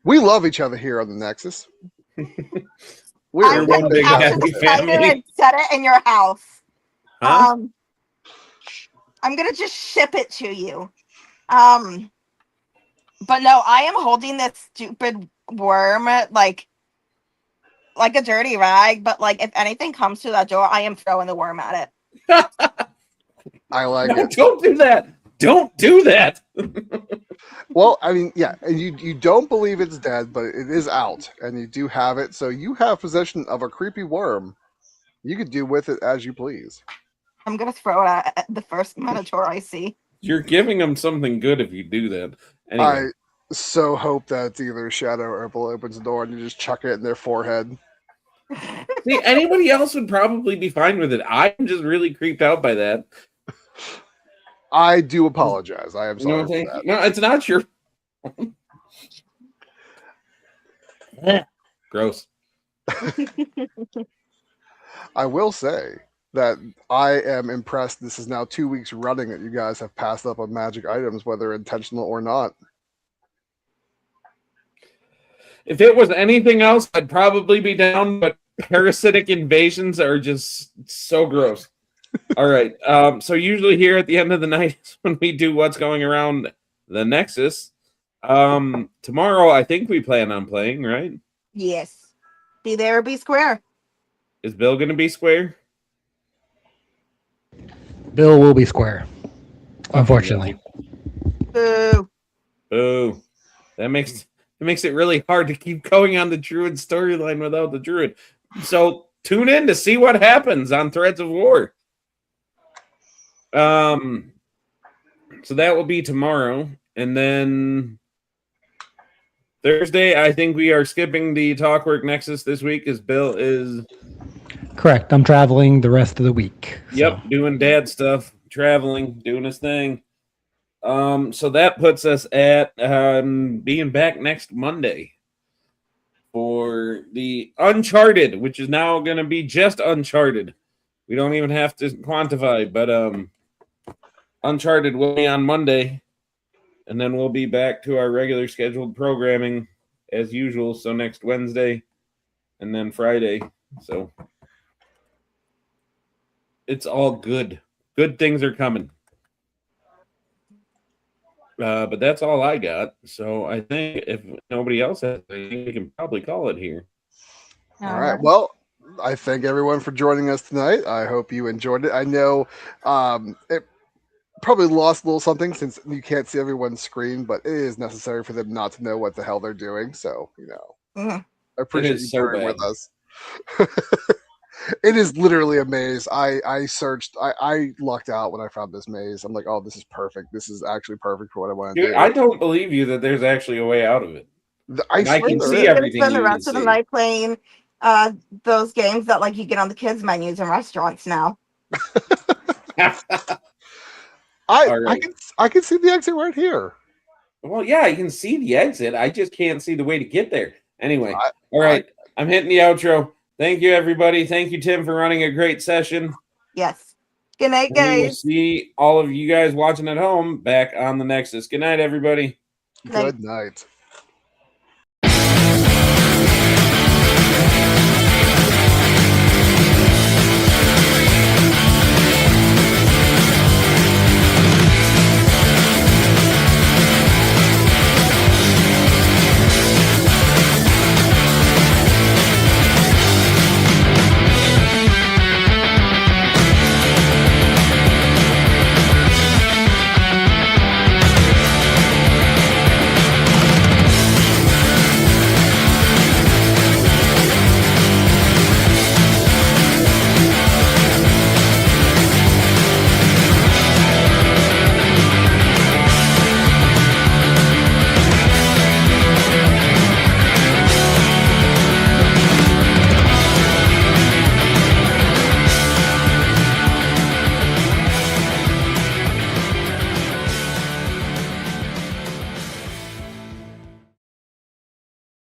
We love each other here on the Nexus. We're I'm one gonna big capture happy the spider family. and set it in your house. Huh? I'm gonna just ship it to you. But no, I am holding this stupid worm like a dirty rag. But like, if anything comes to that door, I am throwing the worm at it. I like No, it. don't do that. Don't do that. Well, I mean, yeah, and you don't believe it's dead, but it is out, and you do have it. So you have possession of a creepy worm. You could do with it as you please. I'm gonna throw it at the first minotaur I see. You're giving them something good if you do that. Anyway, I so hope that it's either Shadow or Opal opens the door and you just chuck it in their forehead. see, anybody else would probably be fine with it. I'm just really creeped out by that. I do apologize. I am You know sorry what I'm for that. No, it's not your. Gross. I will say that I am impressed. This is now 2 weeks running that you guys have passed up on magic items, whether intentional or not. If it was anything else, I'd probably be down, but parasitic invasions are just so gross. All right. So usually here at the end of the night is when we do what's going around the Nexus. Tomorrow I think we plan on playing, right? Yes. Be there or be square. Is Bill gonna be square? Bill will be square, unfortunately. Boo. Oh, that makes it really hard to keep going on the Druid storyline without the Druid. So tune in to see what happens on Threads of War. So that will be tomorrow, and then Thursday, I think we are skipping the Talkwork Nexus this week, as Bill is Correct. I'm traveling the rest of the week. Yep, doing dad stuff, traveling, doing his thing. So that puts us at being back next Monday for the Uncharted, which is now going to be just Uncharted. We don't even have to quantify, but Uncharted will be on Monday, and then we'll be back to our regular scheduled programming as usual. So next Wednesday, and then Friday. So it's all good. Good things are coming. But that's all I got. So I think if nobody else has anything, we can probably call it here. All right. Well, I thank everyone for joining us tonight. I hope you enjoyed it. I know probably lost a little something since you can't see everyone's screen, but it is necessary for them not to know what the hell they're doing. So, Mhm. I It appreciate you is so bearing bad. with us. It is literally a maze. I searched. I lucked out when I found this maze. I'm like, oh, this is perfect. This is actually perfect for what I want to Dude, do. I don't believe you that there's actually a way out of it. I And I swear can there see You're is. gonna everything spend you the need to rest of the see. night playing those games that like you get on the kids menus in restaurants now. I All I right. can I can see the exit right here. Well, yeah, I can see the exit. I just can't see the way to get there. Anyway, I, all I right. I'm hitting the outro. Thank you, everybody. Thank you, Tim, for running a great session. Yes. Good night, And we will guys. see all of you guys watching at home back on the Nexus. Good night, everybody. Night. good night.